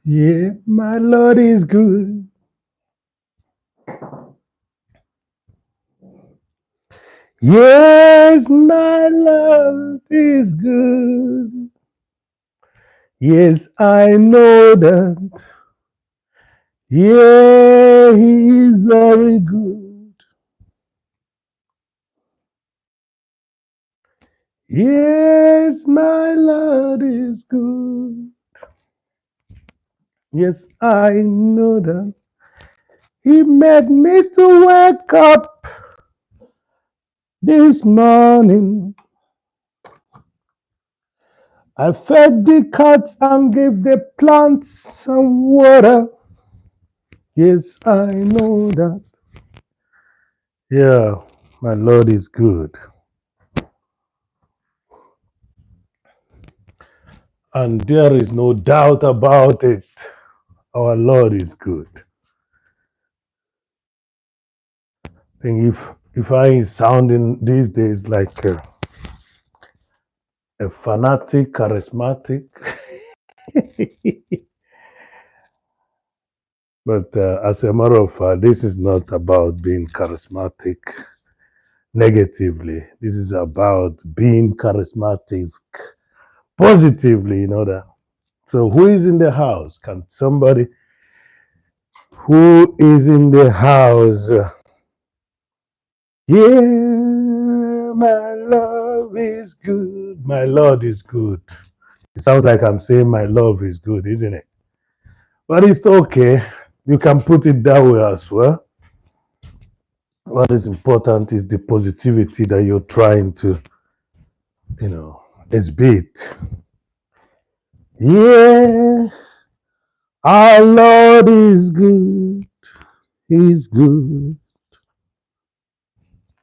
Yeah, my Lord is good. Yes, my Lord is good. Yes, I know that. Yeah, He is very good. Yes, my Lord is good. Yes, I know that. He made me to wake up this morning. I fed the cats and gave the plants some water. Yes, I know that. Yeah, my Lord is good. And there is no doubt about it. Our Lord is good. I think if I is sounding these days like a fanatic, charismatic, but as a matter of fact, this is not about being charismatic negatively. This is about being charismatic positively, you know that. So who is in the house? Can somebody who is in the house? Yeah, my love is good. My Lord is good. It sounds like I'm saying my love is good, isn't it? But it's okay. You can put it that way as well. What is important is the positivity that you're trying to, exhibit. Yeah, our Lord is good. He's good.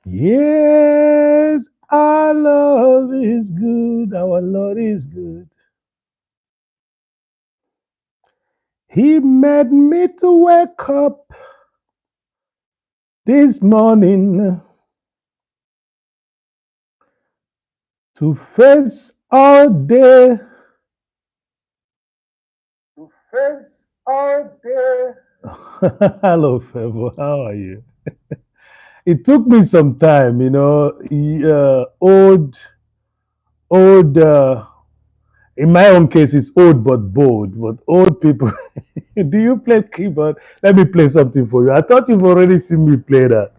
Yes, our love is good. Our Lord is good. He made me to wake up this morning to face all day. To face all day. Hello, Favor. How are you? It took me some time, old. In my own case, it's old but bold. But old people, do you play keyboard? Let me play something for you. I thought you've already seen me play that.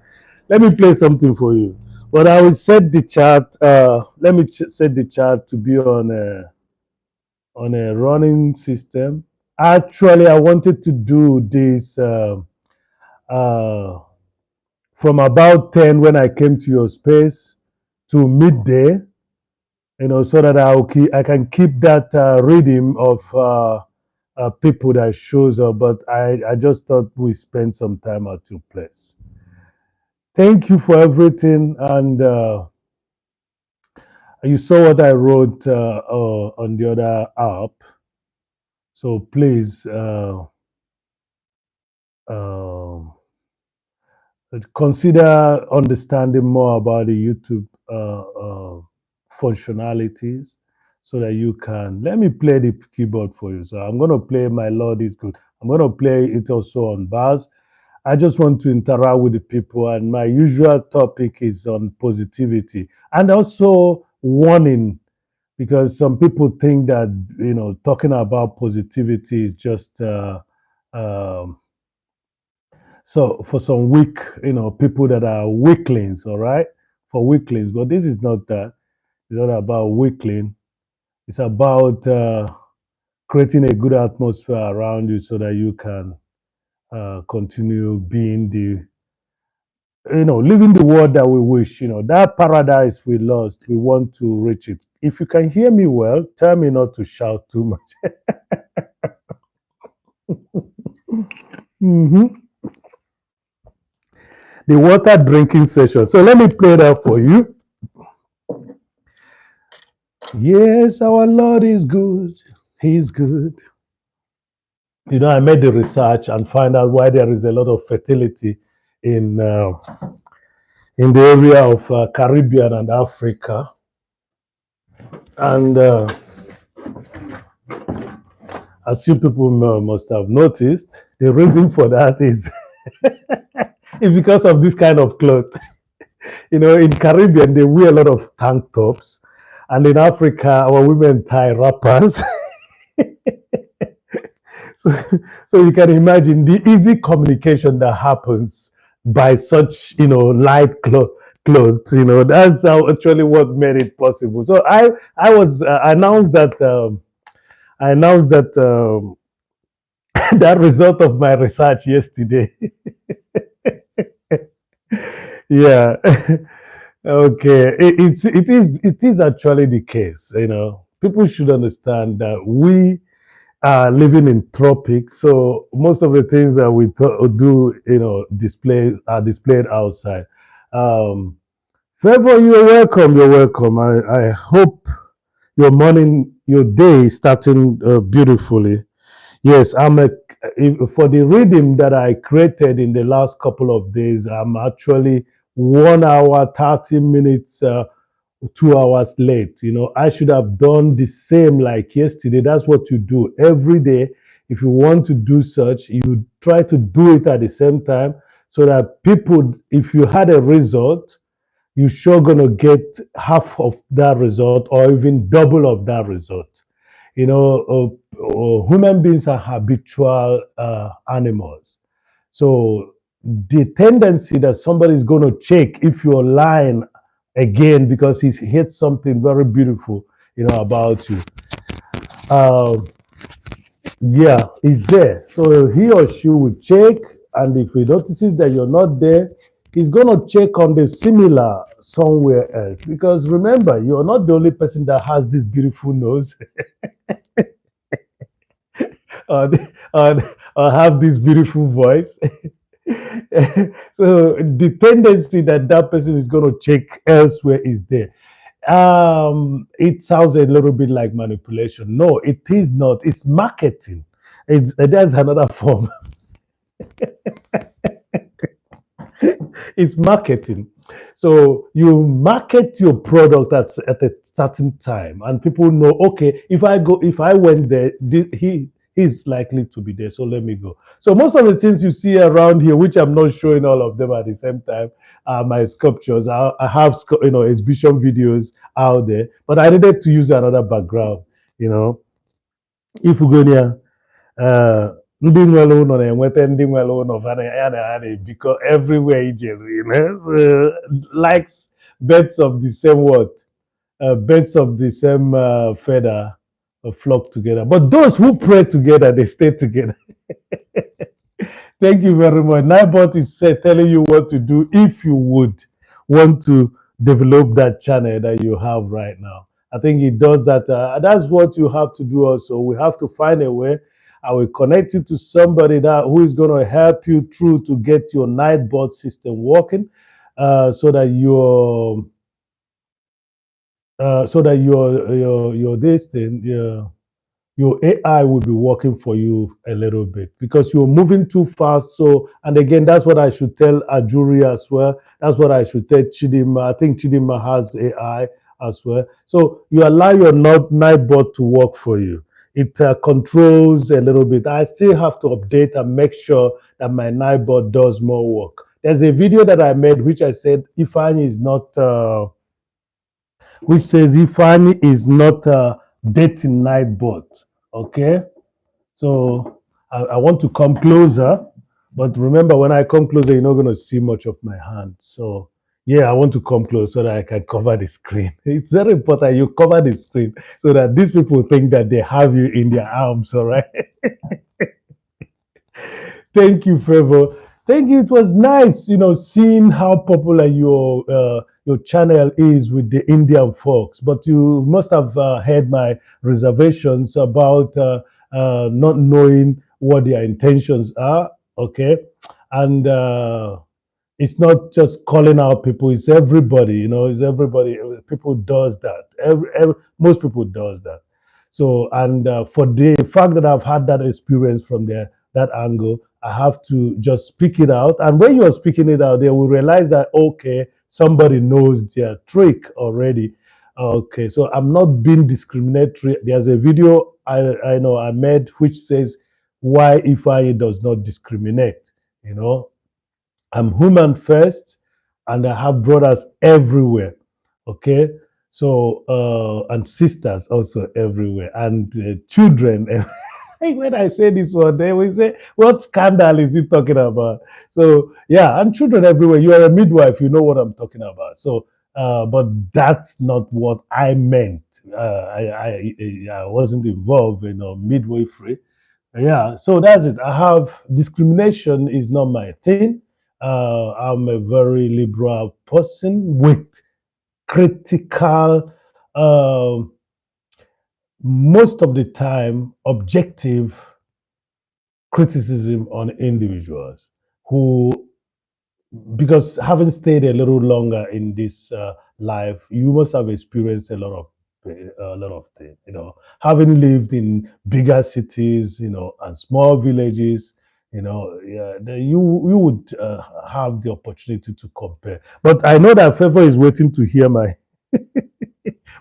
Let me play something for you. But I will set the chart. Let me set the chart to be on a running system. Actually, I wanted to do this uh, from about 10 when I came to your space to midday, so that I can keep that rhythm of people that shows up. But I just thought we spend some time at your place. Thank you for everything. And you saw what I wrote on the other app. So please uh, consider understanding more about the YouTube functionalities so that you can. Let me play the keyboard for you. So I'm going to play My Lord is Good. I'm going to play it also on bars. I just want to interact with the people, and my usual topic is on positivity and also warning, because some people think that talking about positivity is just um, so for some weak, people that are weaklings, all right, for weaklings. But this is not that. It's not about weakling. It's about creating a good atmosphere around you so that you can continue being living the world that we wish. That paradise we lost, we want to reach it. If you can hear me well, tell me not to shout too much. hmm The water drinking session. So let me play that for you. Yes, our Lord is good. He's good. I made the research and find out why there is a lot of fertility in in the area of Caribbean and Africa. And as you people must have noticed, the reason for that is is because of this kind of cloth. In Caribbean they wear a lot of tank tops, and in Africa our women tie wrappers. So, so you can imagine the easy communication that happens by such, light clothes. That's how actually what made it possible. So I was I announced that that result of my research yesterday. Yeah. Okay. It is actually the case. People should understand that we living in tropics, so most of the things that we do, are displayed outside. Um, Favor, you're welcome. You're welcome. I hope your morning, your day is starting beautifully. Yes, for the rhythm that I created in the last couple of days. I'm actually 1 hour, 30 minutes 2 hours late. I should have done the same like yesterday. That's what you do every day. If you want to do such, you try to do it at the same time so that people, if you had a result, you're sure going to get half of that result or even double of that result. Human beings are habitual animals. So the tendency that somebody is going to check if you're lying again because he's hit something very beautiful, about you. Uh, yeah, is there. So he or she will check, and if he notices that you're not there, he's going to check on the similar somewhere else. Because remember, you're not the only person that has this beautiful nose or, or have this beautiful voice. So the tendency that that person is going to check elsewhere is there. It sounds a little bit like manipulation. No, it is not. It's marketing. There's another form. It's marketing. So you market your product at a certain time, and people know, okay, if I went there, he's likely to be there, so let me go. So most of the things you see around here, which I'm not showing all of them at the same time, are my sculptures. I have exhibition videos out there, but I needed to use another background. You know, if we go near ndị nwere ụlọ na-enweta ndị nwere ụlọ ya na ha na-ebikọ everywhere ijere, so likes birds of the same word, birds of the same feather flock together, but those who pray together, they stay together. Thank you very much. Nibot is telling you what to do if you would want to develop that channel that you have right now. I think it does that. That's what you have to do also. We have to find a way. I will connect you to somebody who is going to help you through to get your Nightbot system working, so that your this thing, your AI will be working for you a little bit because you're moving too fast. So, and again, that's what I should tell Ajuri as well. That's what I should tell Chidima. I think Chidima has AI as well. So you allow your Nightbot to work for you. It controls a little bit. I still have to update and make sure that my Nightbot does more work. There's a video that I made which I said Ifeanyi is not. Which says Ifeanyi is not a dating Nightbot. Okay, so I want to come closer, but remember when I come closer, you're not going to see much of my hand. So yeah, I want to come close so that I can cover the screen. It's very important you cover the screen so that these people think that they have you in their arms. All right. Thank you, Favor. Thank you. It was nice, seeing how popular your channel is with the Indian folks. But you must have heard my reservations about not knowing what their intentions are. Okay, and It's not just calling out people, it's everybody, it's everybody. People does that. Most people does that. So, and for the fact that I've had that experience from that angle, I have to just speak it out. And when you're speaking it out, they will realize that, okay, somebody knows their trick already. Okay, so I'm not being discriminatory. There's a video I know I made which says why Ifeanyi does not discriminate. You know, I'm human first, and I have brothers everywhere. Okay, so and sisters also everywhere, and children. When I say this one, they will say, "What scandal is he talking about?" So yeah, and children everywhere. You are a midwife, you know what I'm talking about. So, but that's not what I meant. I wasn't involved in midwifery. Yeah, so that's it. I have discrimination is not my thing. I'm a very liberal person with critical, um most of the time, objective criticism on individuals who, because having stayed a little longer in this life, you must have experienced a lot of things. Having lived in bigger cities, and small villages, yeah, you would have the opportunity to compare. But I know that Favor is waiting to hear my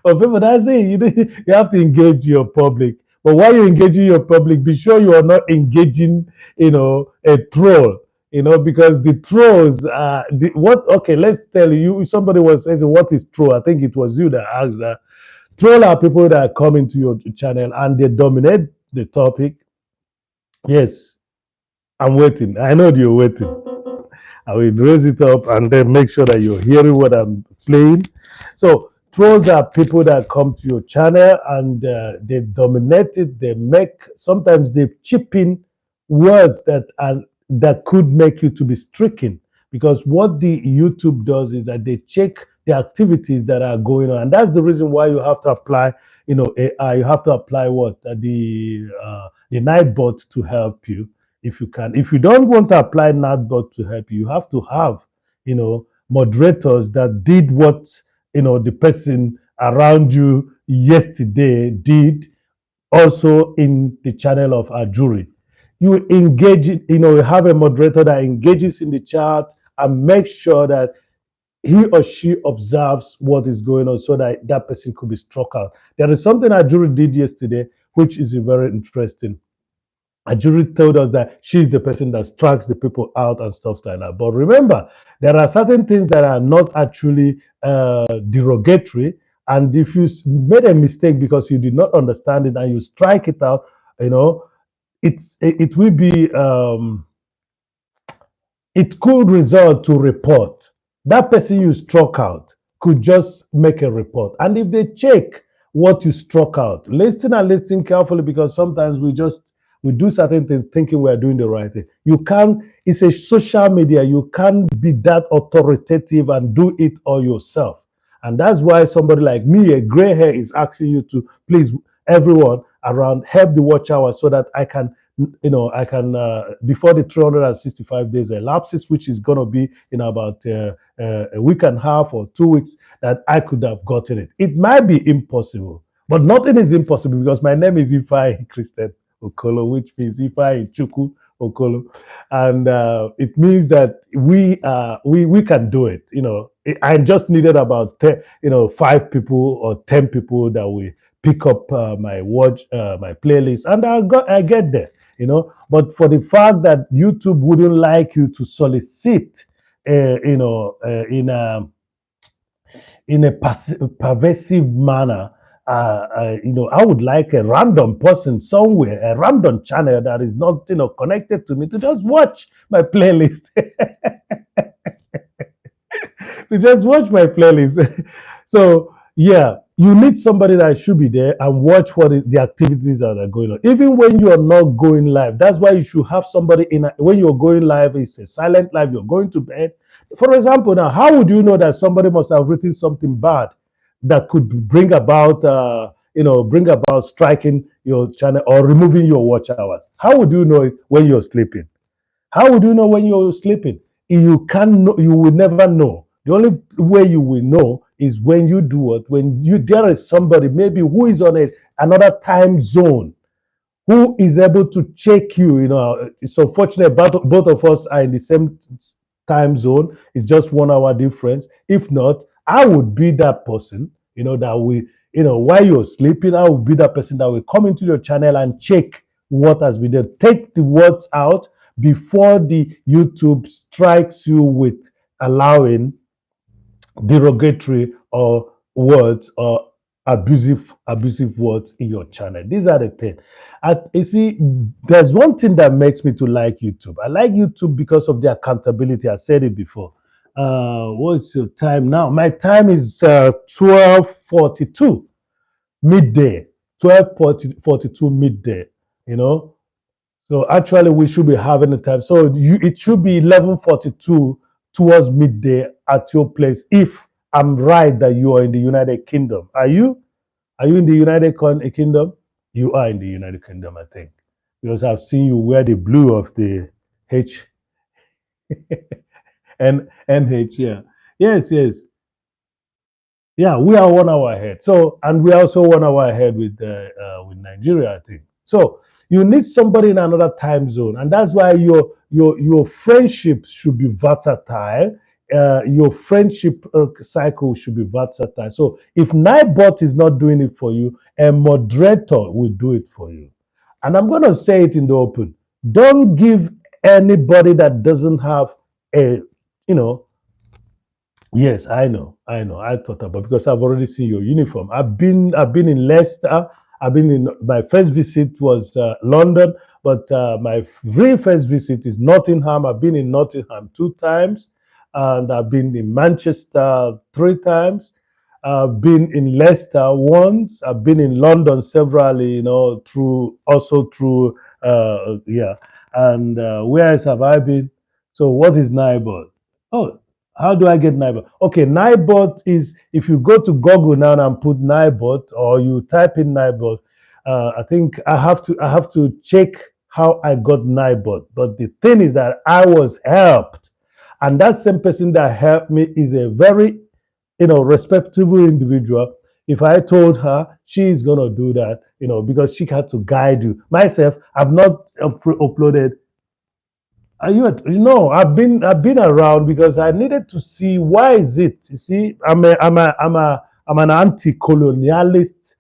but people, that's it. You have to engage your public. But while you're engaging your public, be sure you are not engaging, a troll. Because the trolls are what. Okay, let's tell you. Somebody was saying, "What is troll?" I think it was you that asked that. Troll are people that come into your channel and they dominate the topic. Yes, I'm waiting. I know you're waiting. I will raise it up and then make sure that you're hearing what I'm playing. So trolls are people that come to your channel and they dominate it. They make sometimes they chip in words that could make you to be stricken, because what the YouTube does is that they check the activities that are going on, and that's the reason why you have to apply. AI. You have to apply what the Nightbot to help you if you can. If you don't want to apply Nightbot to help you, you have to have moderators that did what the person around you yesterday did also in the channel of our jury. You engage, you have a moderator that engages in the chat and make sure that he or she observes what is going on so that that person could be struck out. There is something our jury did yesterday, which is very interesting. A jury told us that she's the person that strikes the people out and stuff like that. But remember, there are certain things that are not actually derogatory. And if you made a mistake because you did not understand it and you strike it out, you know, it will be it could result to report. That person you struck out could just make a report. And if they check what you struck out, listen and listen carefully, because sometimes we do certain things thinking we are doing the right thing. You can't, it's a social media, you can't be that authoritative and do it all yourself. And that's why somebody like me, a gray hair, is asking you to please, everyone around, help the watch hour so that I can before the 365 days elapses, which is going to be in about a week and a half or 2 weeks, that I could have gotten it. It might be impossible, but nothing is impossible because my name is Ifeanyi Christian Okolo, which means Ifeanyickool Okolo, and it means that we can do it. I just needed about 5 people or 10 people that will pick up my playlist, and I get there. But for the fact that YouTube wouldn't like you to solicit, in a pervasive manner, I would like a random person somewhere, a random channel that is not, connected to me, to just watch my playlist. To just watch my playlist. So yeah, you need somebody that should be there and watch the activities that are going on, even when you are not going live. That's why you should have somebody when you're going live. It's a silent live. You're going to bed. For example, now, how would you know that somebody must have written something bad that could bring about striking your channel or removing your watch hours? How would you know it when you're sleeping? How would you know when you're sleeping? you can know, you will never know. The only way you will know is when you do what? When you there is somebody maybe who is on another time zone who is able to check you. It's unfortunate both of us are in the same time zone. It's just 1 hour difference. If not, I would be that person, that we, while you're sleeping, I would be that person that will come into your channel and check what has been there. Take the words out before the YouTube strikes you with allowing derogatory or words or abusive words in your channel. These are the things. You see, there's one thing that makes me to like YouTube. I like YouTube because of the accountability. I said it before. What's your time now? My time is 12:42 midday. 12:42 midday. You know, so actually, we should be having the time. So it should be 11:42 towards midday at your place. If I'm right that you are in the United Kingdom, are you? Are you in the Kingdom? You are in the United Kingdom, I think, because I've seen you wear the blue of the H and NH. Yeah, yes, yes. Yeah, we are 1 hour ahead. So, and we're also 1 hour ahead with Nigeria, I think. So, you need somebody in another time zone, and that's why your friendship should be versatile. Your friendship cycle should be versatile. So, if Nightbot is not doing it for you, a moderator will do it for you. And I'm going to say it in the open. Don't give anybody that doesn't have a, you know, Yes, I know. I know. I thought about because I've already seen your uniform. I've been in Leicester. I've been in my first visit was London, but my real first visit is Nottingham. I've been in Nottingham 2 times, and I've been in Manchester 3 times. I've been in Leicester once. I've been in London severally, through yeah. And where else have I been? So what is Nibud? Oh, how do I get Nibot? Okay, Nibot is if you go to Google now and put Nibot or you type in Nibot, I think I have to check how I got Nibot. But the thing is that I was helped, and that same person that helped me is a very respectable individual. If I told her she's gonna do that, because she had to guide you. Myself, I've not uploaded I've been around because I needed to see why is it. You see, I'm an anti-colonialist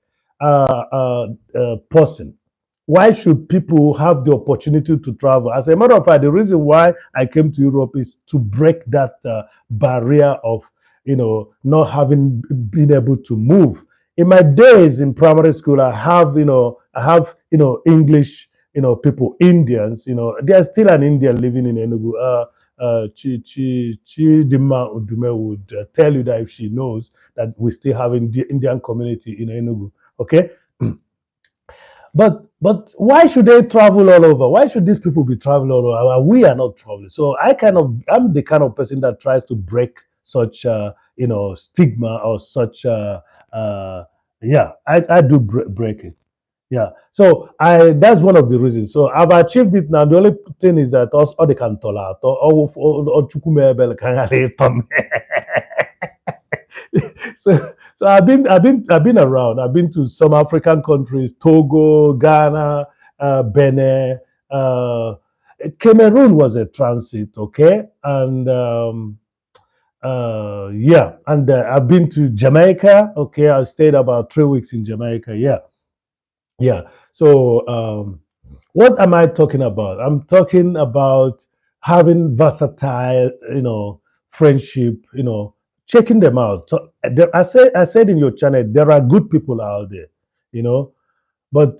person. Why should people have the opportunity to travel? As a matter of fact, the reason why I came to Europe is to break that barrier of not having been able to move. In my days in primary school, I have English people, Indians, there's still an Indian living in Enugu. Chidima Udume would tell you that if she knows that we still have Indian community in Enugu. Okay, but why should they travel all over? Why should these people be traveling all over? We are not traveling. So I'm the kind of person that tries to break such stigma or such yeah, I do break it. Yeah. So that's one of the reasons. So I've achieved it now. The only thing is that us all they can tolerate or chukumebel can so I've been around. I've been to some African countries, Togo, Ghana, Benin, Cameroon was a transit, okay, and yeah, and I've been to Jamaica. Okay, I stayed about 3 weeks in Jamaica. Yeah, yeah. So, what am I talking about? I'm talking about having versatile, friendship, checking them out. So, I said in your channel, there are good people out there, you know, but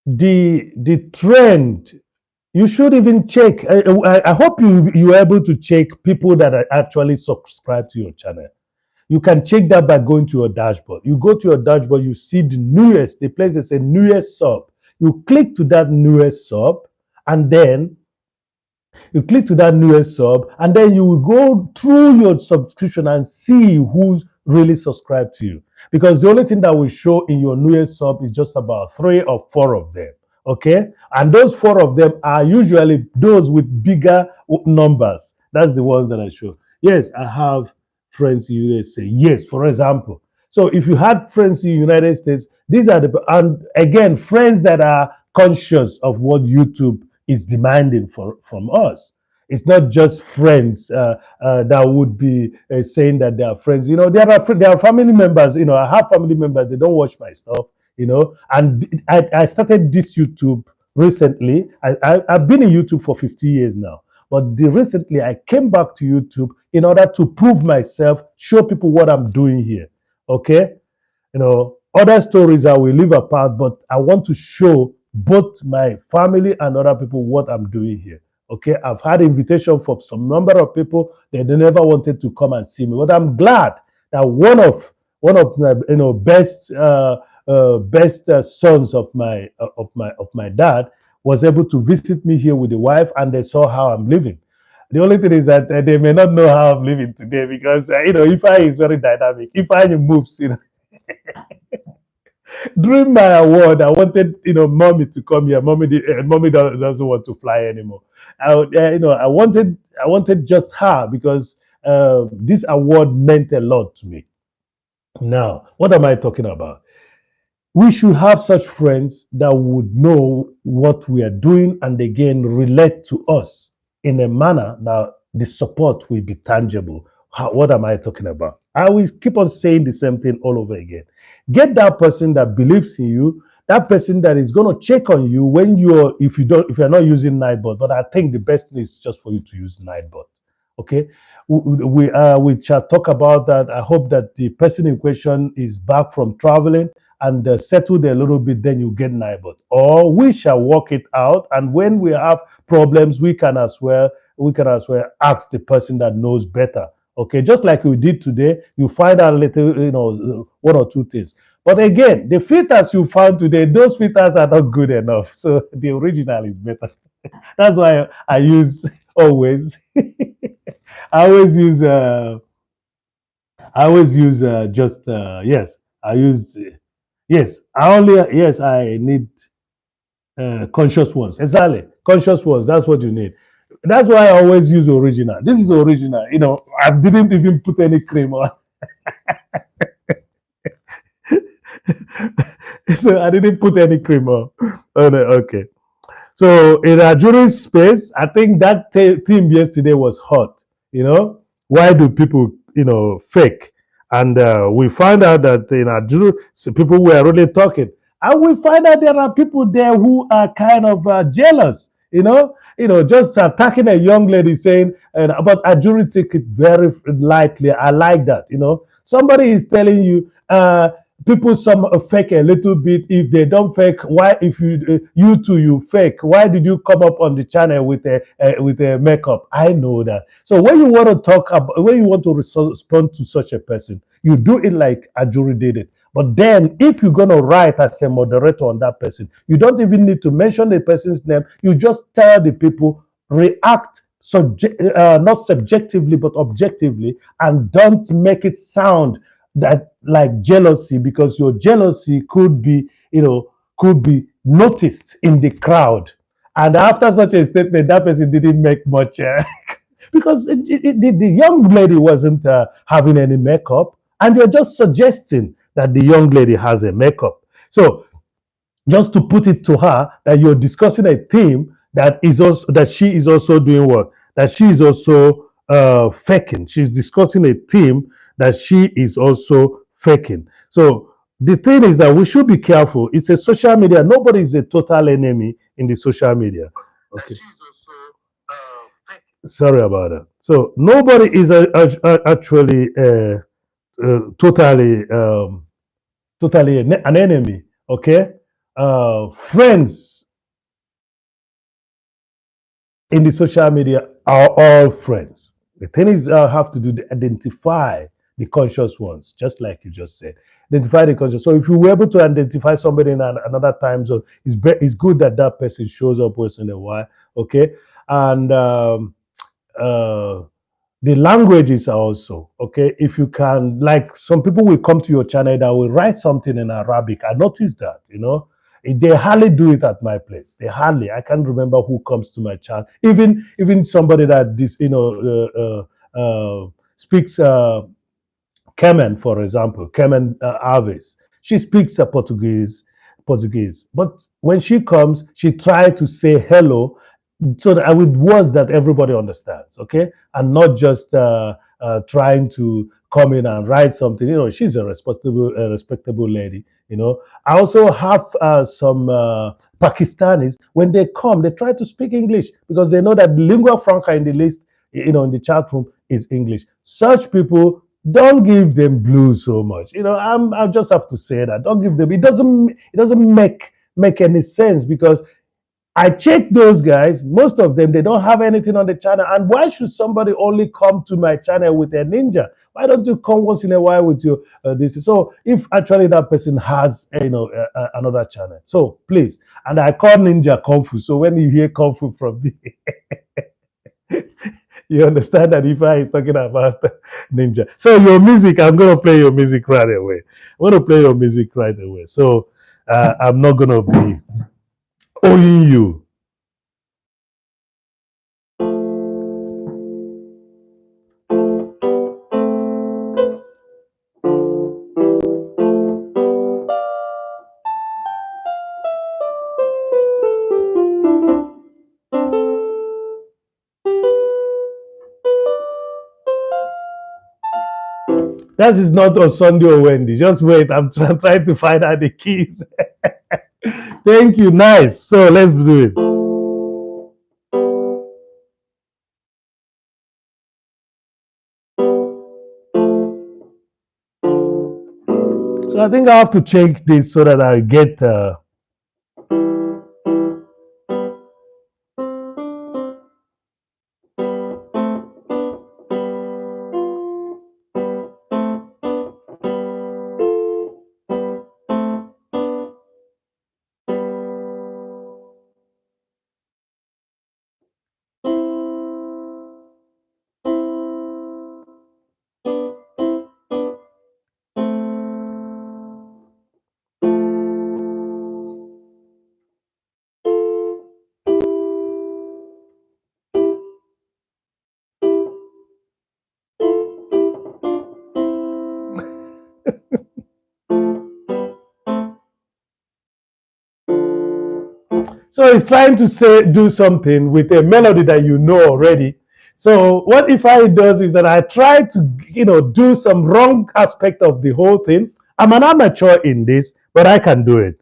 the trend, you should even check. I hope you're able to check people that are actually subscribed to your channel. You can check that by going to your dashboard. You go to your dashboard, you see the newest, the place that says newest sub. You click to that newest sub, and then you will go through your subscription and see who's really subscribed to you. Because the only thing that will show in your newest sub is just about 3 or 4 of them. Okay, and those four of them are usually those with bigger numbers. That's the ones that I show. Yes, I have friends in USA. Yes, for example. So if you had friends in the United States, these are the, and again, friends that are conscious of what YouTube is demanding from us. It's not just friends that would be saying that they are friends. You know, there are family members. You know, I have family members. They don't watch my stuff. You know, and I started this YouTube recently. I've been in YouTube for 50 years now, but recently I came back to YouTube in order to prove myself, show people what I'm doing here. Okay, other stories I will leave apart, but I want to show both my family and other people what I'm doing here. Okay, I've had invitation from some number of people that they never wanted to come and see me, but I'm glad that one of the best sons of my dad was able to visit me here with the wife, and they saw how I'm living. The only thing is that they may not know how I'm living today because Ifeanyi is very dynamic. Ifeanyi moves, during my award, I wanted, mommy to come here. Mommy doesn't want to fly anymore. I wanted just her because this award meant a lot to me. Now, what am I talking about? We should have such friends that would know what we are doing and again relate to us in a manner that the support will be tangible. What am I talking about? I will keep on saying the same thing all over again. Get that person that believes in you, that person that is going to check on you when if you're not using Nightbot. But I think the best thing is just for you to use Nightbot. Okay, we shall talk about that. I hope that the person in question is back from traveling and settled a little bit, then you get neighbor. Or we shall work it out. And when we have problems, we can as well ask the person that knows better. Okay, just like we did today, you find out little, one or two things. But again, the filters you found today, those filters are not good enough. So the original is better. That's why I use always. I always use. Just yes. I use yes. I need conscious ones. Exactly. Conscious ones. That's what you need. That's why I always use original. This is original. I didn't even put any cream on. So I didn't put any cream on. Oh, no, okay. So in our jury space, I think that theme yesterday was hot. Why do people fake? And we find out that in our jury, so people were really talking, and we find out there are people there who are kind of jealous. Just attacking a young lady saying, but a jury take it very lightly. I like that. Somebody is telling you. People some fake a little bit. If they don't fake, why? If you too you fake, why did you come up on the channel with a makeup? I know that. So when you want to talk about, when you want to respond to such a person, you do it like Ajuri did it. But then if you're going to write as a moderator on that person, you don't even need to mention the person's name. You just tell the people, react not subjectively but objectively, and don't make it sound that like jealousy, because your jealousy could be noticed in the crowd. And after such a statement, that person didn't make much because the young lady wasn't having any makeup, and you're just suggesting that the young lady has a makeup. So just to put it to her that you're discussing a theme that she is also doing what? That she is also faking. She's discussing a theme that she is also faking. So the thing is that we should be careful. It's a social media. Nobody is a total enemy in the social media. Okay. Sorry about that. So nobody is actually totally an enemy. Okay. Friends in the social media are all friends. The thing is, have to do to identify the conscious ones, just like you just said. Identify the conscious. So if you were able to identify somebody in another time zone, it's good that that person shows up once in a while. Okay, and uh, the languages are also okay. If you can, like some people will come to your channel that will write something in Arabic. I noticed that. They hardly do it at my place. They hardly. I can't remember who comes to my chat. Even somebody that this speaks Kemen, for example, Kemen Alves. She speaks Portuguese, but when she comes, she tries to say hello, so that with words that everybody understands, okay, and not just trying to come in and write something. She's a respectable lady. I also have some Pakistanis. When they come, they try to speak English because they know that the lingua franca in the list, in the chat room, is English. Such people, don't give them blues so much. I just have to say that. Don't give them. It doesn't make any sense because I check those guys. Most of them, they don't have anything on the channel. And why should somebody only come to my channel with a ninja? Why don't you come once in a while with your this? So if actually that person has another channel, so please. And I call ninja kung fu. So when you hear kung fu from me, you understand that Ifa is talking about ninja. So your music, I'm gonna play your music right away. I'm gonna play your music right away. So I'm not gonna be owing you. That is not on Sunday or Wendy. Just wait. I'm trying to find out the keys. Thank you. Nice. So let's do it. So I think I have to check this so that I get. So it's trying to do something with a melody that you know already. So what if I does is that I try to do some wrong aspect of the whole thing. I'm an amateur in this, but I can do it.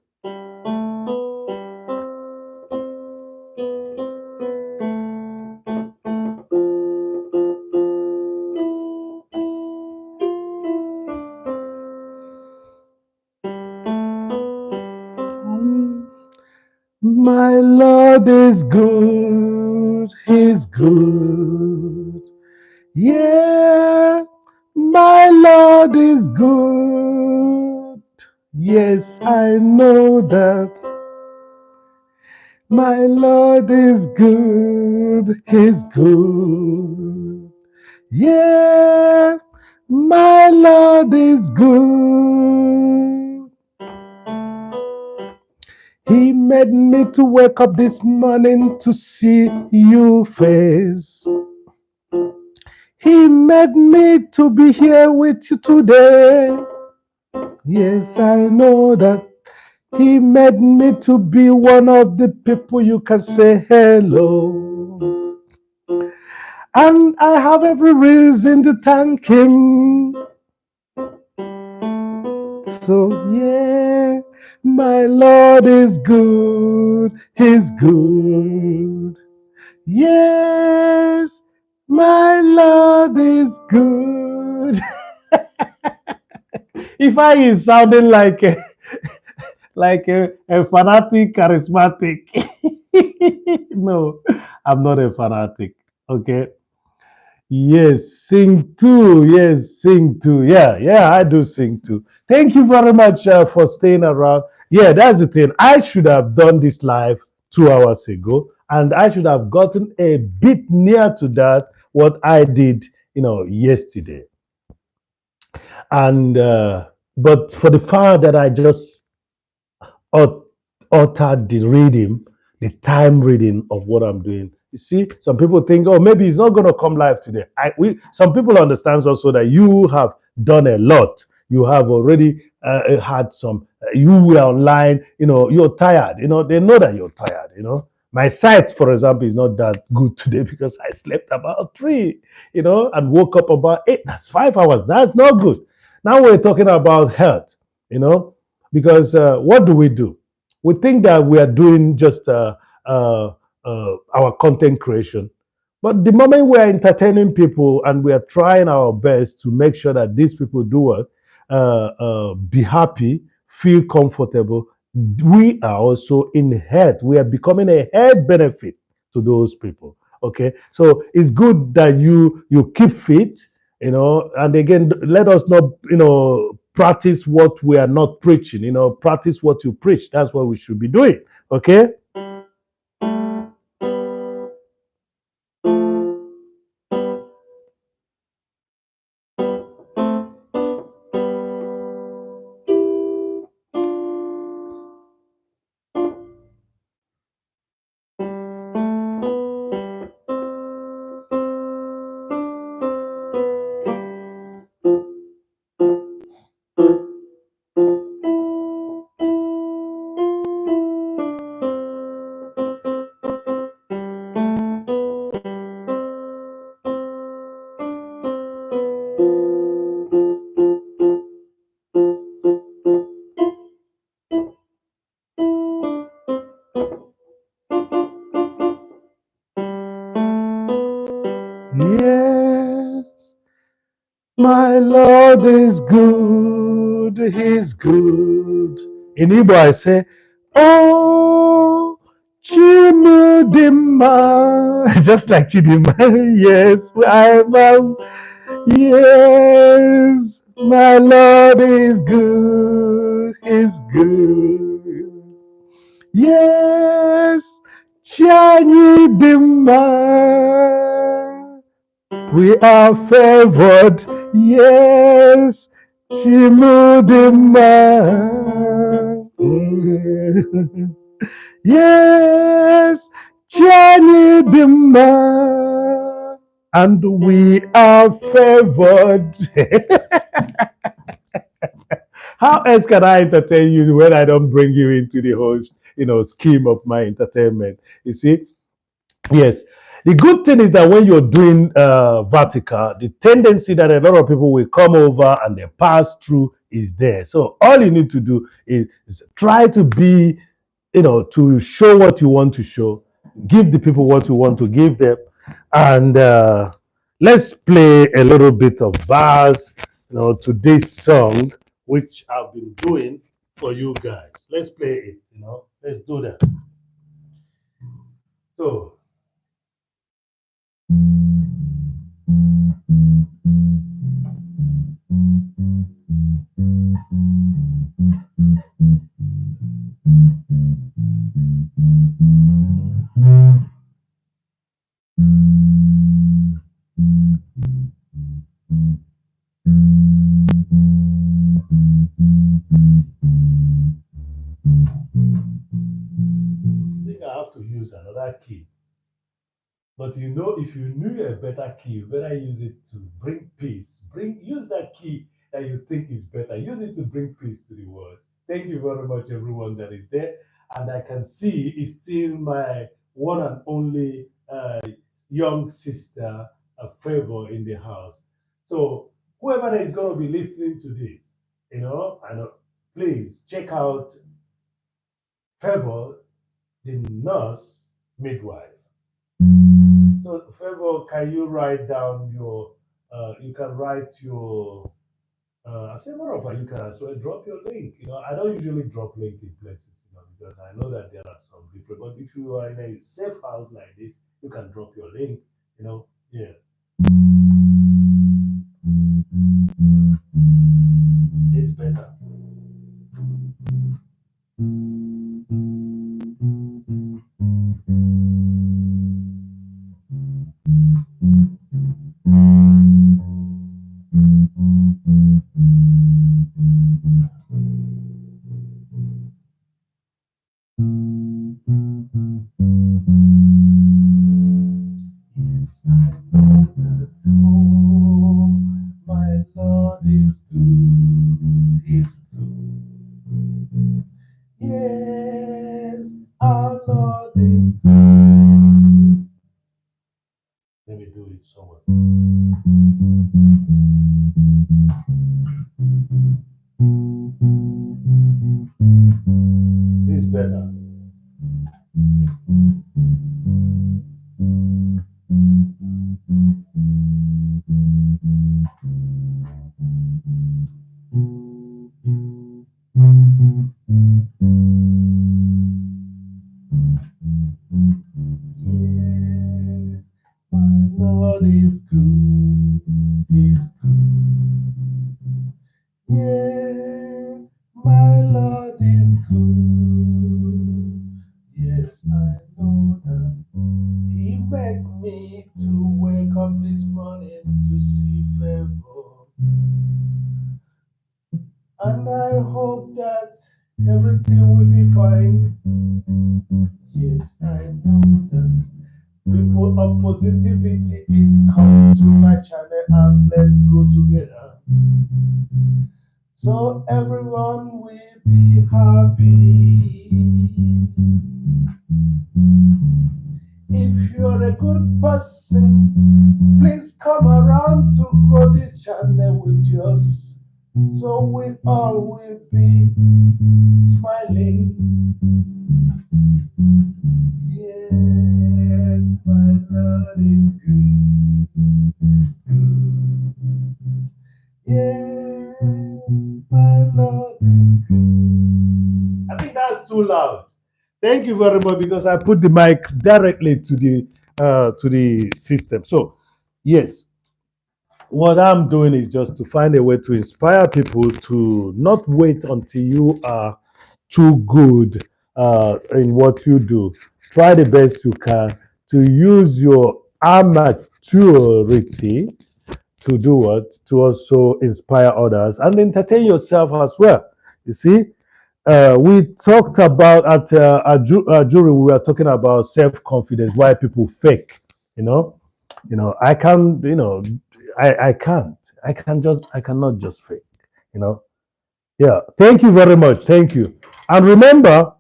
My Lord is good, He's good. Yeah, my Lord is good. Yes, I know that. My Lord is good, He's good. Yeah, my Lord is good. He made me to wake up this morning to see you face. He made me to be here with you today. Yes, I know that. He made me to be one of the people you can say hello. And I have every reason to thank him. So, yeah, my Lord is good. He's good. Yes, my Lord is good. If I is sounding like a fanatic charismatic. No, I'm not a fanatic. Okay. Yes, sing too. Yes, sing too. Yeah, yeah, I do sing too. Thank you very much for staying around. Yeah, that's the thing. I should have done this live 2 hours ago, and I should have gotten a bit near to that what I did, yesterday. And but for the fact that I just alter the rhythm, the time reading of what I'm doing. You see, some people think, oh, maybe it's not going to come live today. Some people understand also that you have done a lot. You have already had some. You were online. You're tired. They know that you're tired. My sight, for example, is not that good today because I slept about 3. And woke up about 8. That's 5 hours. That's not good. Now we're talking about health. You know, because what do? We think that we are doing just our content creation. But the moment we are entertaining people and we are trying our best to make sure that these people do what, be happy, feel comfortable, we are also in head. We are becoming a head benefit to those people. Okay, so it's good that you keep fit, and again, let us not practice what we are not preaching. Practice what you preach. That's what we should be doing. Okay. Yes, my Lord is good. He's good. In Igbo, I say, oh, Chimudima. Just like Chidima. Yes, I'm. Yes, my Lord is good. He's good. Yes, Chanyidima. We are favored. Yes, Chimudima. Yes, Chanyidima. And we are favored. How else can I entertain you when I don't bring you into the whole, scheme of my entertainment? You see, yes. The good thing is that when you're doing vertical, the tendency that a lot of people will come over and they pass through is there. So all you need to do is try to be, to show what you want to show, give the people what you want to give them, and let's play a little bit of bars, to this song, which I've been doing for you guys. Let's play it. Let's do that. So. I think I have to use another key. But if you knew a better key, you better use it to bring peace. Use that key that you think is better. Use it to bring peace to the world. Thank you very much, everyone that is there. And I can see it's still my one and only young sister, a Favor in the house. So whoever is going to be listening to this, please check out Favor, the nurse midwife. So, Favor, can you write down you can write your, as a matter of fact, you can as well drop your link. I don't usually drop link in places, because I know that there are some different, but if you are in a safe house like this, you can drop your link, yeah. It's better. I know that oh, my Lord is good, is good. Yes, our Lord is good. Let me do it somewhere. This is better. Yes, my Lord is good, is good. Yeah, my Lord is good. Yes, I know that He made me to wake up this morning to see favor. And I hope that everything will be fine. Yes, I know that people of positivity, it's come to my channel and let's go together. So everyone will be happy. If you're a good person, please come around to grow this channel with us. So we all will be smiling. Yes, my Lord is good. Good. Yeah, my Lord is good. I think that's too loud. Thank you very much because I put the mic directly to the system. So, yes, what I'm doing is just to find a way to inspire people to not wait until you are too good in what you do. Try the best you can to use your amateurity to do what? To also inspire others and entertain yourself as well. You see, we talked about at a jury, we were talking about self confidence, why people fake. You know, I can, I can't, I cannot just fake. You know, yeah. Thank you very much. Thank you. And remember,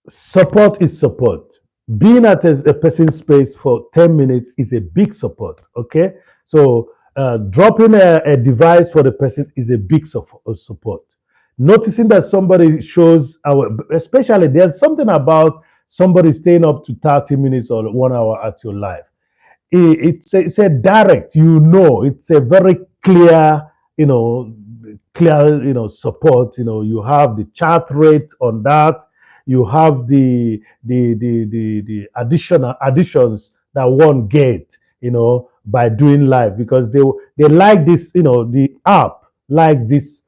support is support. Being at a person's space for 10 minutes is a big support. Okay. So dropping a device for the person is a big support. Noticing that somebody shows our, especially there's something about somebody staying up to 30 minutes or 1 hour at your life. It's a direct, it's a very clear, you know, support. You have the chat rate on that. You have the additions that one get, by doing live because they like this, the app likes this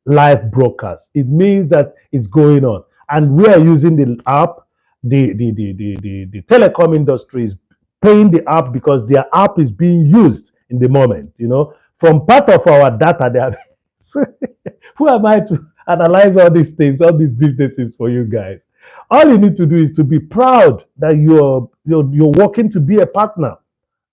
live broadcast. It means that it's going on, and we are using the app. The telecom industry is paying the app because their app is being used in the moment, from part of our data they have. So, who am I to analyze all these things, all these businesses for you guys? All you need to do is to be proud that you're working to be a partner,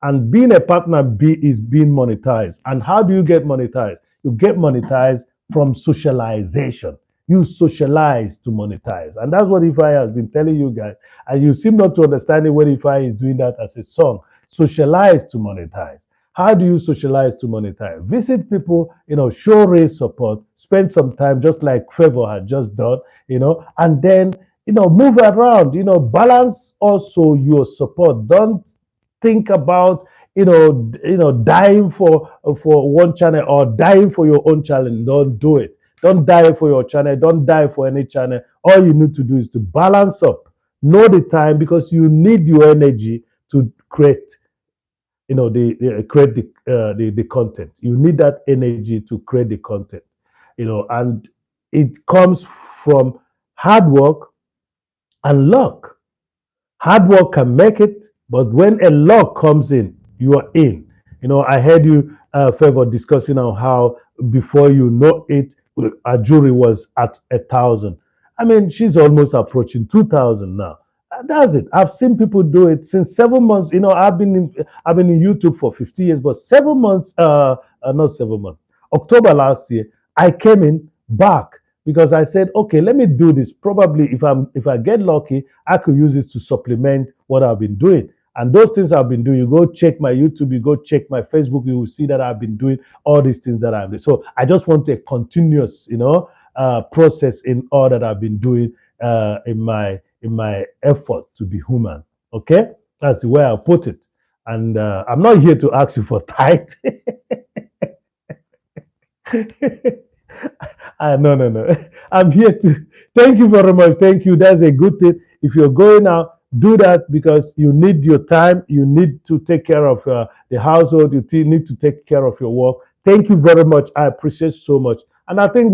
and being a partner is being monetized. And how do you get monetized? You get monetized from socialization. You socialize to monetize. And that's what Ify has been telling you guys. And you seem not to understand it when Ify is doing that as a song. Socialize to monetize. How do you socialize to monetize? Visit people, show raise support, spend some time, just like Favor had just done, and then, move around, balance also your support. Don't think about dying for one channel or dying for your own channel. Don't do it. Don't die for your channel. Don't die for any channel. All you need to do is to balance up. Know the time because you need your energy to create create the content. You need that energy to create the content, and it comes from hard work and luck. Hard work can make it, but when a luck comes in, you are in. I heard you, Favor, discussing on how before you know it, a jury was at 1,000. I mean, she's almost approaching 2,000 now. That's it. I've seen people do it since 7 months. I've been in YouTube for 50 years, but 7 months, not 7 months. October last year, I came in back because I said, okay, let me do this. Probably if I get lucky, I could use it to supplement what I've been doing. And those things I've been doing, you go check my YouTube, you go check my Facebook, you will see that I've been doing all these things that I've been. So I just want a continuous, process in all that I've been doing in my effort to be human. Okay, that's the way I put it. And I'm not here to ask you for tithe. No, no, no. I'm here to thank you very much. Thank you. That's a good thing. If you're going out, do that because you need your time. You need to take care of the household. Need to take care of your work. Thank you very much. I appreciate so much. And I think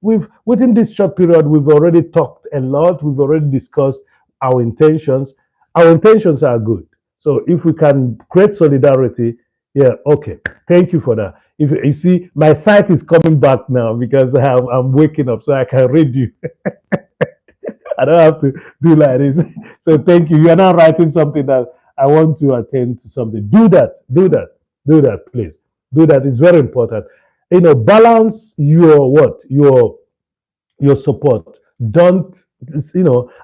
we've within this short period we've already talked a lot. We've already discussed our intentions. Our intentions are good. So if we can create solidarity, yeah, okay. Thank you for that. If you see, my sight is coming back now because I'm waking up, so I can read you. I don't have to do like this. So thank you. You are now writing something that I want to attend to something. Do that. Do that. Do that, please. Do that. It's very important. Balance your what? Your support. Don't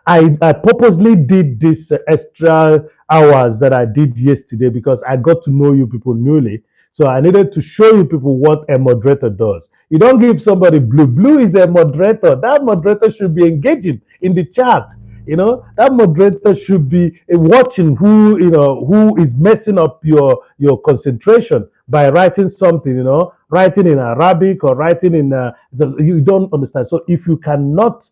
I purposely did this extra hours that I did yesterday because I got to know you people newly. So I needed to show you people what a moderator does. You don't give somebody blue. Blue is a moderator. That moderator should be engaging in the chat. That moderator should be watching who is messing up your concentration by writing something, writing in Arabic or writing in you don't understand. So if you cannot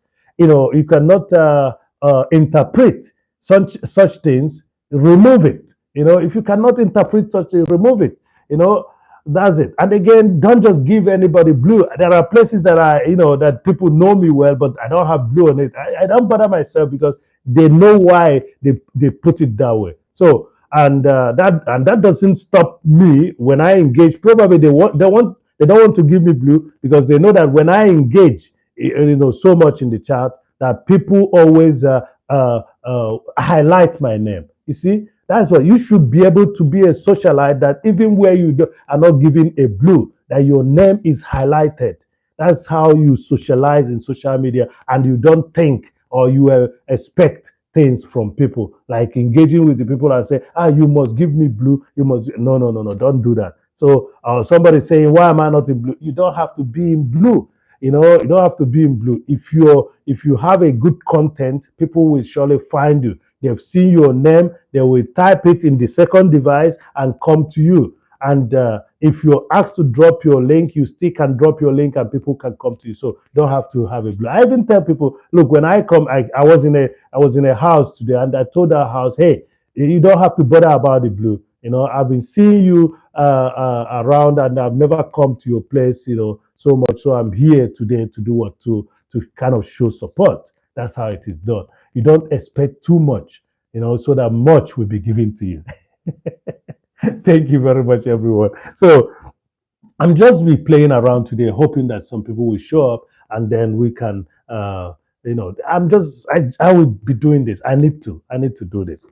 interpret such things, remove it. If you cannot interpret such things, remove it. You know, that's it. And again, don't just give anybody blue. There are places that that people know me well, but I don't have blue on it. I don't bother myself because they know why they put it that way. So and that doesn't stop me when I engage. Probably they don't want to give me blue because they know that when I engage, so much in the chat that people always highlight my name. You see, that's what you should be able to be a socialite that even where are not given a blue, that your name is highlighted. That's how you socialize in social media, and you don't think or you expect things from people like engaging with the people and say, you must give me blue. You must no, no, no, no, don't do that. So somebody saying, why am I not in blue? You don't have to be in blue. You don't have to be in blue. If you have a good content, people will surely find you. They've seen your name, they will type it in the second device and come to you. And if you're asked to drop your link, you still can drop your link and people can come to you. So you don't have to have a blue. I even tell people, look, when I come, I was in a house today and I told that house, hey, you don't have to bother about the blue. I've been seeing you around and I've never come to your place, so much. So I'm here today to do what to kind of show support. That's how it is done. You don't expect too much, so that much will be given to you. Thank you very much, everyone. So I'm just be playing around today, hoping that some people will show up and then we can, I will be doing this. I need to do this.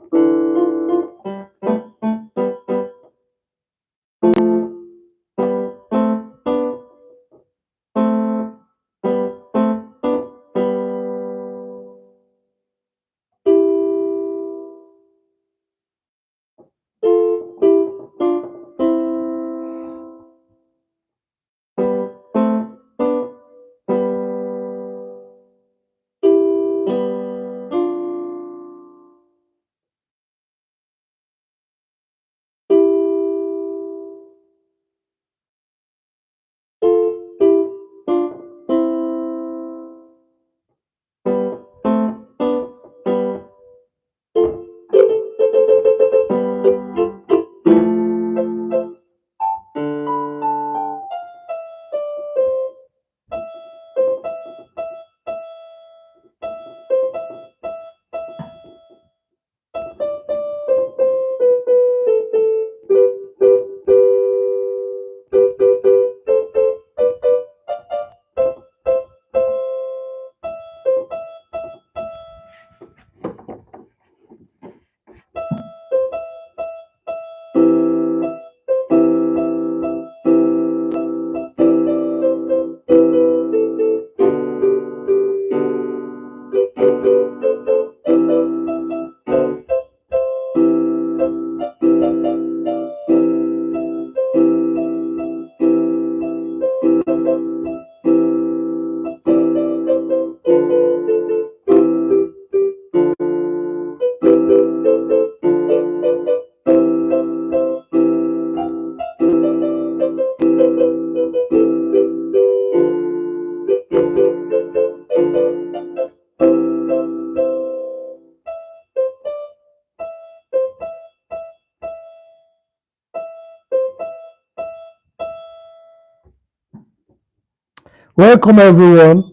Welcome, everyone.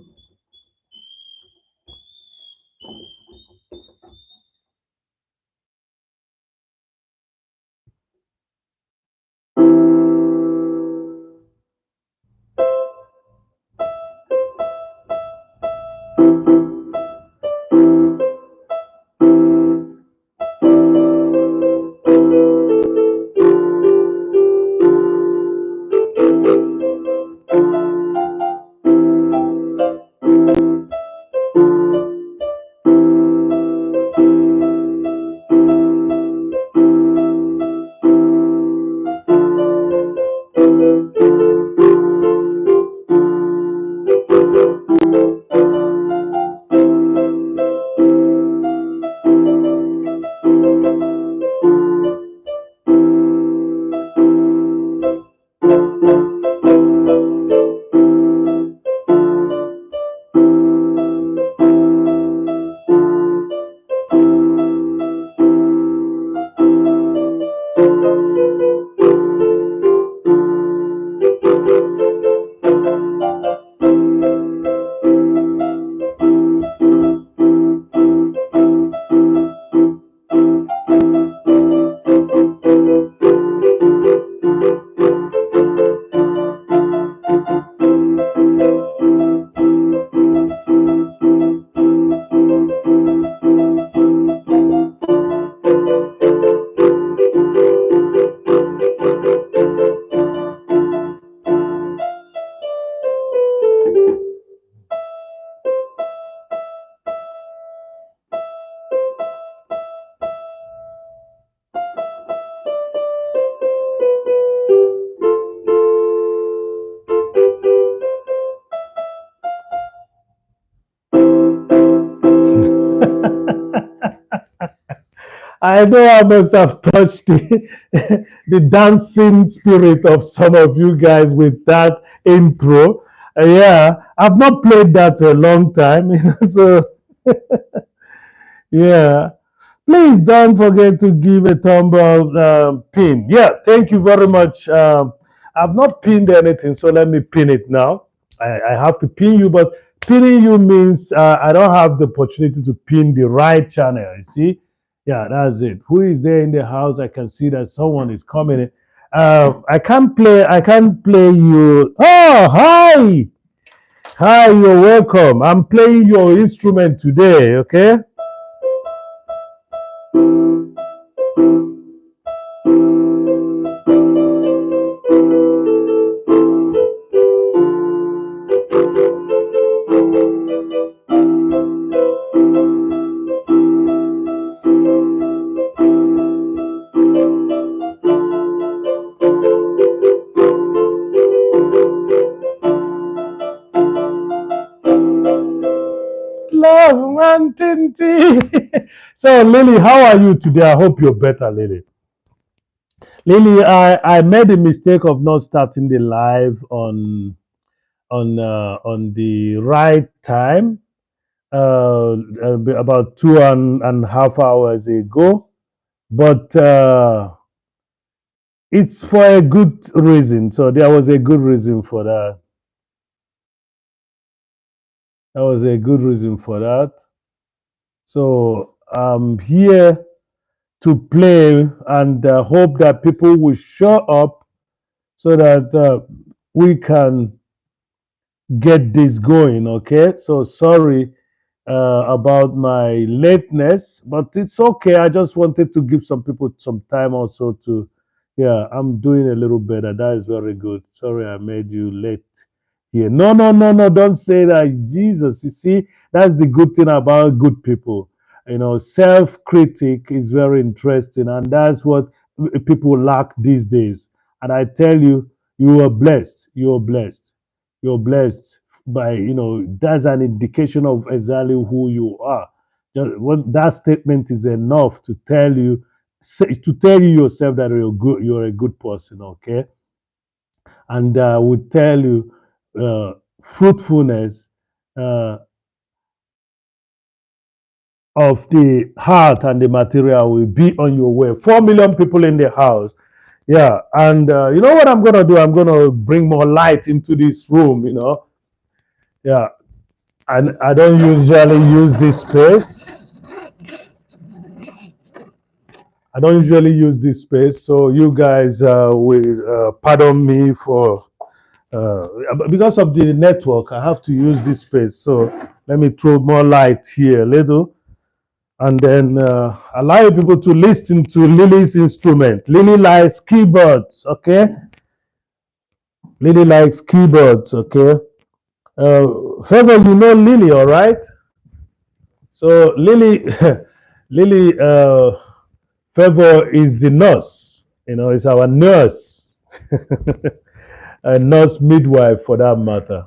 I know I must have touched the dancing spirit of some of you guys with that intro. Yeah, I've not played that for a long time. So, yeah. Please don't forget to give a thumb up pin. Yeah, thank you very much. I've not pinned anything, so let me pin it now. I have to pin you, but pinning you means I don't have the opportunity to pin the right channel. You see? Yeah, that's it. Who is there in the house? I can see that someone is coming in. I can't play. I can't play you. Oh, hi, hi. You're welcome. I'm playing your instrument today. Okay. Love mountain tea. So, Lily, how are you today? I hope you're better, Lily. Lily, I made a mistake of not starting the live on the right time about 2.5 hours ago, but it's for a good reason. So there was a good reason for that. There was a good reason for that. So I'm here to play and hope that people will show up so that we can get this going. Okay. So sorry about my lateness, but it's okay. I just wanted to give some people some time also to, yeah, I'm doing a little better. That is very good. Sorry, I made you late here. No, no, no, no, don't say that. Jesus, you see, that's the good thing about good people. You know, self critic is very interesting, and that's what people lack these days. And I tell you, you are blessed. You are blessed. You're blessed by, that's an indication of exactly who you are. That statement is enough to tell you, to tell you yourself that you're a good person. Okay. And would tell you fruitfulness uh, of the heart and the material will be on your way. 4 million people in the house. Yeah. And you know what I'm going to do? I'm going to bring more light into this room. Yeah, and I don't usually use this space. I don't usually use this space, so you guys will pardon me for because of the network. I have to use this space. So let me throw more light here a little, and then allow people to listen to Lily's instrument. Lily likes keyboards. Okay, Lily likes keyboards. Okay, Favor, you know Lily, all right? So Lily, Lily, Favor is the nurse. You know, is our nurse, a nurse midwife for that matter.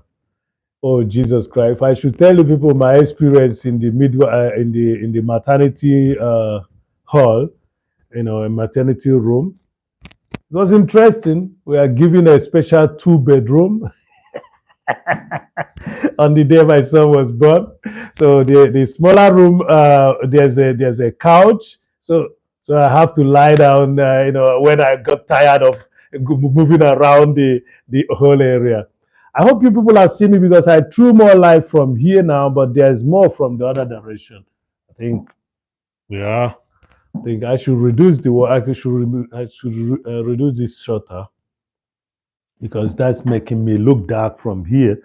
Oh Jesus Christ! If I should tell you people my experience in the in the maternity hall, you know, a maternity room, it was interesting. We are given a special two-bedroom on the day my son was born. So the smaller room, there's a couch. So I have to lie down. You know, when I got tired of moving around the whole area. I hope you people are seeing me because I threw more light from here now, but there's more from the other direction. I think, yeah. I think I should reduce the. I should reduce this shutter because that's making me look dark from here.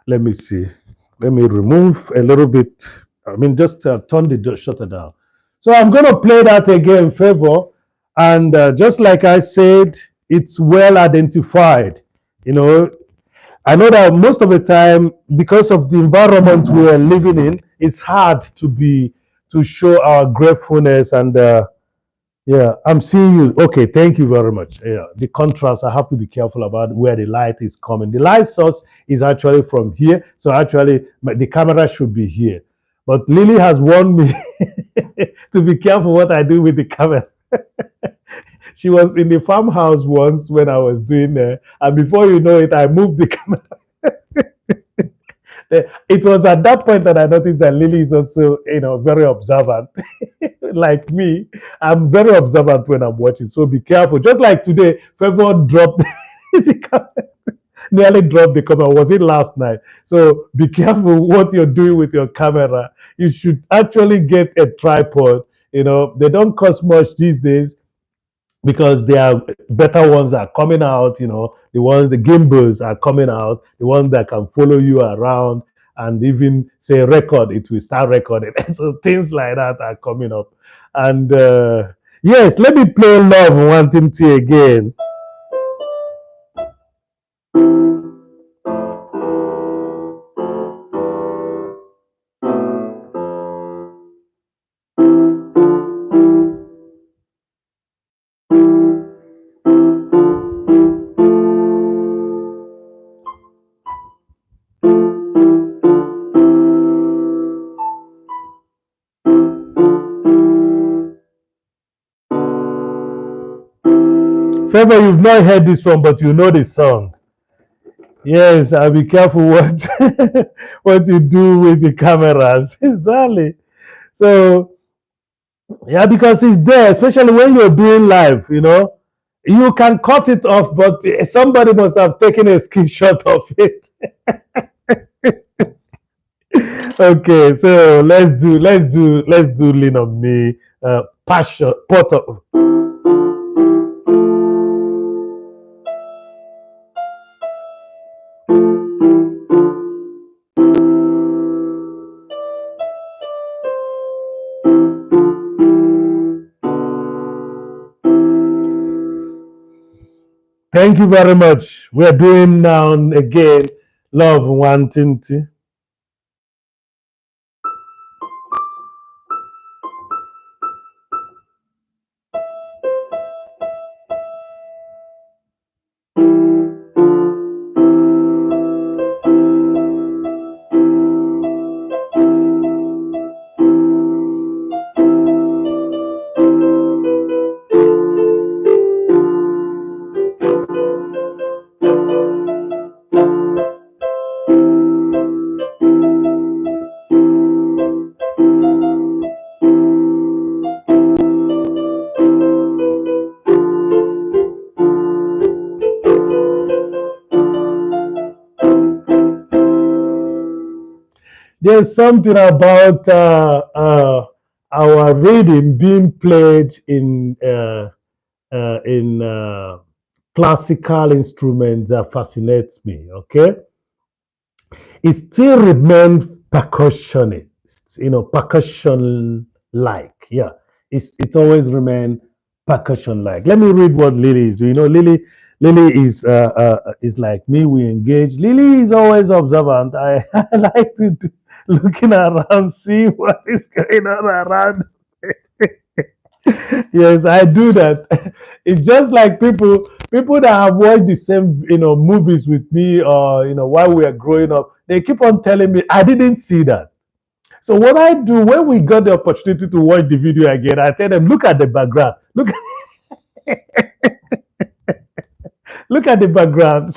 Let me see. Let me remove a little bit. I mean, just turn the shutter down. So I'm going to play that again, Favor. And just like I said, it's well identified. You know, I know that most of the time, because of the environment we are living in, it's hard to show our gratefulness and yeah, I'm seeing you. Okay, thank you very much. Yeah, the contrast, I have to be careful about where the light is coming. The light source is actually from here. So actually, the camera should be here. But Lily has warned me to be careful what I do with the camera. She was in the farmhouse once when I was doing and before you know it, I moved the camera. It was at that point that I noticed that Lily is also, you know, very observant. Like me, I'm very observant when I'm watching. So be careful. Just like today, Favor dropped the camera, nearly dropped the camera. Was it last night? So be careful what you're doing with your camera. You should actually get a tripod. You know, they don't cost much these days because there are better ones that are coming out, you know, the gimbals are coming out, the ones that can follow you around and even say record, it will start recording. So things like that are coming up. And yes, let me play Love Wanting to again. Favor, you've not heard this one, but you know the song. Yes, I'll be careful what what you do with the cameras. Exactly. So yeah, because it's there, especially when you're doing live, you know. You can cut it off, but somebody must have taken a screenshot of it. Okay, so let's do Lean on Me, Passion, Portal. Thank you very much. We're doing now again Love Wanting to. there's something about our reading being played in classical instruments that fascinates me. Okay, it still remains percussion, percussion like. Yeah, it's always remained percussion like. Let me read what Lily is doing. Lily is like me. We engage. Lily is always observant. I like to looking around, see what is going on around. Yes, I do that. It's just like people that have watched the same movies with me, or while we are growing up, they keep on telling me I didn't see that. So what I do when we got the opportunity to watch the video again, I tell them, look at the background, look at the background.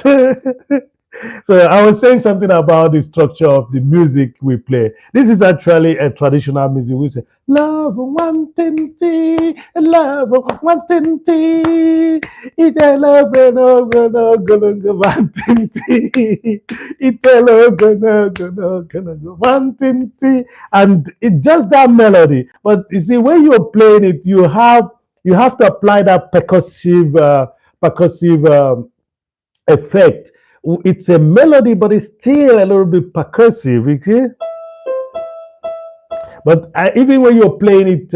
So I was saying something about the structure of the music we play. This is actually a traditional music. We say, love one tinty, love one tinty, it's a love no one tinty, it's a love no one tinty, and it's just that melody. But you see, when you're playing it, you have to apply that percussive effect. It's a melody, but it's still a little bit percussive. You see? But even when you're playing it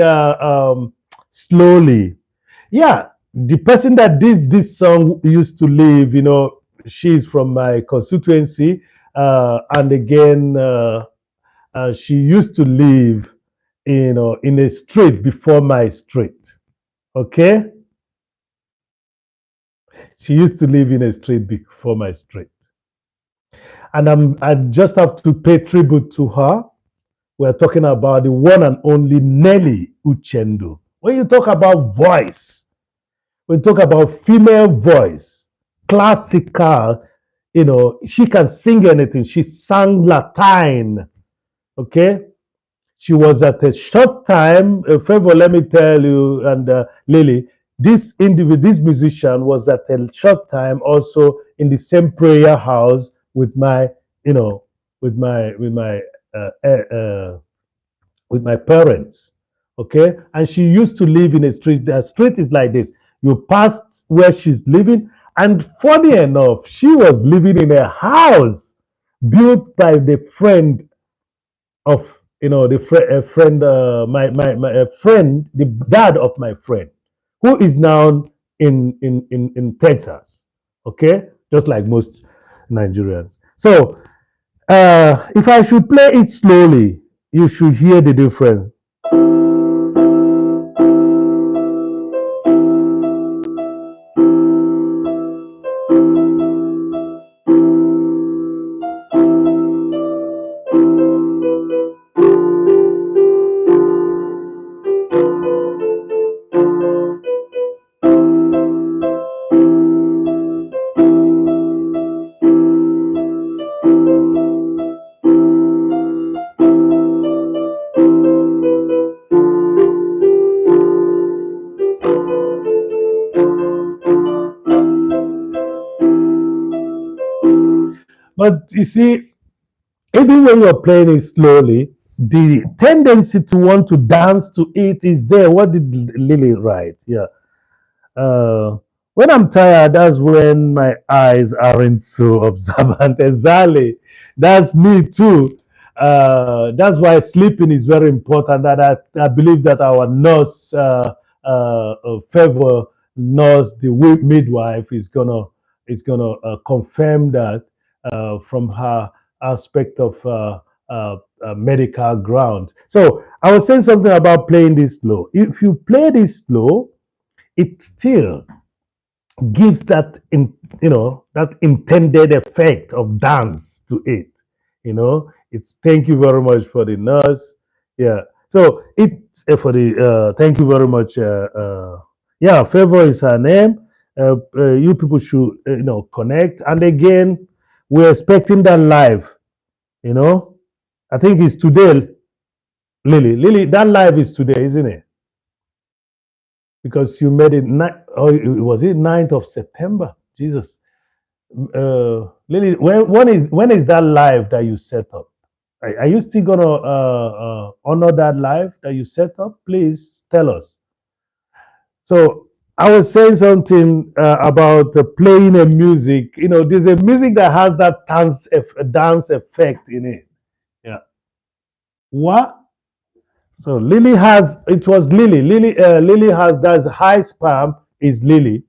slowly, yeah, the person that this song used to live, she's from my constituency, and again, she used to live, in a street before my street. Okay, she used to live in a street before my street. And I just have to pay tribute to her. We're talking about the one and only Nelly Uchendu. When you talk about voice, when you talk about female voice, classical, she can sing anything. She sang Latin. Okay, she was at a short time. Favor, let me tell you, and Lily, this individual, this musician was at a short time also in the same prayer house with my, you know, uh, uh, uh, with my parents. Okay, and she used to live in a street. The street is like this. You passed where she's living, and funny enough, she was living in a house built by the friend of the a friend my a friend, the dad of my friend, who is now in Texas. Okay, just like most Nigerians. So if I should play it slowly, you should hear the difference. But you see, even when you're playing it slowly, the tendency to want to dance to it is there. What did Lily write? Yeah. When I'm tired, that's when my eyes aren't so observant. Exactly. That's me too. That's why sleeping is very important. And I believe that our nurse, Favor nurse, the midwife, is gonna confirm that from her aspect of medical ground. So I was saying something about playing this slow. If you play this slow, it still gives that intended effect of dance to it. It's thank you very much for the nurse. Yeah. So it's for the thank you very much. Yeah, Favor is her name. You people should connect. And again, we're expecting that live. You know, I think it's today, Lily. Lily, that live is today, isn't it? Because you made it. Or was it 9th of September? Jesus. Lily, when is that live that you set up? Are you still gonna honor that life that you set up? Please tell us. So I was saying something about playing a music. You know, there's a music that has that dance effect in it. Yeah. What? So Lily has. It was Lily. Lily has that's high spam is Lily.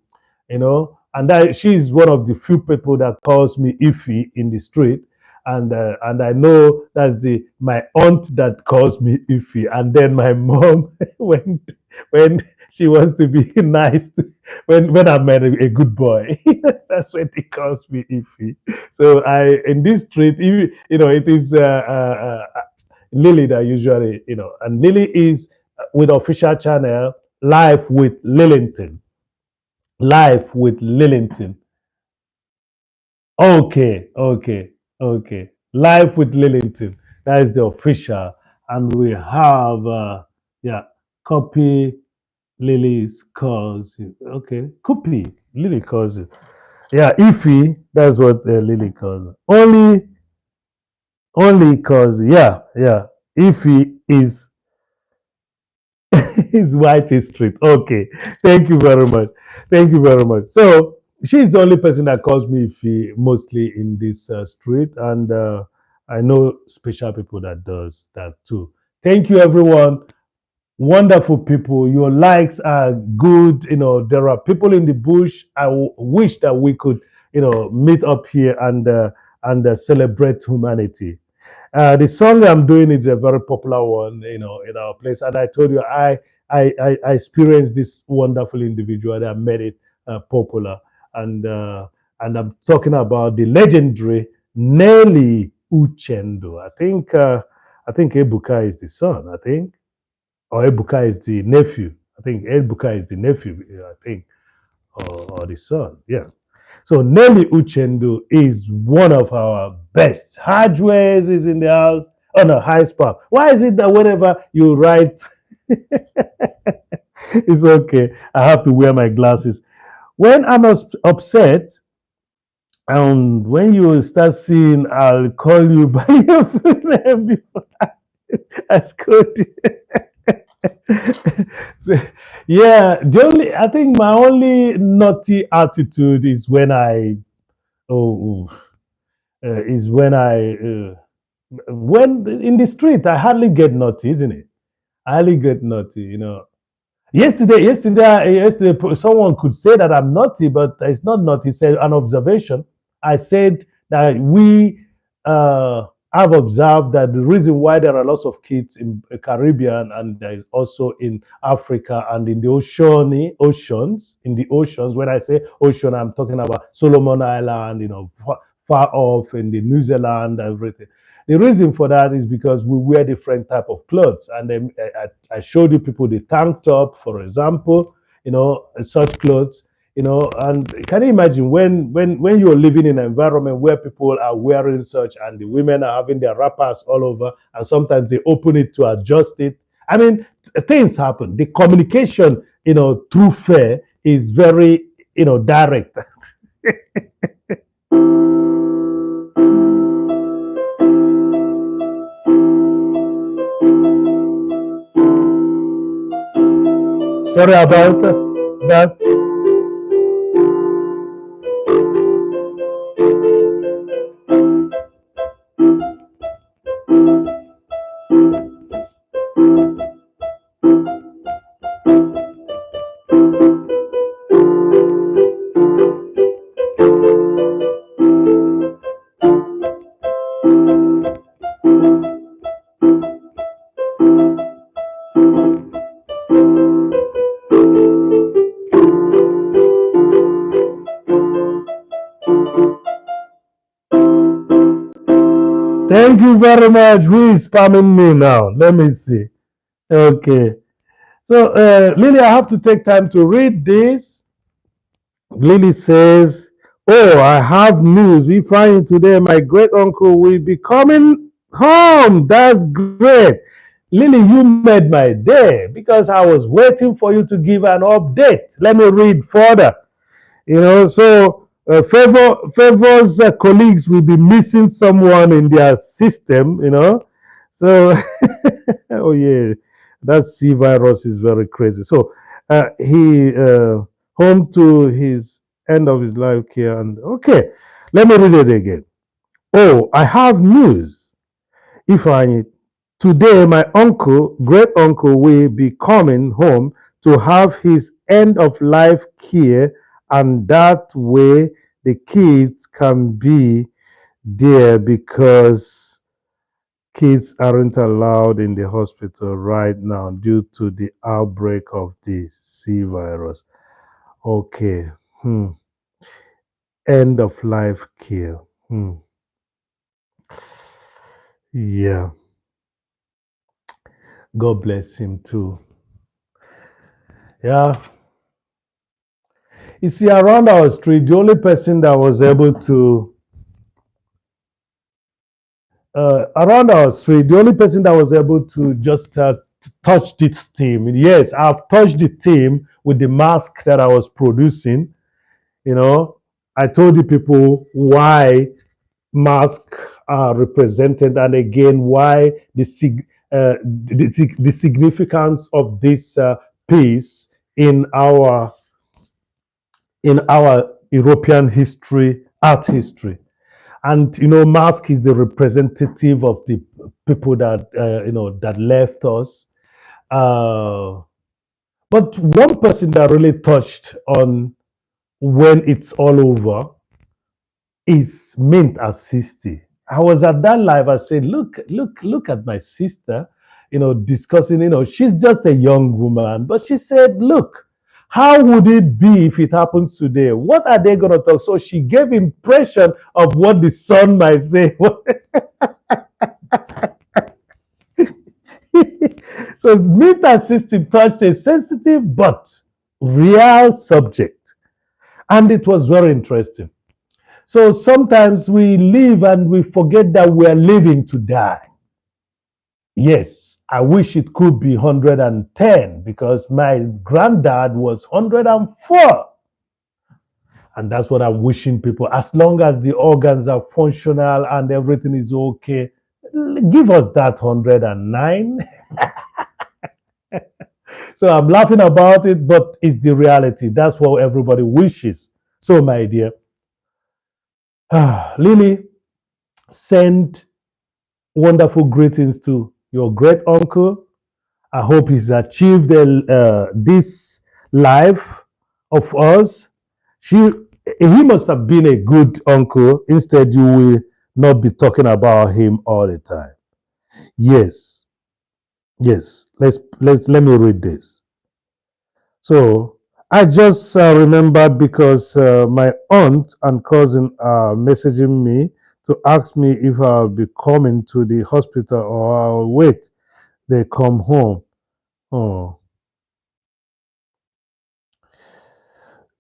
You know, and that she's one of the few people that calls me Ify in the street, and I know that's the my aunt that calls me Ify, and then my mom when when she wants to be nice to, when I'm a good boy, that's when he calls me Ify. So I in this street, you know, it is Lily that usually, you know, and Lily is with official channel live with Lillington. Live with Lillington. Okay, okay, okay. Live with Lillington. That is the official. And we have, yeah, copy Lily's cousin. Okay, copy Lily cousin. Yeah, Ify, that's what Lily cousin. Only cousin. Yeah, yeah. Ify is It's White Street. Okay. Thank you very much. Thank you very much. So she's the only person that calls me Ife mostly in this street, and I know special people that does that too. Thank you, everyone. Wonderful people. Your likes are good. You know, there are people in the bush. Wish that we could, you know, meet up here and celebrate humanity. The song I'm doing is a very popular one, you know, in our place. And I told you, I experienced this wonderful individual that made it popular, and uh, and I'm talking about the legendary Nelly Uchendo. I think Ebuka is the son. I think, or Ebuka is the nephew. I think Ebuka is the nephew. I think, or the son. Yeah. So Nelly Uchendu is one of our best. Hardwares is in the house. Oh no, high spark. Why is it that whenever you write, it's okay. I have to wear my glasses. When I'm upset, and when you start seeing, I'll call you by your full name before I scold you. So, yeah, I think my only naughty attitude is when oh, is when in the street I hardly get naughty, isn't it? I hardly get naughty, you know. Yesterday, someone could say that I'm naughty, but it's not naughty. It's an observation. I said that we uh, have observed that the reason why there are lots of kids in the Caribbean and there is also in Africa and in the oceans, in the oceans. When I say ocean, I'm talking about Solomon Island, you know, far off in the New Zealand, everything. The reason for that is because we wear different type of clothes, and then I showed you people the tank top, for example, you know, such clothes, you know, and can you imagine when you're living in an environment where people are wearing such, and the women are having their wrappers all over, and sometimes they open it to adjust it. I mean, things happen. The communication, you know, through fair is very, you know, direct. Sorry about that. Thank you very much. Who is spamming me now? Let me see. Okay. So, Lily, I have to take time to read this. Lily says, "Oh, I have news. Ifeanyi today, my great uncle will be coming home. That's great. Lily, you made my day because I was waiting for you to give an update. Let me read further. You know, so Favor's colleagues will be missing someone in their system, So, oh yeah, that C virus is very crazy. So, he home to his end of his life here, and okay, let me read it again. Oh, I have news. Ifeanyi, today my uncle, great uncle, will be coming home to have his end of life care, and that way the kids can be there because kids aren't allowed in the hospital right now due to the outbreak of the C virus. Okay. End of life care. Yeah. God bless him too. Yeah. You see, around our street, the only person that was able to around our street, the only person that was able to just touch this team. Yes, I've touched the team with the mask that I was producing. I told the people why masks are represented, and again why the significance of this piece in our European history, art history. And mask is the representative of the people that that left us. Uh, but one person that really touched on when it's all over is Mint at 60. I was at that live. I said, look at my sister, discussing, she's just a young woman. But she said, look, how would it be if it happens today? What are they going to talk? So she gave impression of what the son might say. So Mint at 60 touched a sensitive but real subject. And it was very interesting. So sometimes we live and we forget that we are living to die. Yes, I wish it could be 110 because my granddad was 104. And that's what I'm wishing people. As long as the organs are functional and everything is okay, give us that 109. So I'm laughing about it, but it's the reality. That's what everybody wishes. So, my dear, Lily, send wonderful greetings to your great uncle. I hope he's achieved this life of us. He must have been a good uncle. Instead, you will not be talking about him all the time. Yes, yes. Let me read this. So I just remembered because my aunt and cousin are messaging me to ask me if I'll be coming to the hospital or I'll wait. They come home. Oh,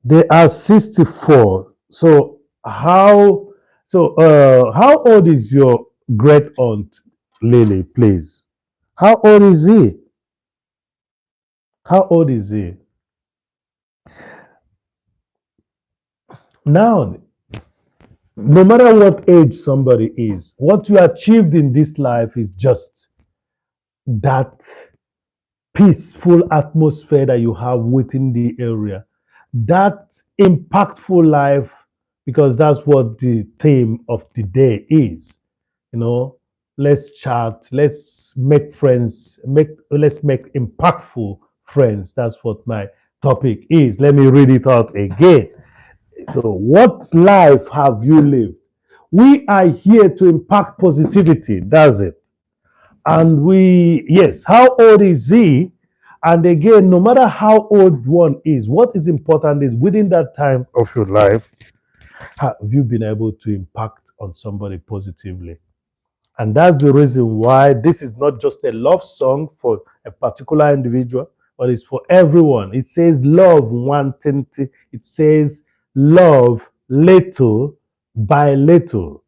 they are 64. So how old is your great aunt Lily, please? How old is he? How old is he? Now, no matter what age somebody is, what you achieved in this life is just that peaceful atmosphere that you have within the area, that impactful life, because that's what the theme of the day is. You know, let's chat, let's make friends, let's make impactful friends. That's what my topic is. Let me read it out again. So, what life have you lived? We are here to impact positivity. That's it. And yes, how old is he? And again, no matter how old one is, what is important is within that time of your life, have you been able to impact on somebody positively? And that's the reason why this is not just a love song for a particular individual, but it's for everyone. It says love one thing. It says love little by little.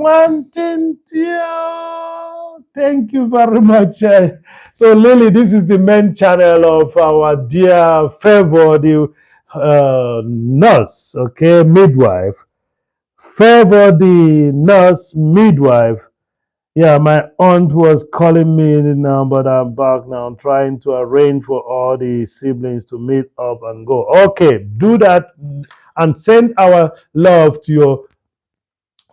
wanting to. Thank you very much. So, Lily, this is the main channel of our dear Favor, the nurse, okay, midwife. Favor, the nurse midwife. Yeah, my aunt was calling me now, but I'm back now. I'm trying to arrange for all the siblings to meet up and go. Okay, do that and send our love to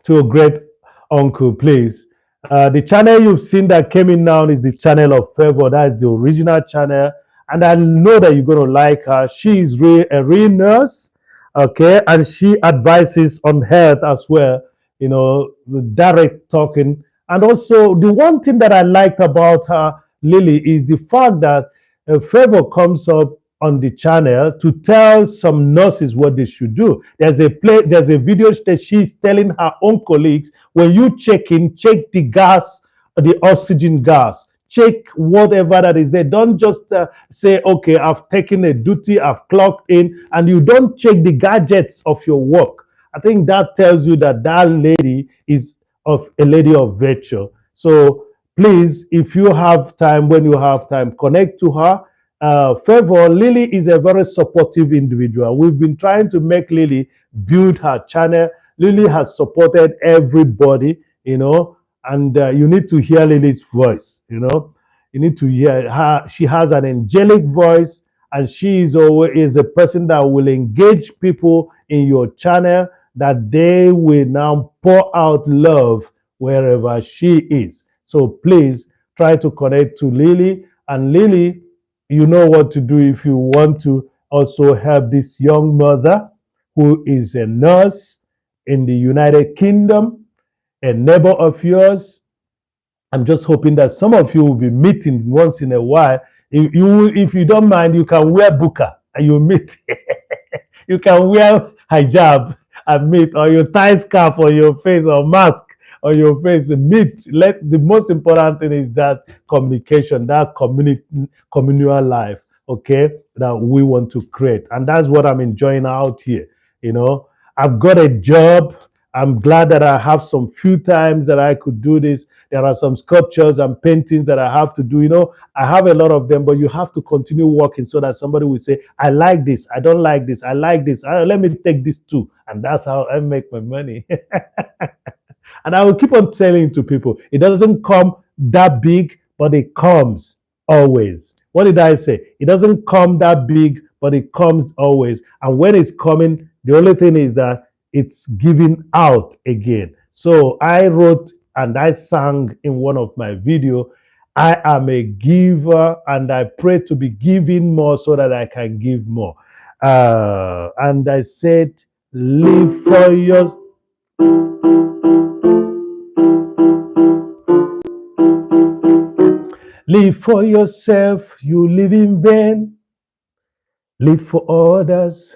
your great uncle, please. The channel you've seen that came in now is the channel of Favor. That is the original channel. And I know that you're going to like her. She is a real nurse, okay? And she advises on health as well, direct talking. And also, the one thing that I liked about her, Lily, is the fact that Favor comes up on the channel to tell some nurses what they should do. There's a video that she's telling her own colleagues, when you check in, check the gas, the oxygen gas, check whatever that is there. Don't just say, okay, I've taken a duty, I've clocked in, and you don't check the gadgets of your work. I think that tells you that that lady is of a lady of virtue. So please, if you have time, when you have time, connect to her. Favor, Lily is a very supportive individual. We've been trying to make Lily build her channel. Lily has supported everybody, and you need to hear Lily's voice, You need to hear her. She has an angelic voice, and she is always a person that will engage people in your channel, that they will now pour out love wherever she is. So please try to connect to Lily. And Lily, you know what to do if you want to also help this young mother who is a nurse in the United Kingdom, a neighbor of yours. I'm just hoping that some of you will be meeting once in a while. If you don't mind, you can wear burqa and you meet. You can wear hijab and meet, or you tie scarf on your face or mask on your face and meet. The most important thing is that communication, that communal life, okay, that we want to create. And that's what I'm enjoying out here. I've got a job. I'm glad that I have some few times that I could do this. There are some sculptures and paintings that I have to do. I have a lot of them, but you have to continue working so that somebody will say, I like this, I don't like this, I like this. Let me take this too. And that's how I make my money. And I will keep on telling to people, it doesn't come that big, but it comes always. What did I say? It doesn't come that big, but it comes always. And when it's coming, the only thing is that it's giving out again. So I wrote and I sang in one of my videos, I am a giver and I pray to be giving more so that I can give more. And I said, live for yours. Live for yourself, you live in vain. Live for others,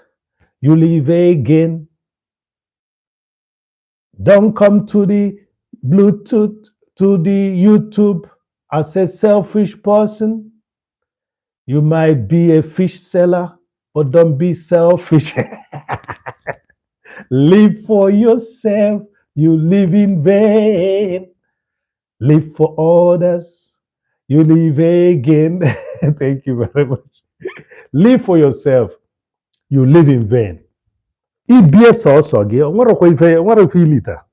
you live again. Don't come to the Bluetooth, to the YouTube as a selfish person. You might be a fish seller, but don't be selfish. Live for yourself, you live in vain. Live for others, you live again. Thank you very much. Live for yourself, you live in vain. Ibie sọsọ gị, nwerekwa ife ilita.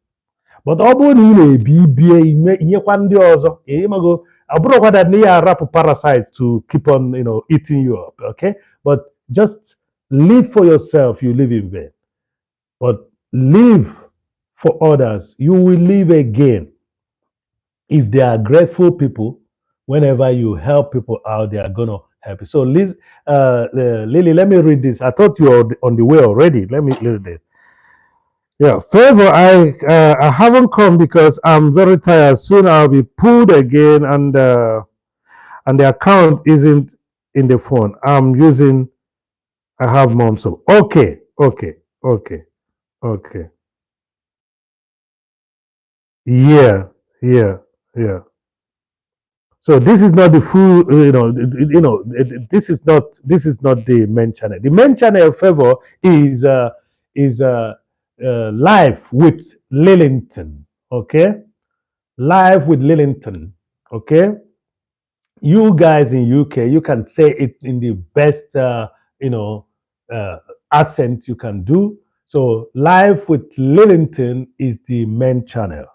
But ọ bụrụ na ị na-ebi ibie inyekwa ndị ọzọ, ịmago, ọ bụrụkwa that na ya arapụ parasites to keep on, eating you up, okay? But just live for yourself, you live in vain. But live for others, you will live again. If they are grateful people, whenever you help people out, they are going to help you. So, Lily, let me read this. I thought you were on the way already. Let me read it. Yeah, Favor, I haven't come because I'm very tired. Soon I'll be pulled again, and the account isn't in the phone. I have mom. So okay. Yeah, yeah, yeah. So this is not the full, this is not the main channel. The main channel, Favor, is live with Lillington. Okay, live with Lillington. Okay, you guys in UK, you can say it in the best, you know, uh, accent you can do. So live with Lillington is the main channel.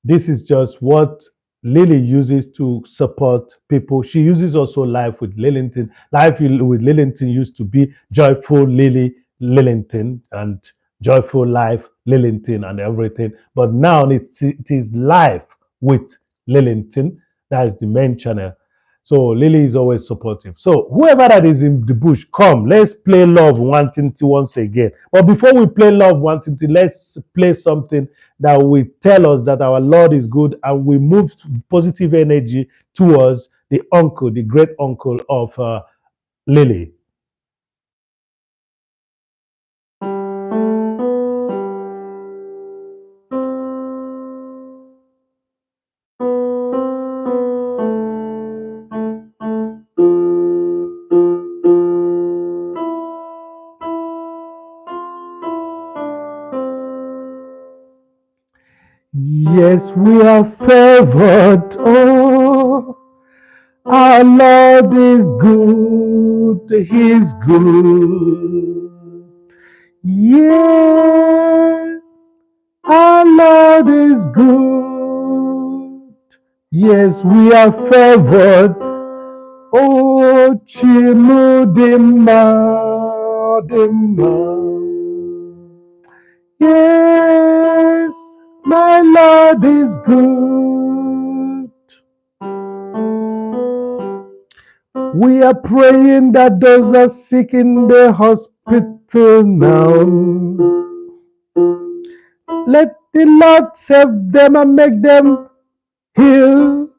This is just what Lily uses to support people. She uses also Life with Lillington. Life with Lillington used to be Joyful Lily Lillington and Joyful Life Lillington and everything. But now it is Life with Lillington. That is the main channel. So Lily is always supportive. So whoever that is in the bush, come, let's play Love Wanting to once again. But before we play Love Wanting to, let's play something that will tell us that our Lord is good, and we move positive energy towards the uncle, the great uncle of Lily. Yes, we are favored. Oh, our Lord is good. He's good. Yeah, our Lord is good. Yes, we are favored. Oh, Chimudima, Dima. Yes, my Lord is good. We are praying that those are sick in the hospital now, let the Lord save them and make them heal.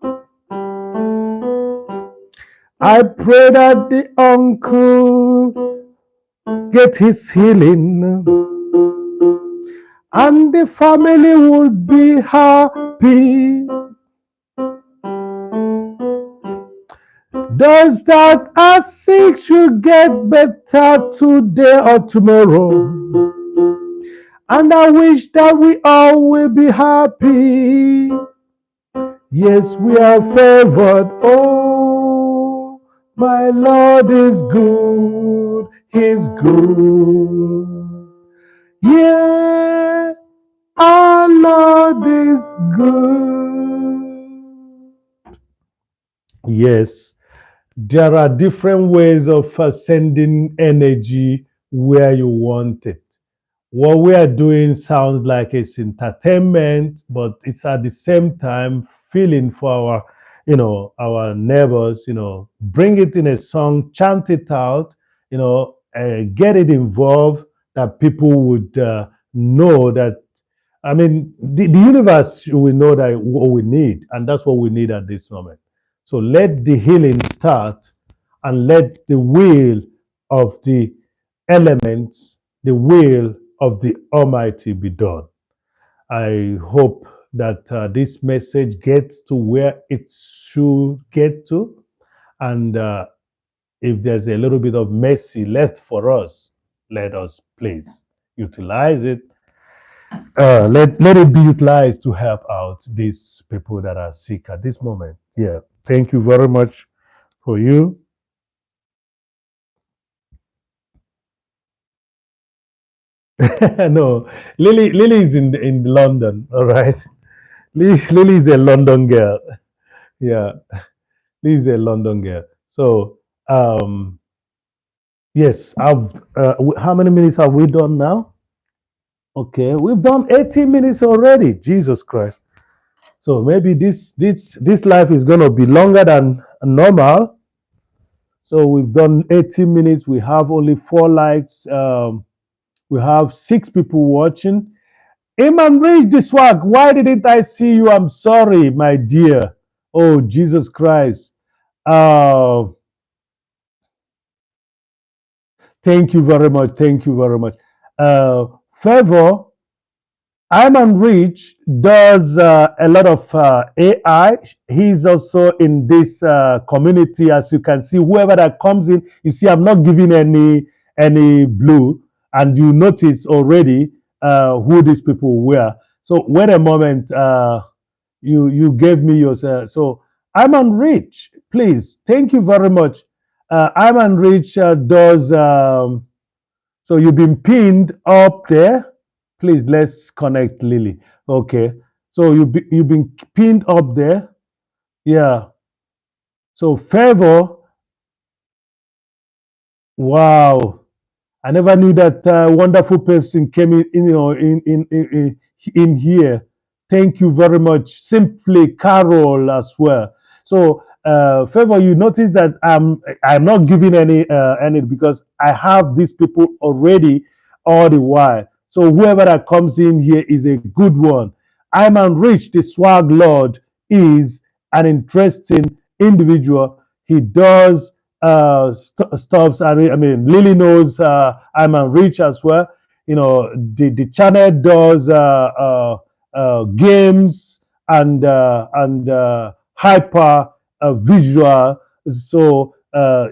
I pray that the uncle get his healing and the family will be happy. Those that are sick should get better today or tomorrow. And I wish that we all will be happy. Yes, we are favored. Oh, my Lord is good. He's good. Yeah, our Lord is good. Yes, there are different ways of sending energy where you want it. What we are doing sounds like it's entertainment, but it's at the same time feeling for our, our neighbors. Bring it in a song, chant it out, get it involved, that people would know that. I mean, the universe will know that what we need, and that's what we need at this moment. So let the healing start, and let the will of the elements, the will of the Almighty be done. I hope that this message gets to where it should get to. And if there's a little bit of mercy left for us, let us please utilize it. Let it be utilized to help out these people that are sick at this moment. Yeah. Thank you very much for you. No, Lily is in London. All right. Lily is a London girl. Yeah, Lily is a London girl. So, yes, I've. How many minutes have we done now? Okay, we've done 18 minutes already. Jesus Christ. So maybe this life is gonna be longer than normal. So we've done 18 minutes. We have only 4 likes. We have 6 people watching. Amen. Reach the swag. Why didn't I see you? I'm sorry, my dear. Oh, Jesus Christ. Uh, Thank you very much. Thank you very much. Favor, Iman Rich does a lot of AI. He's also in this community, as you can see. Whoever that comes in, you see, I'm not giving any blue, and you notice already who these people were. So wait a moment. You gave me yourself. So I'm on Rich. Please, thank you very much. I'm on Rich does. So you've been pinned up there. Please let's connect Lily. Okay. So you've been pinned up there. Yeah. So Favor. Wow. I never knew that wonderful person came in here. Thank you very much. Simply Carol as well. So, Favor, you notice that I'm not giving any because I have these people already all the while. So whoever that comes in here is a good one. I'm Rich, the swag lord, is an interesting individual. He does stops. I mean, Lily knows I'm rich as well. You know, the channel does games and hyper visual. So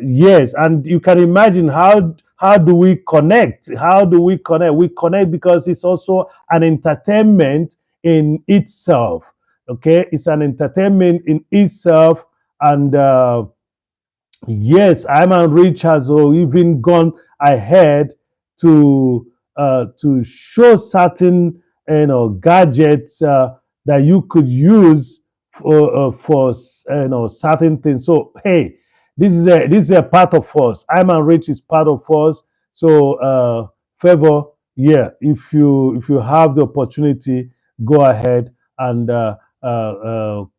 yes, and you can imagine how do we connect? How do we connect? We connect because it's also an entertainment in itself. Okay, it's an entertainment in itself, and yes, Iman Rich has even gone ahead to show certain gadgets that you could use for certain things. So hey, this is a part of us. Iman Rich is part of us. So Favor, yeah, if you have the opportunity, go ahead and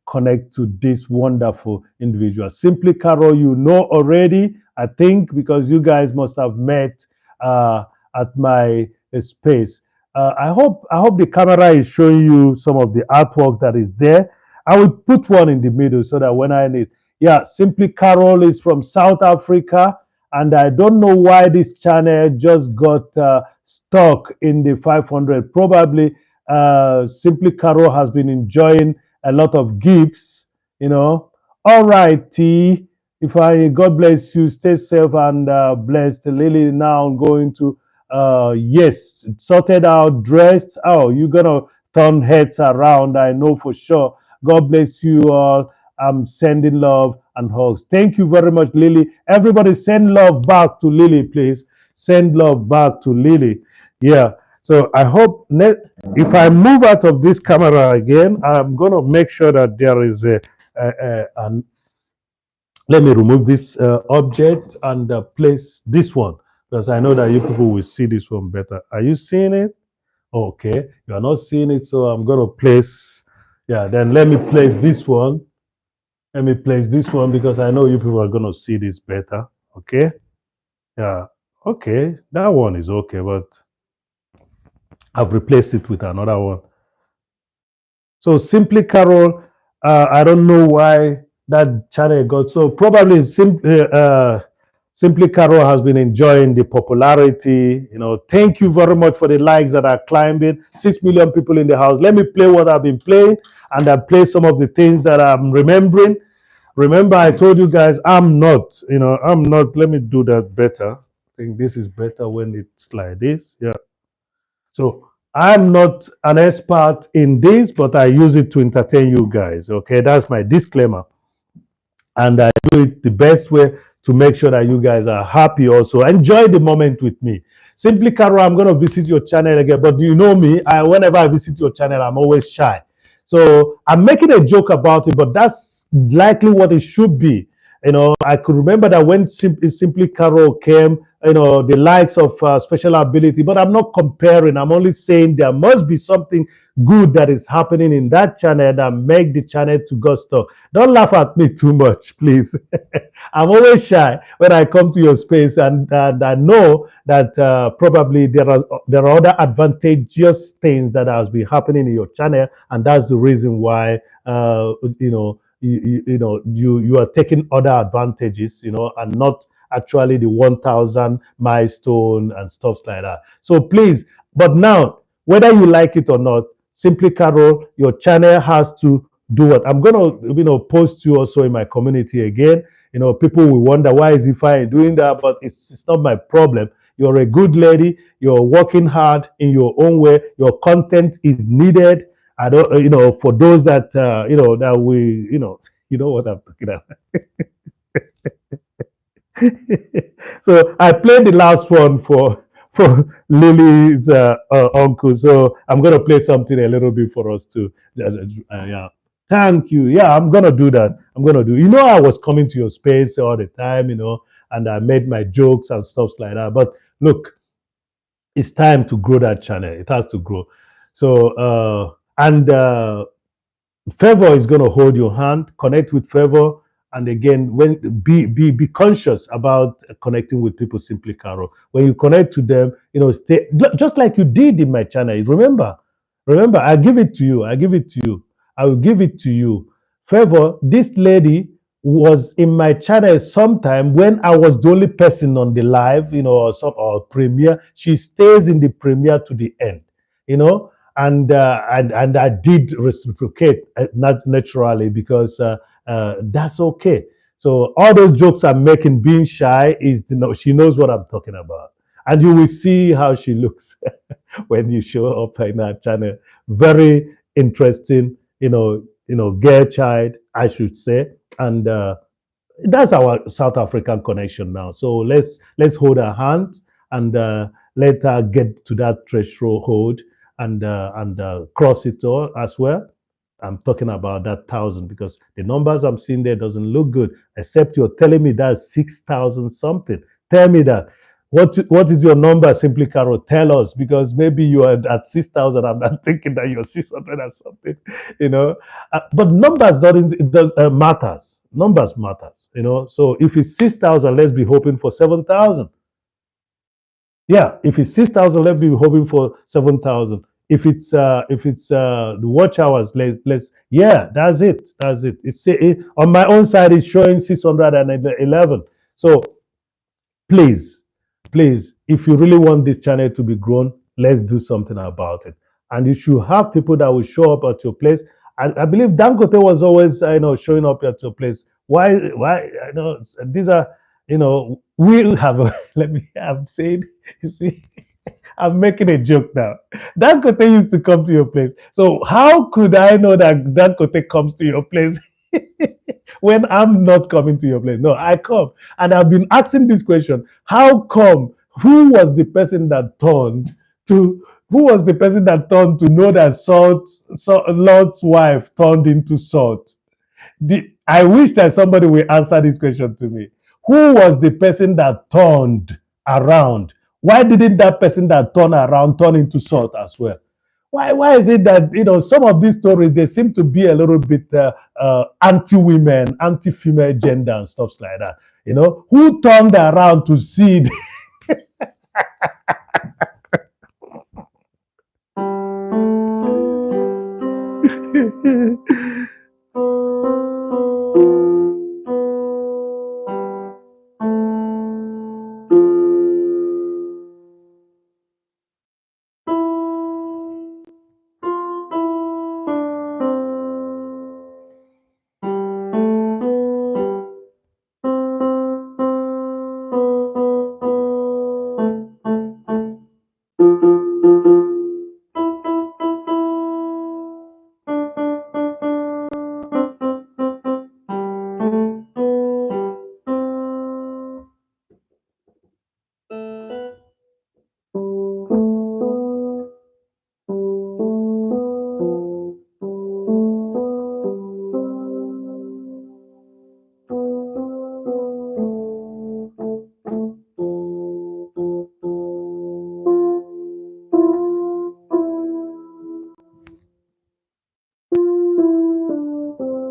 connect to this wonderful individual. Simply Carol, you know already, I think, because you guys must have met uh, at my space. I hope the camera is showing you some of the artwork that is there. I will put one in the middle so that when I need, yeah, Simply Carol is from South Africa, and I don't know why this channel just got stuck in the 500. Probably Simply Carol has been enjoying a lot of gifts. All right, T. If I God bless you, stay safe and blessed. Lily, now I'm going to yes, sorted out, dressed. Oh, you're gonna turn heads around, I know for sure. God bless you all. I'm sending love and hugs. Thank you very much, Lily. Everybody send love back to Lily, please. Send love back to Lily. Yeah. So I hope if I move out of this camera again, I'm going to make sure that there is an let me remove this object and place this one because I know that you people will see this one better. Are you seeing it? Okay, you are not seeing it, so I'm going to place, yeah, then let me place this one. Let me place this one because I know you people are going to see this better. Okay, yeah, okay, that one is okay, but I've replaced it with another one. So Simply Carol, I don't know why that channel got so probably Simply Carol has been enjoying the popularity. Thank you very much for the likes that are climbing. 6 million people in the house. Let me play what I've been playing, and I play some of the things that I'm remembering. Remember, I told you guys I'm not. I'm not. Let me do that better. I think this is better when it's like this. Yeah. So I'm not an expert in this, but I use it to entertain you guys. Okay, that's my disclaimer. And I do it the best way to make sure that you guys are happy also. Enjoy the moment with me. Simply, Carol, I'm going to visit your channel again. But you know me, whenever I visit your channel, I'm always shy. So I'm making a joke about it, but that's likely what it should be. I could remember that when Simply Carol came, the likes of special ability, but I'm not comparing. I'm only saying there must be something good that is happening in that channel that make the channel to go stuck. Don't laugh at me too much, please. I'm always shy when I come to your space, and I know that probably there are other advantageous things that has been happening in your channel, and that's the reason why you are taking other advantages, and not actually the 1,000 milestone and stuff like that. So please, but now whether you like it or not, Simply Carol, your channel has to do what I'm gonna post you also in my community again. People will wonder why is Ifeanyi doing that, but it's not my problem. You're a good lady. You're working hard in your own way. Your content is needed. I don't, for those that, that you know what I'm talking about. So I played the last one for Lily's uncle. So I'm gonna play something a little bit for us too. Yeah. Thank you. Yeah, I'm gonna do that. I'm gonna do. I was coming to your space all the time. And I made my jokes and stuff like that. But look, it's time to grow that channel. It has to grow. So and Favor is going to hold your hand, connect with Favor, and again, when be conscious about connecting with people. Simply, Carol. When you connect to them, stay just like you did in my channel. Remember, I give it to you. I give it to you. I will give it to you. Favor, this lady was in my channel sometime when I was the only person on the live, or premiere. She stays in the premiere to the end. You know, and I did reciprocate naturally because that's okay. So all those jokes I'm making, being shy, she knows what I'm talking about, and you will see how she looks when you show up in our channel. Very interesting, girl child, I should say, and that's our South African connection now. So let's hold her hand and let her get to that threshold and cross it all as well. I'm talking about that 1,000 because the numbers I'm seeing there doesn't look good. Except you're telling me that's 6,000 something. Tell me that. What is your number, Simply Carol? Tell us because maybe you are at 6,000. I'm not thinking that you're 600 or something. You know, but numbers doesn't it does matters. Numbers matters. So if it's 6,000, let's be hoping for 7,000. Yeah, if it's 6,000, let's be hoping for 7,000. If it's the watch hours, let's yeah, that's it. That's it. On my own side, it's showing 611. So please, please, if you really want this channel to be grown, let's do something about it. And you should have people that will show up at your place. I believe Dangote was always, showing up at your place. Why? I know these are, we have. Let me. I'm saying, you see, I'm making a joke now. Dangote used to come to your place. So how could I know that Dangote comes to your place when I'm not coming to your place? No, I come. And I've been asking this question. How come? Who was the person that turned to know that Lord's wife turned into salt? I wish that somebody will answer this question to me. Who was the person that turned around? Why didn't that person that turned around turn into salt as well? Why is it that some of these stories they seem to be a little bit anti-women, anti-female gender and stuff like that? Who turned around to see?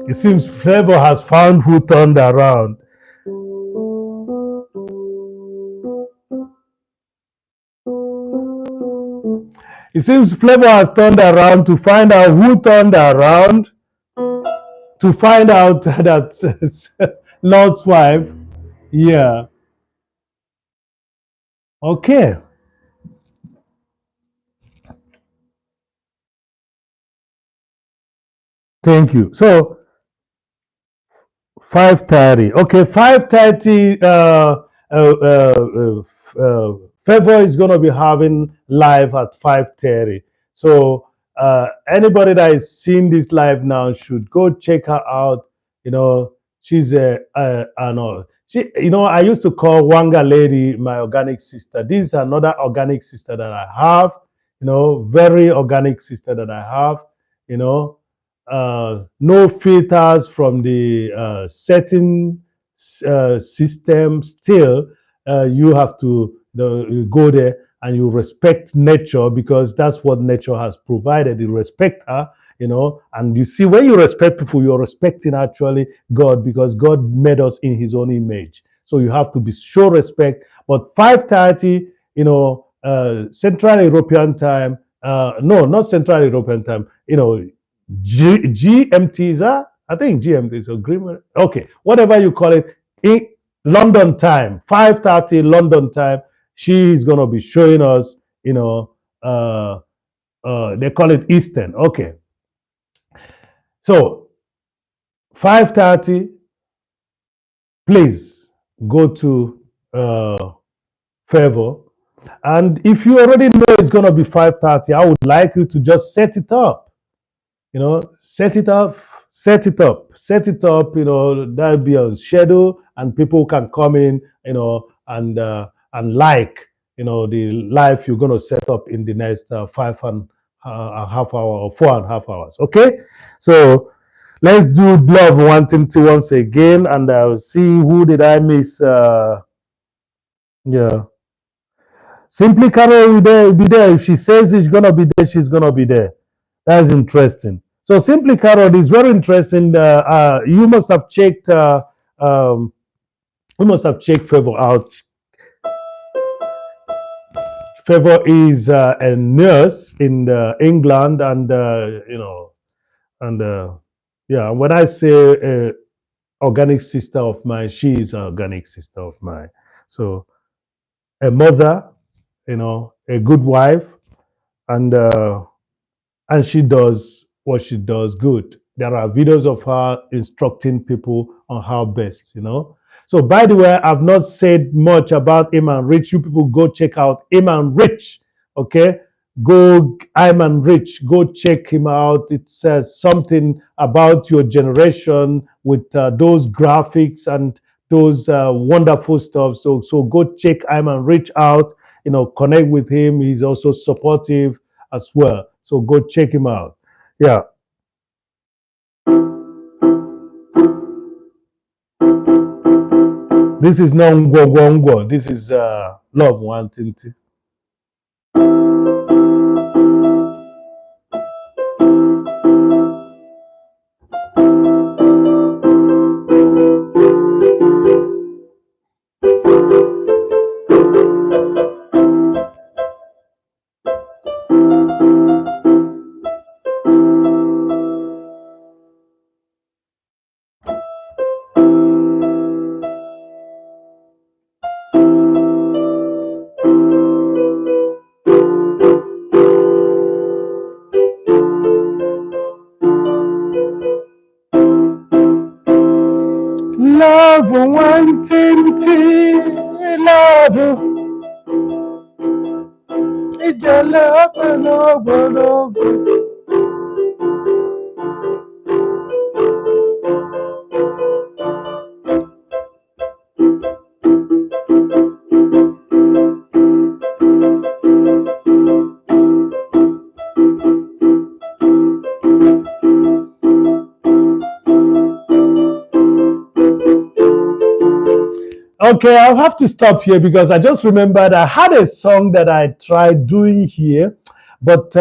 It seems Flavor has found who turned around. It seems Flavor has turned around to find out who turned around to find out that Lord's wife. Yeah. Okay. Thank you. So 5:30. Okay, 5:30. Favor is going to be having live at 5:30. So anybody that is seeing this live now should go check her out. You know, she's I know. I used to call Wanga Lady my organic sister. This is another organic sister that I have. Very organic sister that I have. You know, no filters from the setting system. Still, you have to you go there and you respect nature because that's what nature has provided. You respect her, and you see when you respect people, you're respecting actually God because God made us in His own image. So you have to be show respect. But 5:30, Central European time. No, not Central European time. GMT is that? I think GMT is agreement. Okay, whatever you call it. In London time, 5:30 London time, she is going to be showing us, uh, they call it Eastern. Okay. So 5:30, please go to Favor. And if you already know it's going to be 5:30, I would like you to just set it up. Set it up, that'll be on schedule and people can come in, and like, the life you're going to set up in the next five and a half hour or 4.5 hours. Okay. So let's do love wanting to once again and I'll see who did I miss. Yeah. Simply Carol will be there. If she says she's going to be there, she's going to be there. That's interesting. So Simply Carrot is very interesting. You must have checked. You must have checked Favor out. Favor is a nurse in England, and and yeah. When I say organic sister of mine, she is an organic sister of mine. So a mother, a good wife, and she does what she does good. There are videos of her instructing people on how best. So, by the way, I've not said much about Iman Rich. You people go check out Iman Rich. Okay, go Iman Rich. Go check him out. It says something about your generation with those graphics and those wonderful stuff. So go check Iman Rich out. Connect with him. He's also supportive as well. So go check him out. Yeah. This is not Ngwo. This is Love Wanting. Love Wanting, love. It's a love. Okay, I'll have to stop here because I just remembered I had a song that I tried doing here, but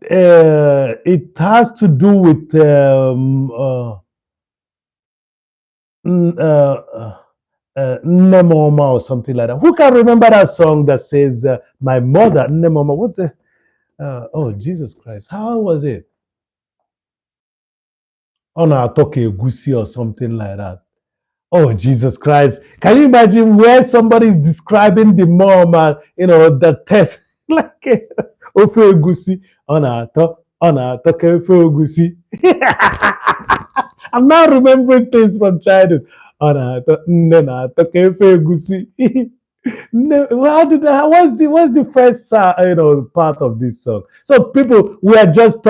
it has to do with Nemoma or something like that. Who can remember that song that says "My Mother"? Nemoma. What the? Oh Jesus Christ! How was it? On our talk Gusi or something like that. Oh Jesus Christ! Can you imagine where somebody is describing the mom and the test like Ofe Egusi on our talk Ofe Egusi. I'm now remembering things from childhood. nne na-atọ ka efe egusi. No, how did that, what's the first part of this song? So people, we are just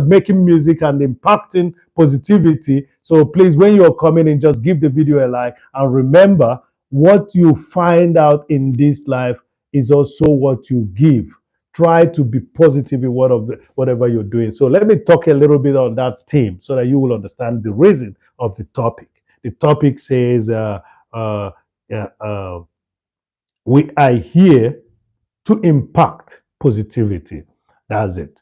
making music and impacting positivity. So please, when you're coming in, just give the video a like and remember what you find out in this life is also what you give. Try to be positive in whatever you're doing. So let me talk a little bit on that theme so that you will understand the reason of the topic. The topic says uh, yeah, we are here to impact positivity. That's it.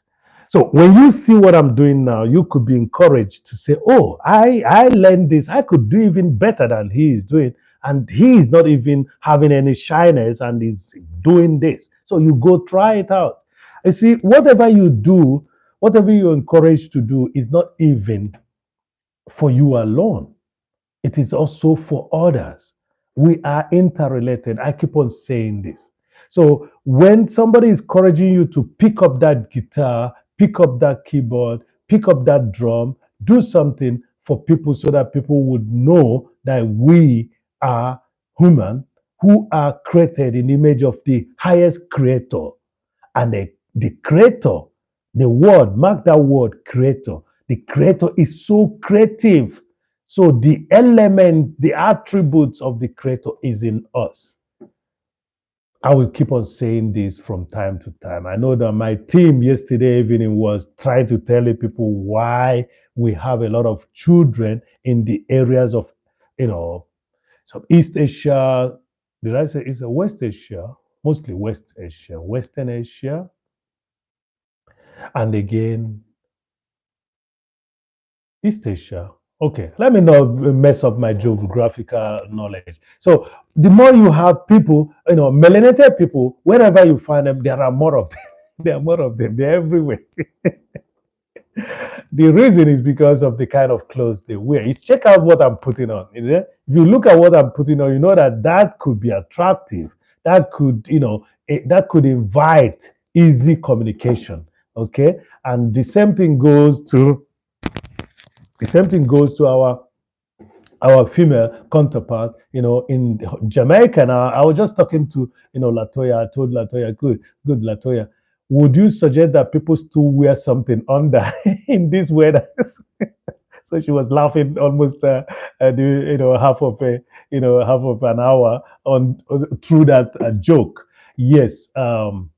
So when you see what I'm doing now, you could be encouraged to say, "Oh, I learned this. I could do even better than he is doing, and he is not even having any shyness, and is doing this." So you go try it out. You see, whatever you do, whatever you're encouraged to do, is not even for you alone, it is also for others. We are interrelated. I keep on saying this. So when somebody is encouraging you to pick up that guitar, pick up that keyboard, pick up that drum, do something for people so that people would know that we are human who are created in the image of the highest creator. And the creator, the word, mark that word, creator. The creator is so creative. So the element, the attributes of the creator is in us. I will keep on saying this from time to time. I know that my team yesterday evening was trying to tell people why we have a lot of children in the areas of, some East Asia. Did I say it's a West Asia? Mostly West Asia, Western Asia, and again East Asia. Okay, let me not mess up my geographical knowledge. So the more you have people, melanated people, wherever you find them, there are more of them. There are more of them. They're everywhere. The reason is because of the kind of clothes they wear. You check out what I'm putting on. If you look at what I'm putting on, you know that could be attractive. That could, that could invite easy communication. Okay, and the same thing goes to our female counterpart, in Jamaica. Now, I was just talking to, Latoya. I told Latoya, good Latoya, would you suggest that people still wear something under in this weather? So she was laughing almost, half of an hour on through that joke. Yes,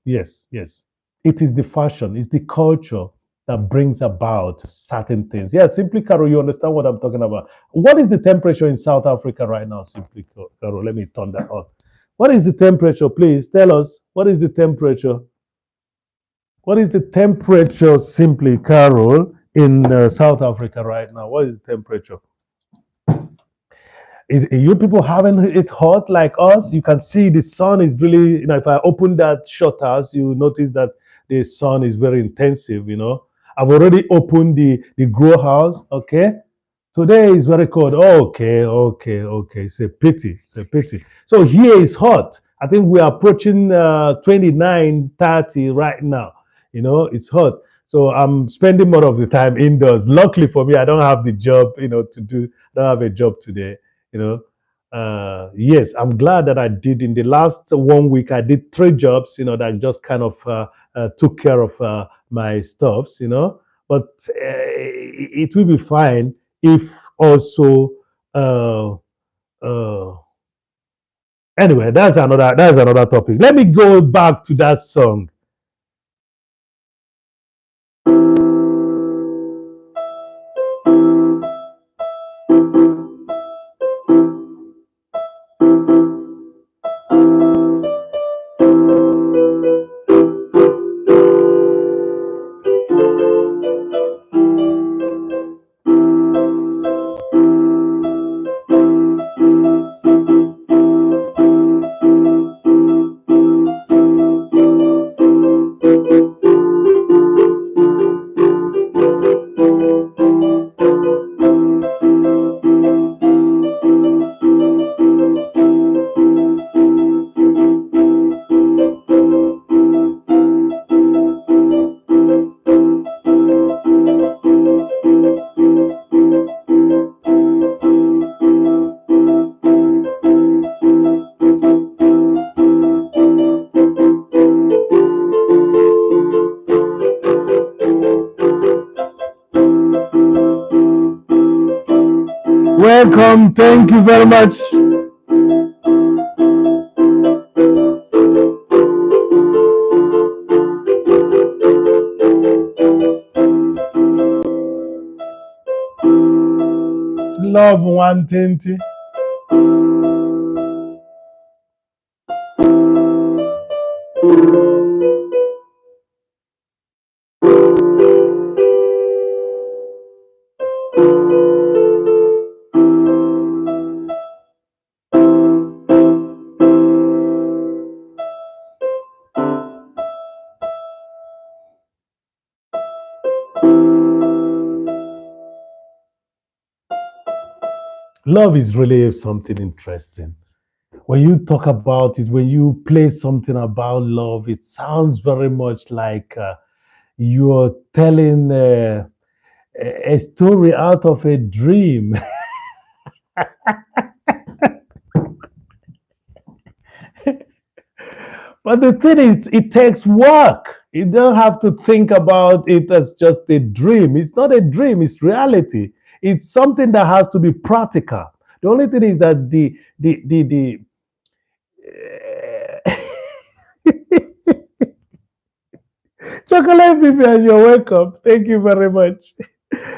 yes. It is the fashion, it's the culture that brings about certain things. Yeah, simply, Carol, you understand what I'm talking about. What is the temperature in South Africa right now? Simply, Carol, let me turn that on. What is the temperature? Please tell us. What is the temperature? What is the temperature, simply, Carol, in South Africa right now? What is the temperature? Is you people having it hot like us? You can see the sun is really, if I open that shutters, you notice that the sun is very intensive. I've already opened the grow house, okay? Today is very cold. Okay. It's a pity. It's a pity. So here is hot. I think we are approaching 29, 30 right now. It's hot. So I'm spending more of the time indoors. Luckily for me, I don't have the job, to do. I don't have a job today, you know. Yes, I'm glad that I did in the last 1 week. I did 3 jobs, that just kind of took care of my stuffs. But it will be fine if also uh, uh, anyway, that's another topic. Let me go back to that song. welcome. Thank you very much. Love 120. Love is really something interesting. When you talk about it, when you play something about love, it sounds very much like you're telling a story out of a dream. But the thing is, it takes work. You don't have to think about it as just a dream. It's not a dream, it's reality. It's something that has to be practical. The only thing is that the chocolate Vivian, you're welcome. Thank you very much.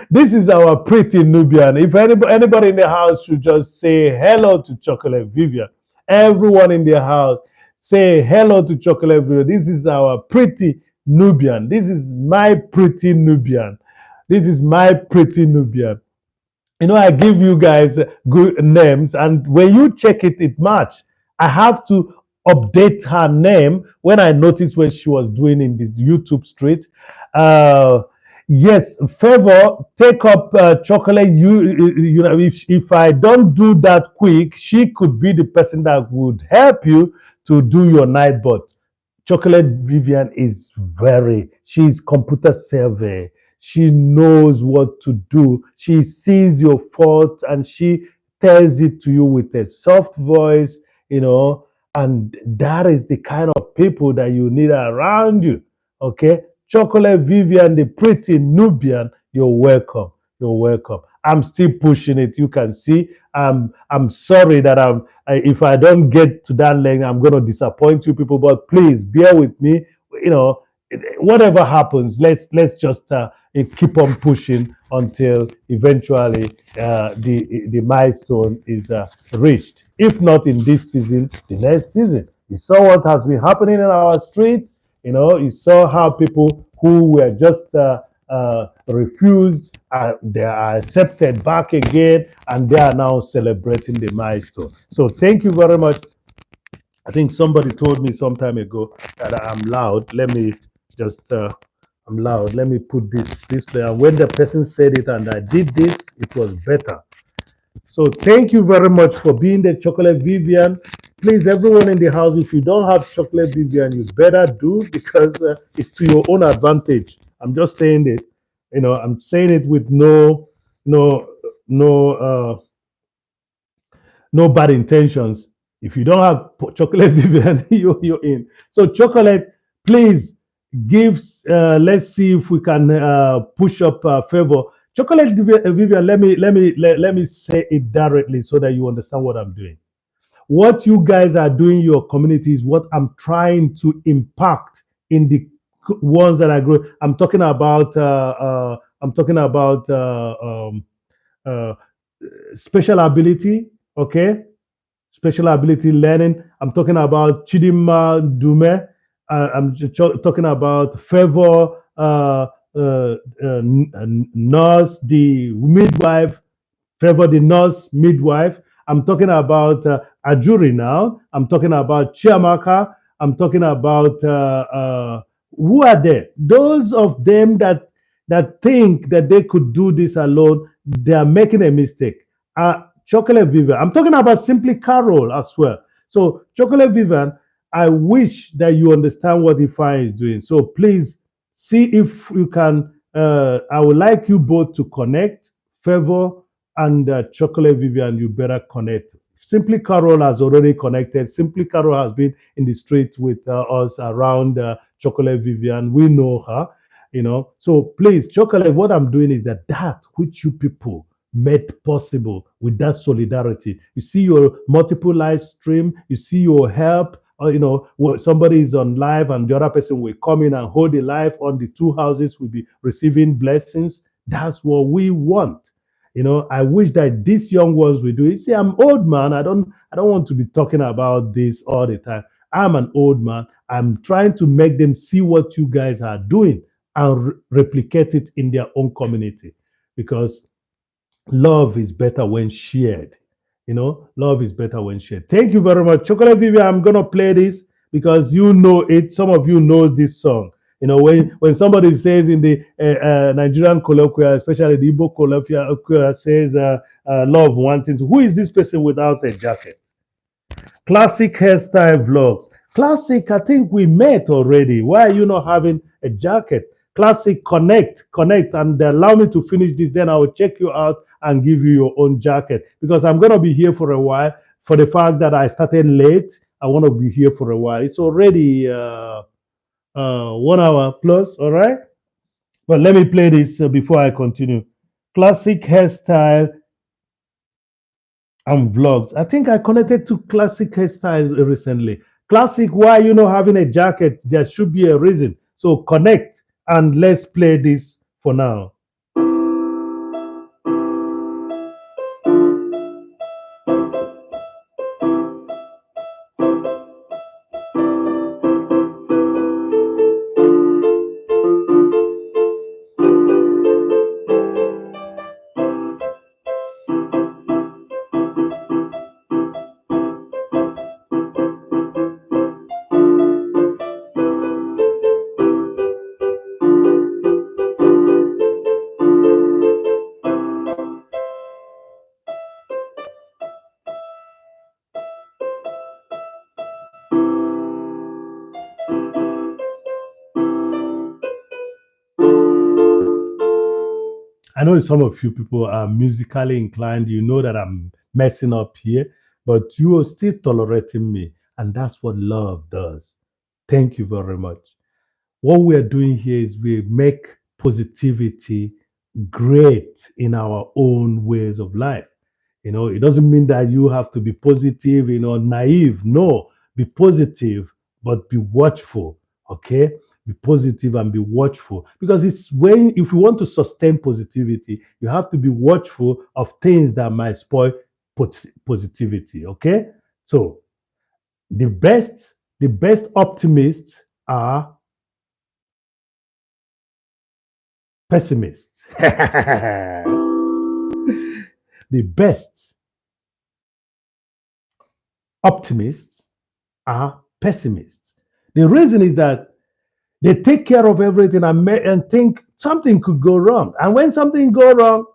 This is our pretty Nubian. If anybody in the house should just say hello to Chocolate Vivian. Everyone in the house say hello to Chocolate Vivian. This is our pretty Nubian. This is my pretty Nubian. This is my pretty Nubian. I give you guys good names, and when you check it, it match. I have to update her name when I noticed what she was doing in this YouTube street. Uh, yes, favor take up chocolate. If I don't do that quick, she could be the person that would help you to do your night, but Chocolate Vivian is she's computer savvy. She knows what to do. She sees your fault and she tells it to you with a soft voice, and that is the kind of people that you need around you. Okay? Chocolate Vivian, the pretty Nubian, you're welcome. You're welcome. I'm still pushing it. You can see. I'm sorry that if I don't get to that length, I'm going to disappoint you people. But please bear with me. You know, whatever happens, let's just keep on pushing until eventually the milestone is reached. If not in this season, the next season. You saw what has been happening in our streets. You saw how people who were just refused, they are accepted back again, and they are now celebrating the milestone. So thank you very much. I think somebody told me some time ago that I'm loud. Let me just, I'm loud. Let me put this there. And when the person said it and I did this, it was better. So thank you very much for being the Chocolate Vivian. Please, everyone in the house, if you don't have Chocolate Vivian, you better do, because it's to your own advantage. I'm just saying it. I'm saying it with no, no, no bad intentions. If you don't have Chocolate Vivian, you're in. So chocolate, please give. Let's see if we can push up favor. Chocolate Vivian, let me say it directly so that you understand what I'm doing. What you guys are doing in your community is what I'm trying to impact in the ones that I grow. I'm talking about. I'm talking about uh, special ability. Okay, special ability learning. I'm talking about Chidima Dume. I'm talking about Favor, nurse, the midwife, Favor the nurse, midwife. I'm talking about Ajuri now. I'm talking about Chiamaka. I'm talking about who are there? Those of them that think that they could do this alone, they are making a mistake. Chocolate Vivian. I'm talking about Simply Carol as well. So Chocolate Vivian, I wish that you understand what Ifeanyi is doing. So please see if you can. I would like you both to connect. Favor and Chocolate Vivian, you better connect. Simply Carol has already connected. Simply Carol has been in the streets with us around Chocolate Vivian. We know her. So please, Chocolate, what I'm doing is that which you people made possible with that solidarity. You see your multiple live stream, you see your help, or somebody is on live and the other person will come in and hold the live on the two houses will be receiving blessings. That's what we want. I wish that these young ones will do it. See, I'm old man. I don't want to be talking about this all the time. I'm an old man. I'm trying to make them see what you guys are doing and replicate it in their own community, because love is better when shared. Love is better when shared. Thank you very much. Chocolate Vivian, I'm going to play this because you know it. Some of you know this song. When somebody says in the Nigerian colloquial, especially the Igbo colloquial, says love wanting to, who is this person without a jacket? Classic hairstyle vlogs. Classic, I think we met already. Why are you not having a jacket? Classic, connect, and allow me to finish this. Then I will check you out and give you your own jacket, because I'm going to be here for a while. For the fact that I started late, I want to be here for a while. It's already 1 hour plus, all right? But let me play this before I continue. Classic hairstyle and vlogs. I think I connected to classic hairstyle recently. Classic, why you not having a jacket? There should be a reason. So connect and let's play this for now. I know some of you people are musically inclined. You know that I'm messing up here, but you are still tolerating me. And that's what love does. Thank you very much. What we are doing here is we make positivity great in our own ways of life. It doesn't mean that you have to be positive, naive. No, be positive, but be watchful. Okay? Be positive and be watchful. Because it's when, if you want to sustain positivity, you have to be watchful of things that might spoil positivity. Okay? So the best optimists are pessimists. The best optimists are pessimists. The reason is that they take care of everything and think something could go wrong. And when something go wrong,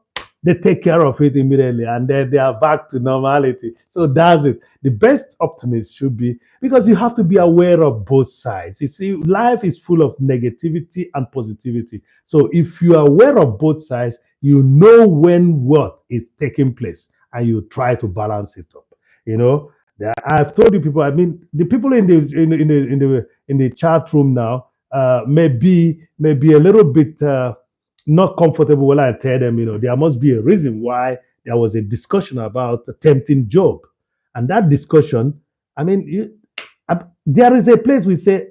they take care of it immediately and then they are back to normality. So that's it. The best optimist should be, because you have to be aware of both sides. You see, life is full of negativity and positivity. So if you are aware of both sides, you know when what is taking place and you try to balance it up. You know, I've told you people, I mean, the people in the chat room now may be a little bit not comfortable when I tell them, there must be a reason why there was a discussion about tempting Job. And that discussion, I mean, there is a place we say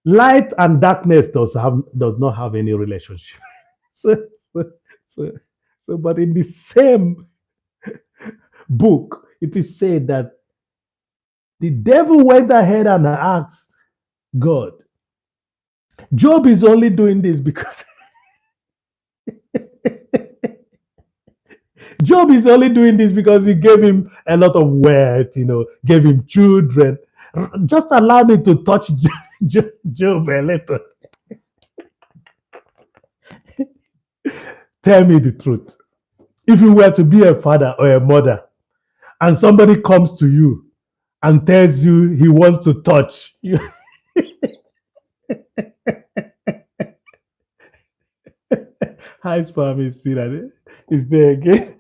light and darkness does not have any relationship. so, so, so, but in the same book, it is said that the devil went ahead and asked God, Job is only doing this because Job is only doing this because he gave him a lot of wealth, gave him children. Just allow me to touch Job a little. Tell me the truth. If you were to be a father or a mother, and somebody comes to you and tells you he wants to touch you, hi, spam is sweetheart. Is there again?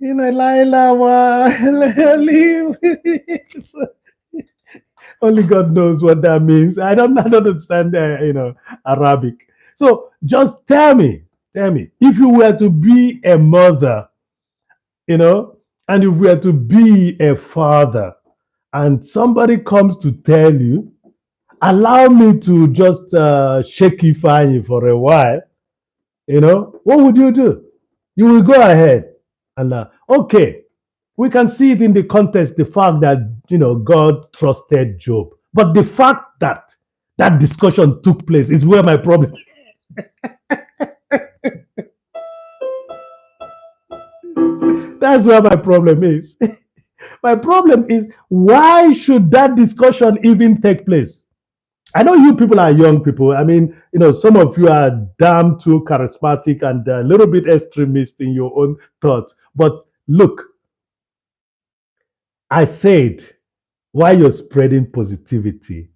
Laila, leave. Only God knows what that means. I don't understand, Arabic. So just tell me, if you were to be a mother, you know, and if you were to be a father, and somebody comes to tell you, allow me to just shake Ifeanyi for a while, what would you do? You will go ahead and, okay, we can see it in the context, the fact that, God trusted Job. But the fact that that discussion took place is where my problem, that's where my problem is. My problem is, why should that discussion even take place? I know you people are young people. I mean, some of you are damn too charismatic and a little bit extremist in your own thoughts. But look, I said, while you're spreading positivity,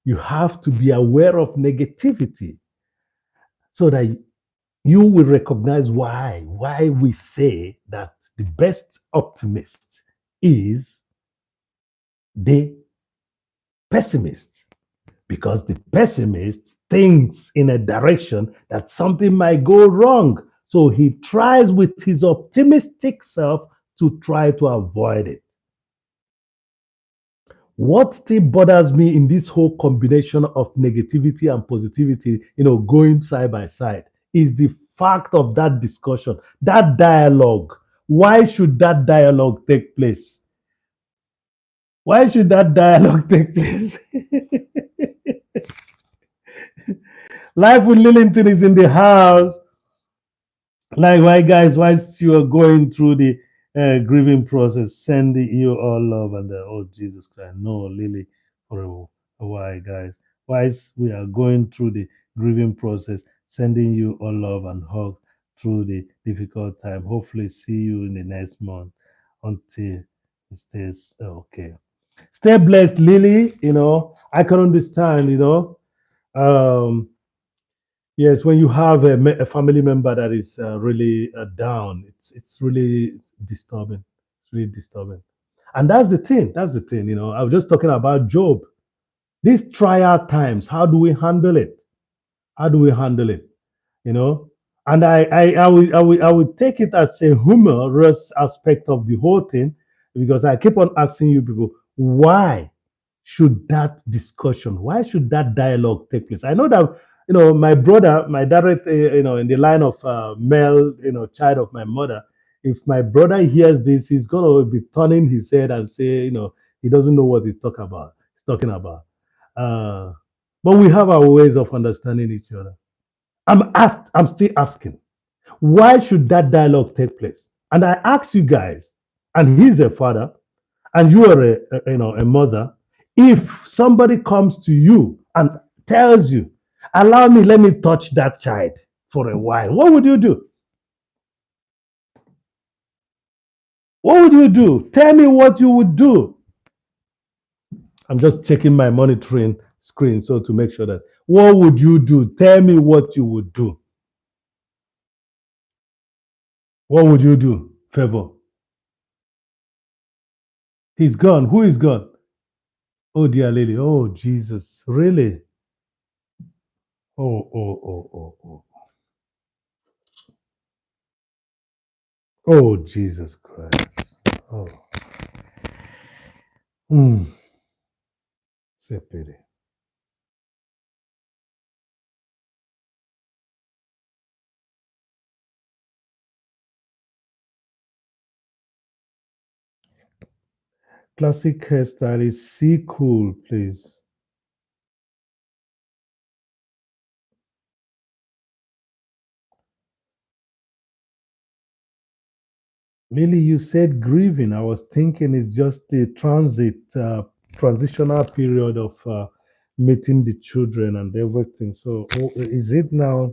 you have to be aware of negativity so that you will recognize why we say that the best optimist is the pessimist, because the pessimist thinks in a direction that something might go wrong. So he tries with his optimistic self to try to avoid it. What still bothers me in this whole combination of negativity and positivity, going side by side, is the fact of that discussion, that dialogue. Why should that dialogue take place? Why should that dialogue take place? Life with Lillington is in the house. Like, why, guys, whilst you are going through the grieving process, sending you all love and oh, Jesus Christ, no, Lily, for why, guys, whilst we are going through the grieving process, sending you all love and hug through the difficult time. Hopefully, see you in the next month. Until it stays okay. Stay blessed, Lily. I can understand. Um, Yes, when you have a family member that is really down, it's really disturbing. It's really disturbing, and that's the thing. That's the thing. I was just talking about Job. These trial times, how do we handle it? How do we handle it? You know, and I will take it as a humorous aspect of the whole thing, because I keep on asking you people, why should that discussion, why should that dialogue take place? I know that, my brother, my direct, in the line of male, child of my mother, if my brother hears this, he's gonna be turning his head and say, he doesn't know what he's talking about. Uh, but we have our ways of understanding each other. I'm still asking, why should that dialogue take place? And I ask you guys, and he's a father, and you are a mother. If somebody comes to you and tells you, allow me, let me touch that child for a while, what would you do? What would you do? Tell me what you would do. I'm just checking my monitoring screen so to make sure that, what would you do? Tell me what you would do. What would you do? Favor. He's gone. Who is gone? Oh, dear lady. Oh, Jesus. Really? Oh, oh, oh, oh, oh. Oh, Jesus Christ. Oh. Hmm. It's a pity. Classic hairstyle is C cool, please. Lily, you said grieving. I was thinking it's just the transitional period of meeting the children and everything. So, is it now?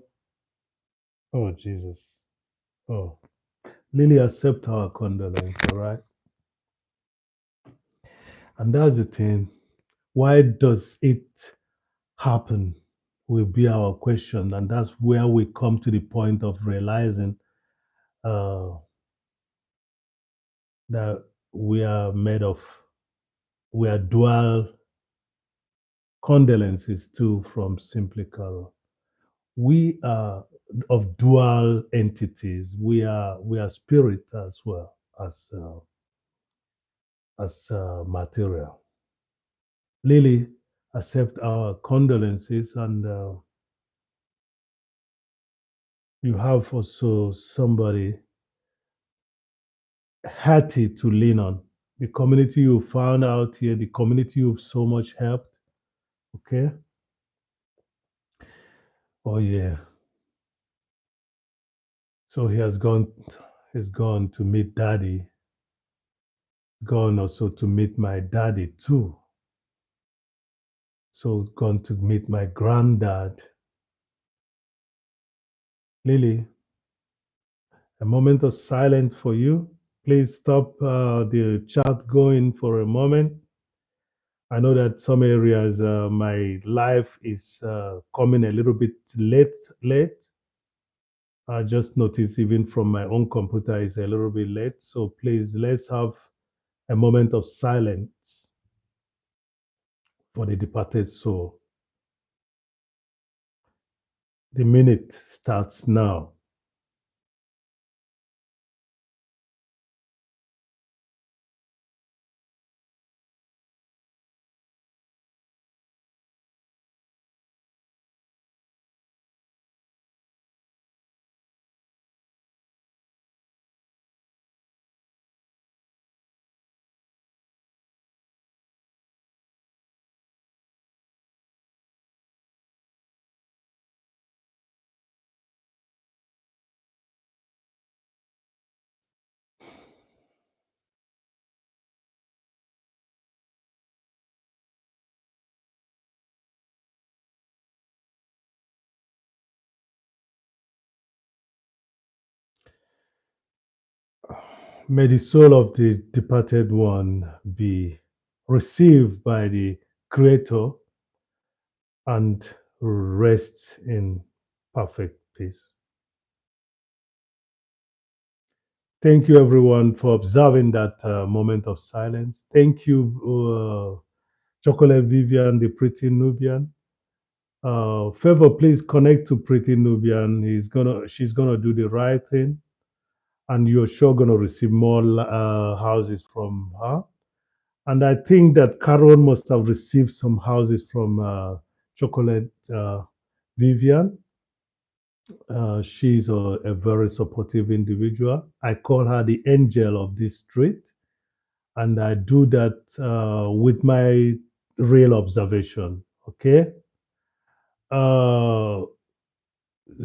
Oh, Jesus. Oh, Lily, accept our condolence, all right? And that's the thing. Why does it happen? Will be our question. And that's where we come to the point of realizing uh, that we are made of, we are dual condolences too from Simply Carol. We are of dual entities. We are spirit as well as material. Lily, accept our condolences, and you have also somebody hearty to lean on. The community you found out here, the community you've so much helped. Okay. Oh yeah. So he has gone. He's gone to meet daddy. Gone also to meet my daddy too. So gone to meet my granddad. Lily, a moment of silence for you. Please stop the chat going for a moment. I know that some areas my life is coming a little bit late. I just noticed even from my own computer is a little bit late. So please let's have a moment of silence for the departed soul. The minute starts now. May the soul of the departed one be received by the Creator and rest in perfect peace. Thank you, everyone, for observing that moment of silence. Thank you, Chocolate Vivian, the pretty Nubian. Favor, please connect to pretty Nubian. She's gonna do the right thing, and you're sure gonna receive more houses from her. And I think that Carol must have received some houses from Chocolate Vivian. She's a very supportive individual. I call her the angel of this street, and I do that with my real observation. Okay. Uh,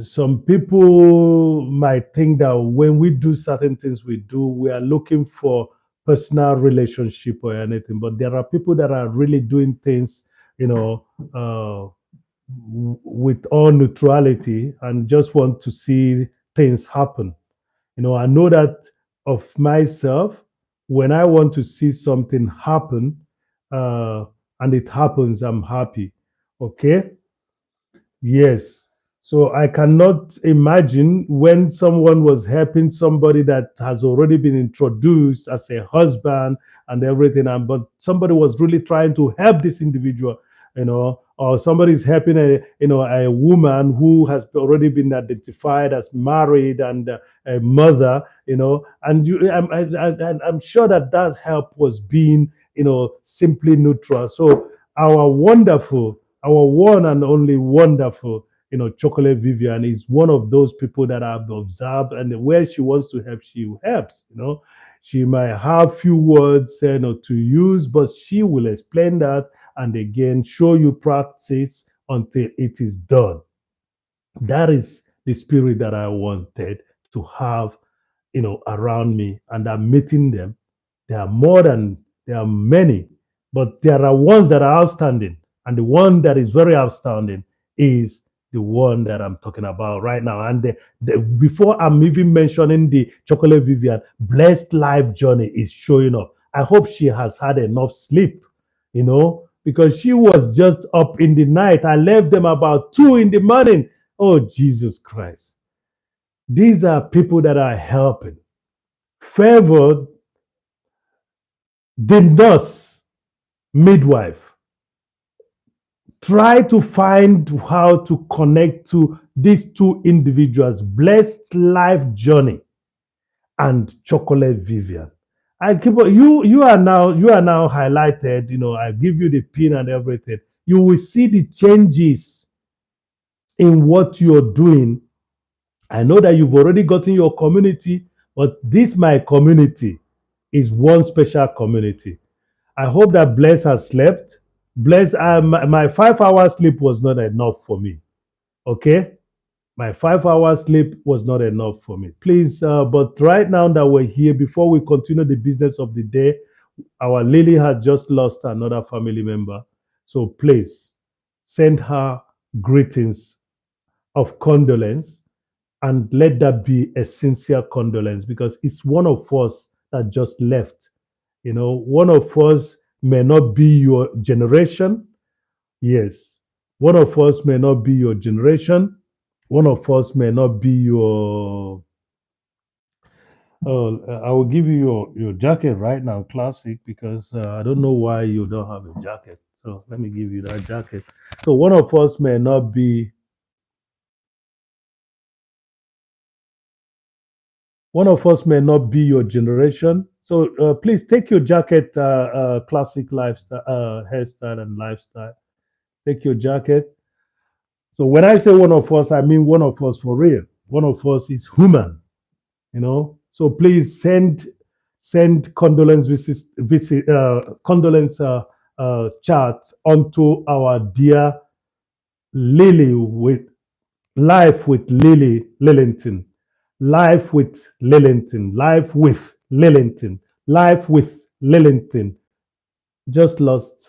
some people might think that when we do certain things we do, we are looking for personal relationship or anything. But there are people that are really doing things, you know, with all neutrality and just want to see things happen. I know that of myself, when I want to see something happen, uh, and it happens, I'm happy. Okay. Yes. So I cannot imagine when someone was helping somebody that has already been introduced as a husband and everything, and but somebody was really trying to help this individual, or somebody is helping a woman who has already been identified as married and a mother, and I'm sure that that help was being, simply neutral. So our wonderful our one and only wonderful, Chocolate Vivian is one of those people that I've observed, and where she wants to help, she helps. She might have few words, to use, but she will explain that and again show you practice until it is done. That is the spirit that I wanted to have, around me, and I'm meeting them. There are many, but there are ones that are outstanding. And the one that is very outstanding is the one that I'm talking about right now. And before I'm even mentioning the Chocolate Vivian, Blessed Life Journey is showing up. I hope she has had enough sleep, because she was just up in the night. I left them about 2 in the morning. Oh, Jesus Christ. These are people that are helping. Favored the nurse, midwife, Try to find how to connect to these two individuals, Blessed Life Journey and Chocolate Vivian. I keep you are now highlighted. I give you the pin and everything. You will see the changes in what you're doing. I know that you've already gotten your community, but this my community is one special community. I hope that Bless has slept. Bless, my 5 hours sleep was not enough for me. Okay, my 5 hours sleep was not enough for me. Please, but right now that we're here, before we continue the business of the day, our Lily has just lost another family member. So please send her greetings of condolence, and let that be a sincere condolence, because it's one of us that just left. One of us may not be your generation. Yes. One of us may not be your generation. One of us may not be your. Oh, I will give you your jacket right now, classic, because I don't know why you don't have a jacket. So let me give you that jacket. So one of us may not be. One of us may not be your generation. So please take your jacket, classic lifestyle, hairstyle, and lifestyle. Take your jacket. So when I say one of us, I mean one of us for real. One of us is human. So please send condolence charts onto our dear Lily with Life with Lily Lillington. Life with Lillington. Life with Lillington. Life with Lillington. Just lost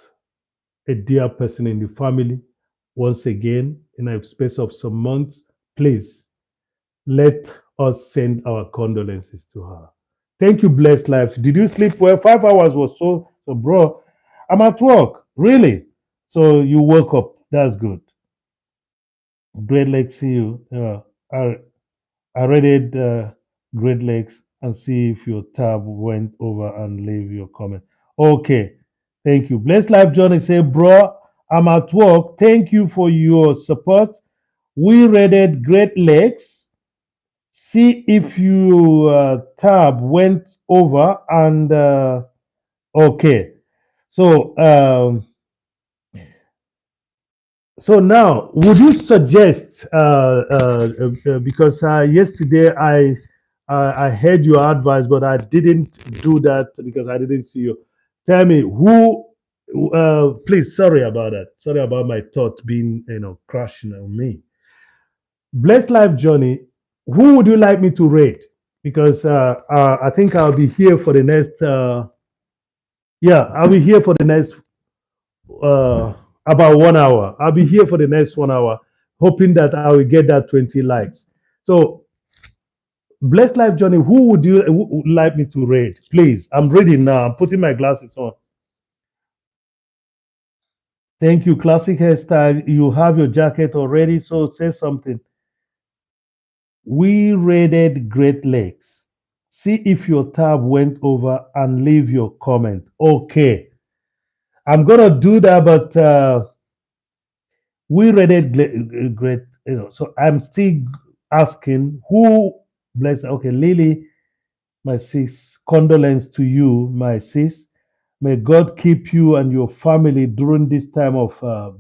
a dear person in the family once again in a space of some months. Please let us send our condolences to her. Thank you, Blessed Life. Did you sleep well? 5 hours was so, bro. I'm at work, really. So you woke up. That's good. Great Lakes, see you. I rated Great Lakes and see if your tab went over and leave your comment. Okay, thank you. Blessed Life Johnny say, bro, I'm at work. Thank you for your support. We rated Great Lakes. See if your tab went over and okay. So so now, would you suggest because yesterday I heard your advice, but I didn't do that because I didn't see you. Tell me who. Please, sorry about that. Sorry about my thought being crashing on me. Blessed Life Journey. Who would you like me to rate? Because I think I'll be here for the next. Yeah, I'll be here for the next uh, about 1 hour. I'll be here for the next 1 hour, hoping that I will get that 20 likes. So, Blessed Life Journey, who would like me to rate? Please, I'm reading now. I'm putting my glasses on. Thank you, classic hairstyle. You have your jacket already, so say something. We rated Great Lakes. See if your tab went over and leave your comment. Okay, I'm gonna do that, but we rated great. So I'm still asking who bless. Okay, Lily, my sis, condolence to you, my sis. May God keep you and your family during this time of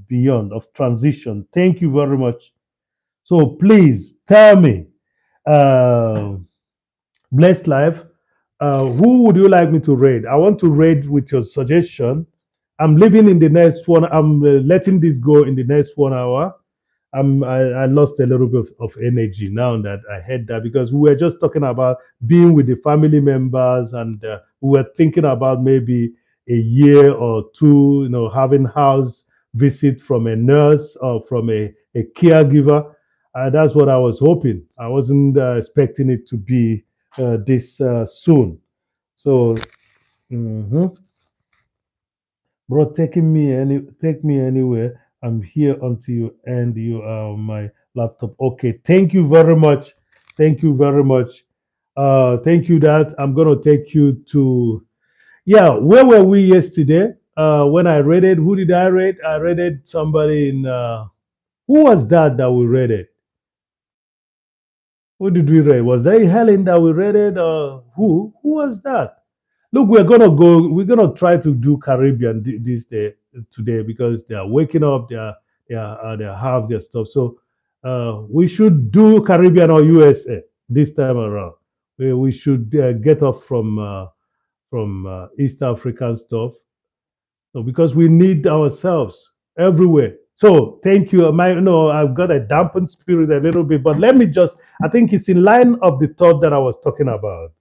beyond of transition. Thank you very much. So please tell me, uh, blessed life. Who would you like me to raid? I want to raid with your suggestion. I'm leaving in the next one. I'm letting this go in the next 1 hour. I lost a little bit of energy now that I heard that, because we were just talking about being with the family members, and we were thinking about maybe a year or two, having house visit from a nurse or from a caregiver. That's what I was hoping. I wasn't expecting it to be this soon. So, mhm. Bro, take me anywhere. I'm here until you end you my laptop. Okay, thank you very much. Thank you very much. Thank you that I'm gonna take you to, yeah, where were we yesterday? when I read it, who did I read? I read it somebody in who was that we read it? Who did we read? Was that Helen that we read it? Who? Who was that? Look, we're gonna go. We're gonna try to do Caribbean this day today because they are waking up. They have their stuff. So we should do Caribbean or USA this time around. We should get off from East African stuff. So because we need ourselves everywhere. So thank you. My no, I've got a dampened spirit a little bit, but let me just. I think it's in line of the thought that I was talking about.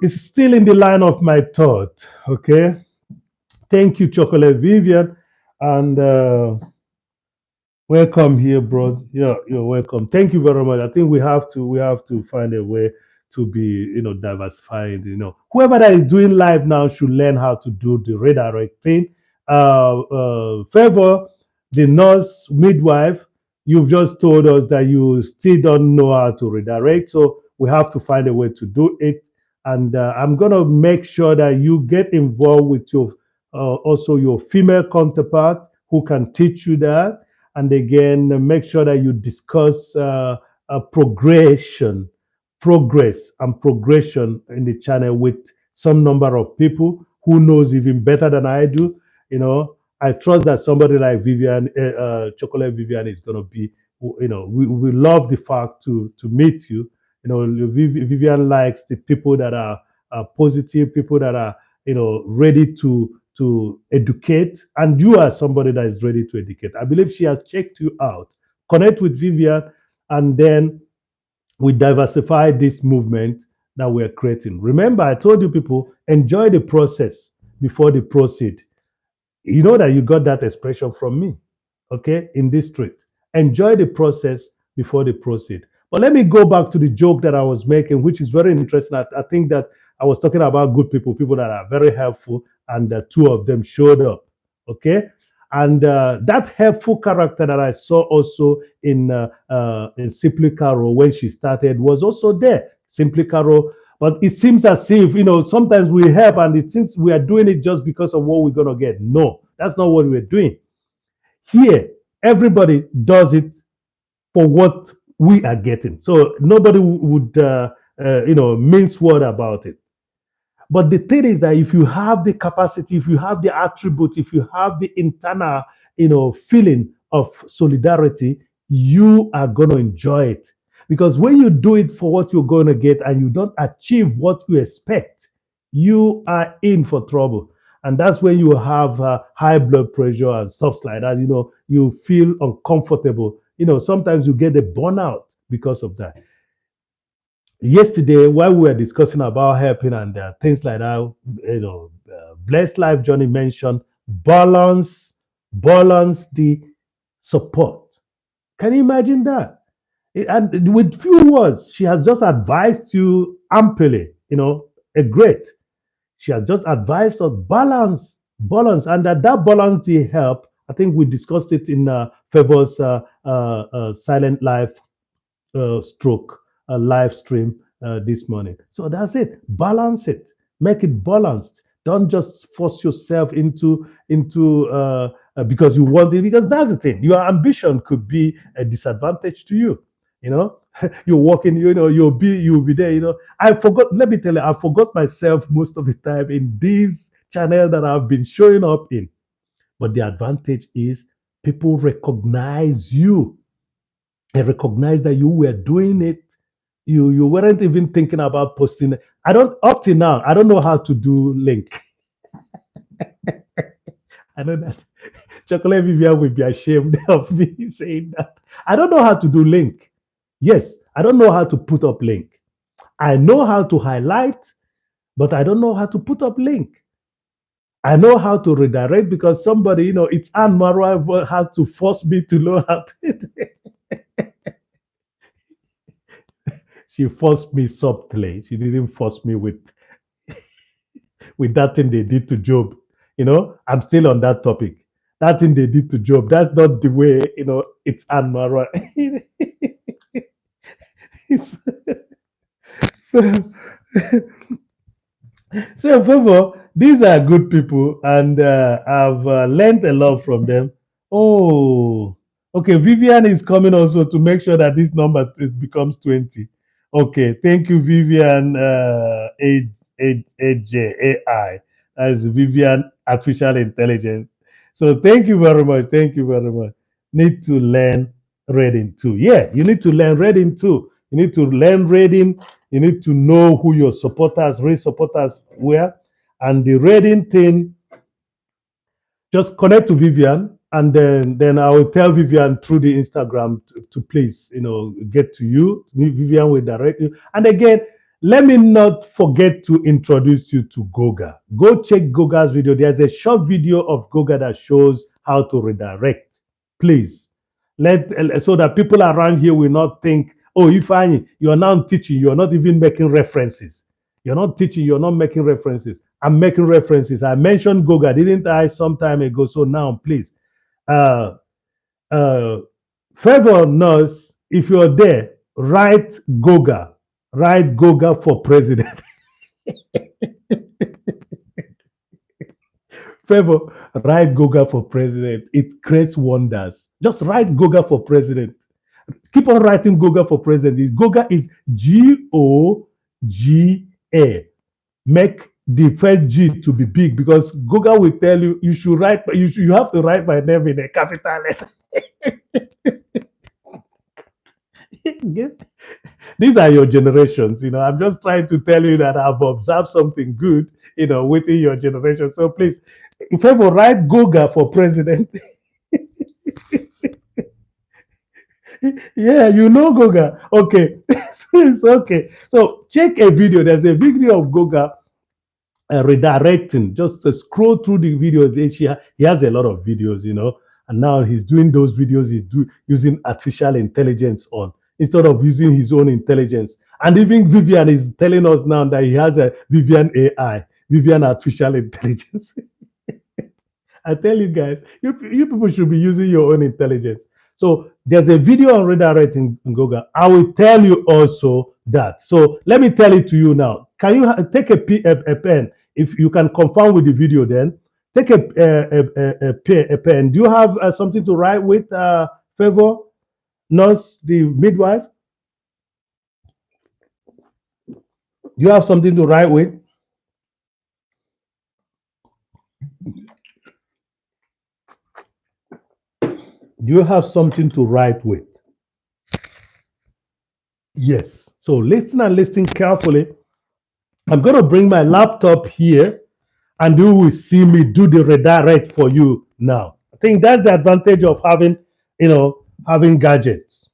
It's still in the line of my thought. Okay. Thank you, Chocolate Vivian, and welcome here, bro. Yeah, you're welcome. Thank you very much. I think we have to find a way to be diversifying. Whoever that is doing live now should learn how to do the redirect thing. Favor, the nurse midwife, you've just told us that you still don't know how to redirect, so we have to find a way to do it. And I'm gonna make sure that you get involved with your also your female counterpart who can teach you that, and again make sure that you discuss progress and progression in the channel with some number of people who knows even better than I do. I trust that somebody like Vivian, Chocolate Vivian, is going to be. We love the fact to meet you. Vivian likes the people that are positive, people that are ready to educate, and you are somebody that is ready to educate. I believe she has checked you out. Connect with Vivian, and then we diversify this movement that we're creating. Remember, I told you people enjoy the process before the proceed. You know that you got that expression from me, okay, in this street. Enjoy the process before the proceed. But let me go back to the joke that I was making, which is very interesting. I think that I was talking about good people that are very helpful, and two of them showed up, okay? And that helpful character that I saw also in Simply Carol when she started was also there. Simply Carol, but it seems as if, sometimes we help and it seems we are doing it just because of what we're going to get. No, that's not what we're doing. Here, everybody does it for what we are getting. So nobody would, mince word about it. But the thing is that if you have the capacity, if you have the attribute, if you have the internal, feeling of solidarity, you are going to enjoy it. Because when you do it for what you're going to get and you don't achieve what you expect, you are in for trouble. And that's when you have high blood pressure and stuff like that. You feel uncomfortable. Sometimes you get a burnout because of that. Yesterday, while we were discussing about helping and things like that, Blessed Life Johnny mentioned balance the support. Can you imagine that? And with few words, she has just advised you amply, a great. She has just advised us balance, and that balance the help. I think we discussed it in Favor's Silent Life stroke live stream this morning. So that's it. Balance it. Make it balanced. Don't just force yourself into because you want it. Because that's the thing. Your ambition could be a disadvantage to you. You know, you're walking. You'll be there. I forgot. Let me tell you, I forgot myself most of the time in this channel that I've been showing up in. But the advantage is people recognize you. They recognize that you were doing it. You weren't even thinking about posting it. I don't up to now. I don't know how to do link. I know that Chocolate Vivian will be ashamed of me saying that. I don't know how to do link. Yes, I don't know how to put up link. I know how to highlight, but I don't know how to put up link. I know how to redirect because somebody, it's Anne Marwa had to force me to know how to. She forced me subtly. She didn't force me with. with that thing they did to Job. I'm still on that topic. That thing they did to Job, that's not the way, it's Anmara. It's, so, so, Bobo, these are good people, and I've learned a lot from them. Oh, okay. Vivian is coming also to make sure that this number becomes 20. Okay, thank you, Vivian. AJ AI. That's Vivian Artificial Intelligence. So, thank you very much. Thank you very much. Need to learn reading too. Yeah, you need to learn reading too. You need to learn reading. You need to know who your supporters, real supporters were. And the reading thing, just connect to Vivian, and then I will tell Vivian through the Instagram to please, get to you. Vivian will direct you. And again, let me not forget to introduce you to Goga. Go check Goga's video. There's a short video of Goga that shows how to redirect. Please, so that people around here will not think, oh, Ifeanyi, you are now teaching, you are not even making references. You're not teaching, you're not making references. I'm making references. I mentioned Goga, didn't I, some time ago? So now, please, uh, uh, Favor Nurse, if you're there, write Goga for president. Favor, write Goga for president. It creates wonders. Just write Goga for president. Keep on writing Goga for president. Goga is Goga. Make the first G to be big, because Google will tell you you have to write my name in a capital letter. These are your generations. I'm just trying to tell you that I've observed something good, within your generation. So please, if ever write Goga for president. Yeah, Goga. Okay. It's okay. So check a video. There's a video of Goga redirecting. Just scroll through the videos. He has a lot of videos, and now he's doing those videos. Using artificial intelligence on, instead of using his own intelligence. And even Vivian is telling us now that he has a Vivian AI, Vivian artificial intelligence. I tell you guys, you people should be using your own intelligence. So there's a video on redirecting in Google. I will tell you also that. So let me tell it to you now. Can you take a pen? If you can confirm with the video, then take a pen. Do you have something to write with, Favor, Nurse, the midwife? Do you have something to write with? Do you have something to write with? Yes. So listen and listen carefully. I'm going to bring my laptop here, and you will see me do the redirect for you now. I think that's the advantage of having gadgets.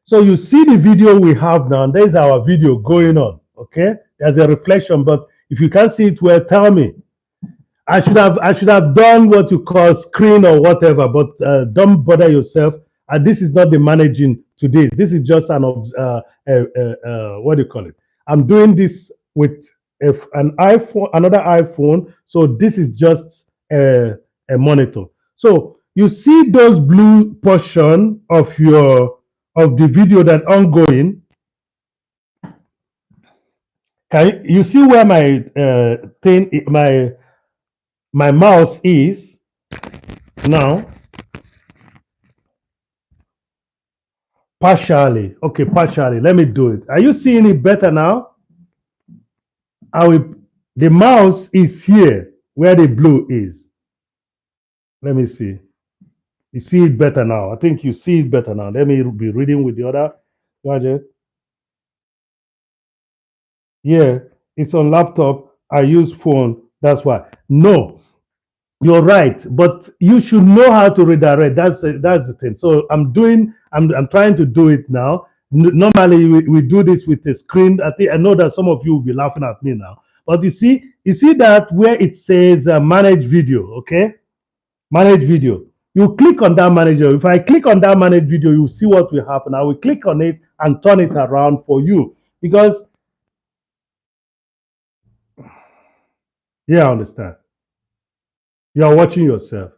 So you see the video we have now, and there's our video going on. Okay, there's a reflection, but if you can't see it well, tell me. I should have done what you call screen or whatever, but don't bother yourself. This is not the managing to this. This is just what do you call it? I'm doing this with an iPhone, another iPhone. So this is just a monitor. So you see those blue portion of the video that ongoing. Can you see where my thing, my mouse is now? Partially. Okay, partially. Let me do it. Are you seeing it better now? The mouse is here where the blue is. Let me see. You see it better now. I think you see it better now. Let me be reading with the other gadget. Yeah, it's on laptop. I use phone. That's why. No, you're right, but you should know how to redirect. That's the thing. So I'm trying to do it now. Normally we do this with a screen. I know that some of you will be laughing at me now, but you see that where it says manage video, okay? Manage video. You click on that manager. If I click on that manage video, you see what will happen. I will click on it and turn it around for you, because Yeah, I understand. You are watching yourself.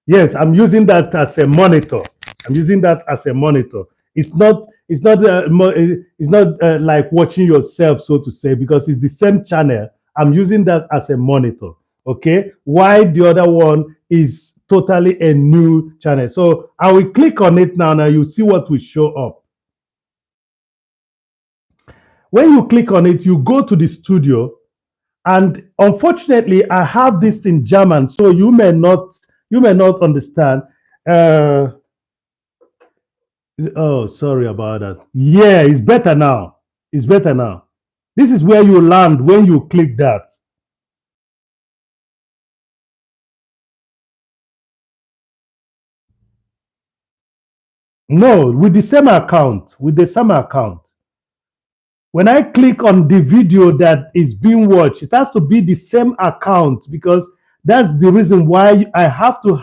Yes, I'm using that as a monitor. I'm using that as a monitor. It's not like watching yourself, so to say, because it's the same channel. I'm using that as a monitor. Okay. Why the other one is totally a new channel. So I will click on it now. Now you see what will show up. When you click on it, you go to the studio. And unfortunately, I have this in German, so you may not understand. Uh, oh, sorry about that. Yeah, it's better now. It's better now. This is where you land when you click that. No, with the same account, with the same account. When I click on the video that is being watched, it has to be the same account because that's the reason why I have to,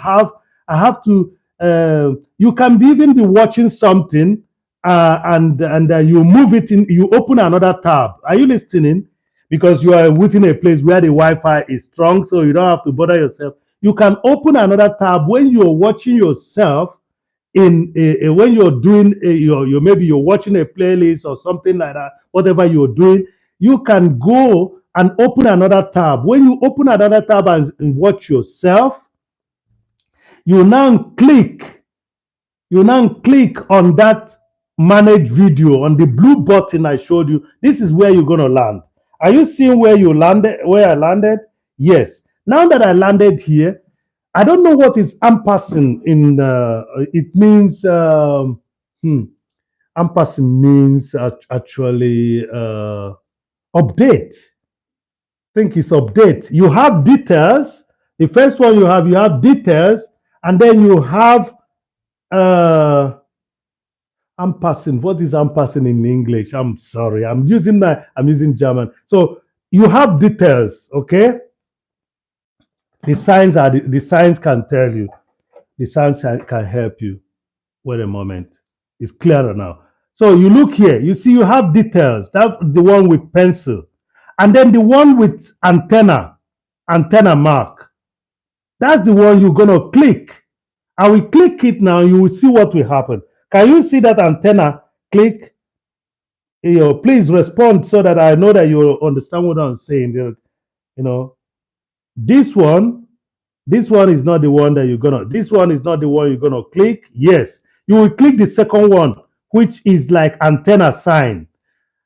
you can even be watching something and you move it in, you open another tab. Are you listening? Because you are within a place where the Wi-Fi is strong, so you don't have to bother yourself. You can open another tab when you're watching yourself when you're doing your maybe you're watching a playlist or something like that, whatever you're doing, you can go and open another tab. When you open another tab and watch yourself, you now click you now click on that manage video on the blue button I showed you. This is where you're going to land. Are you seeing where I landed? Yes. Now that I landed here, I don't know what is ampersand in it means ampersand means actually update. I think it's update. You have details. The first one you have details, and then you have uh ampersand. What is ampersand in English? I'm sorry. I'm using German. So you have details, okay? The signs can tell you. The signs can help you. Wait a moment. It's clearer now. So you look here, you see you have details. That's the one with pencil. And then the one with antenna mark. That's the one you're gonna click. I will click it now. You will see what will happen. Can you see that antenna? Click. Please respond so that I know that you understand what I'm saying. You know, this one, this one is not the one that you're gonna. This one is not the one you're gonna click. Yes, you will click the second one, which is like antenna sign.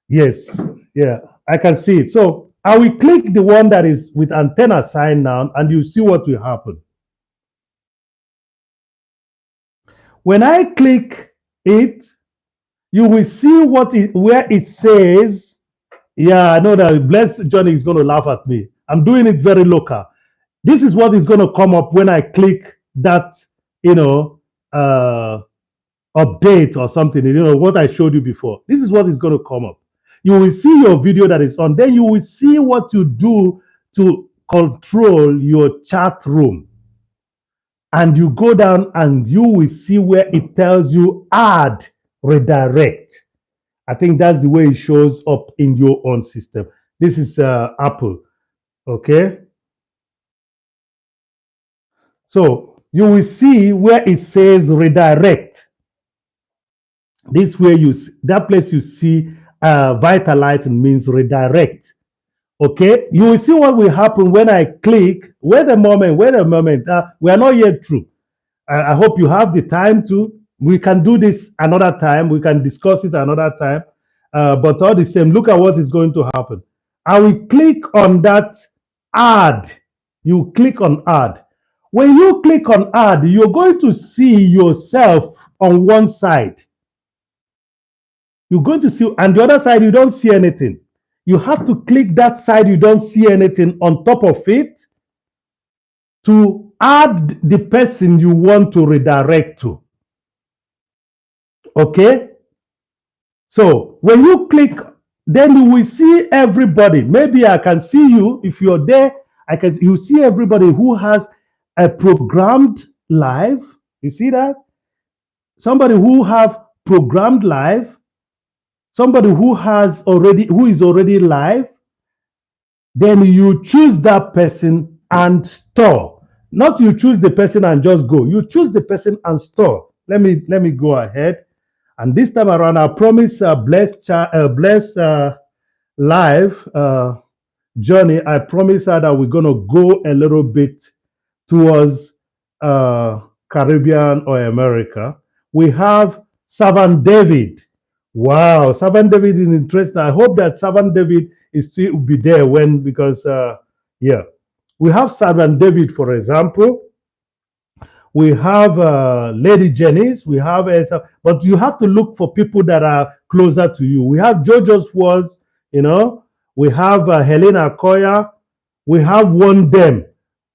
Yes, yeah, I can see it. So I will click the one that is with antenna sign now, and you see what will happen. When I click it, you will see where it says. Yeah, I know that Blessed Johnny is going to laugh at me. I'm doing it very local. This is what is going to come up when I click that, you know, uh, update or something. What I showed you before. This is what is going to come up. You will see your video that is on. Then you will see what you do to control your chat room. And you go down and you will see where it tells you add redirect. I think that's the way it shows up in your own system. This is Apple. Okay. So you will see where it says redirect. This way that place you see Vitalite means redirect. Okay. You will see what will happen when I click. Wait a moment. Wait a moment. We are not yet through. I hope you have the time to. We can do this another time. We can discuss it another time. But all the same, look at what is going to happen. I will click on that add. You click on add. When you click on add, you're going to see yourself on one side. You're going to see, and the other side, you don't see anything. You have to click that side, you don't see anything on top of it to add the person you want to redirect to. Okay? So when you click, then you will see everybody. Maybe I can see you. If you're there, you see everybody who has a programmed live. You see that? Somebody who have programmed live, somebody who is already live, then you choose that person and store. Not you choose the person and just go. You choose the person and store. Let me go ahead. And this time around, I promise a blessed live journey. I promise her that we're gonna go a little bit towards uh, Caribbean or America. We have Servant David. Wow, Servant David is interesting. I hope that Servant David is still be there when because yeah, we have Servant David, for example. We have Lady Janice. We have but you have to look for people that are closer to you. We have Jojo's Words. You know, we have Helena Koya. We have One Dem.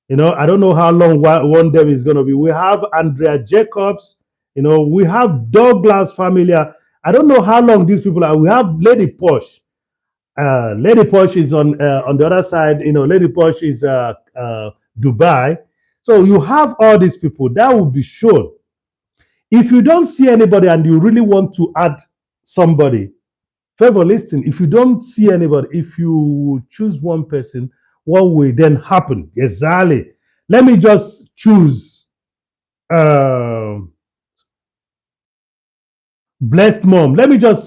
You know, I don't know how long One Dem is going to be. We have Andrea Jacobs. You know, we have Douglas Familia. I don't know how long these people are. We have Lady Posh. Lady Posh is on the other side. You know, Lady Posh is Dubai. So you have all these people that will be shown. If you don't see anybody and you really want to add somebody, favor listen. If you don't see anybody, if you choose one person, what will then happen? Exactly. Let me just choose Blessed Mom. Let me just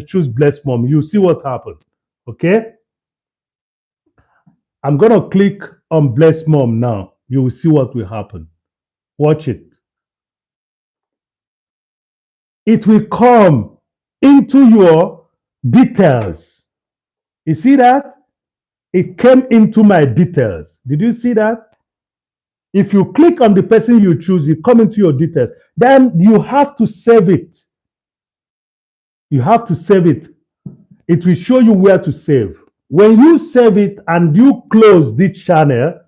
choose Blessed Mom. You see what happened. Okay. I'm going to click on Blessed Mom now. You will see what will happen. Watch it. It will come into your details. You see that? It came into my details. Did you see that? If you click on the person you choose, it come into your details. Then you have to save it. You have to save it. It will show you where to save. When you save it and you close this channel,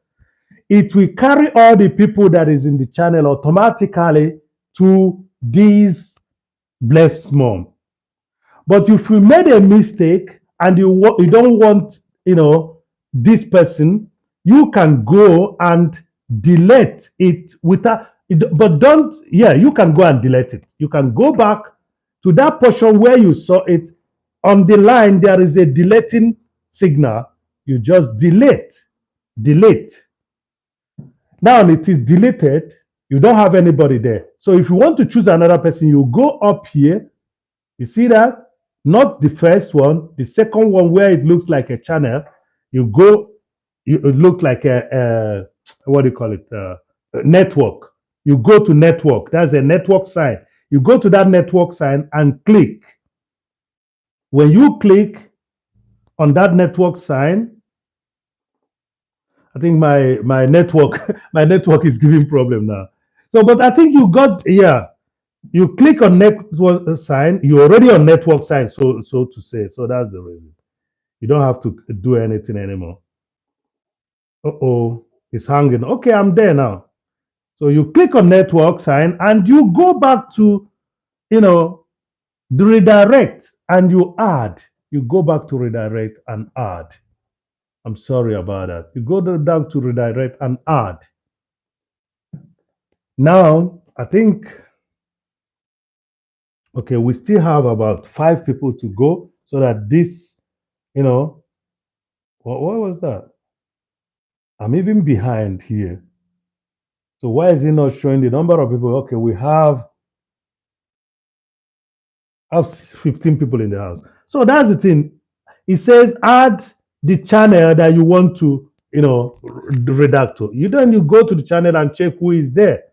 it will carry all the people that is in the channel automatically to this Blessed Mom. But if you made a mistake and you don't want, this person, you can go and delete it without. But don't. Yeah, you can go and delete it. You can go back to that portion where you saw it. On the line, there is a deleting signal. You just delete. Now it is deleted. You don't have anybody there. So if you want to choose another person, you go up here. You see that? Not the first one, the second one where it looks like a channel. You go, it looks like a what do you call it? A network. You go to network. That's a network sign. You go to that network sign and click. When you click on that network sign, I think my network my network is giving problem now. So, but I think you got you click on network sign. You're already on network sign, so to say. So that's the reason. You don't have to do anything anymore. Uh-oh, it's hanging. Okay, I'm there now. So you click on network sign and you go back to, the redirect and you add. You go back to redirect and add. I'm sorry about that. You go down to redirect and add. Now, I think, okay, we still have about 5 people to go so that this, what was that? I'm even behind here. So why is it not showing the number of people? Okay, we have 15 people in the house. So that's the thing. It says add the channel that you want to, redact to. You go to the channel and check who is there.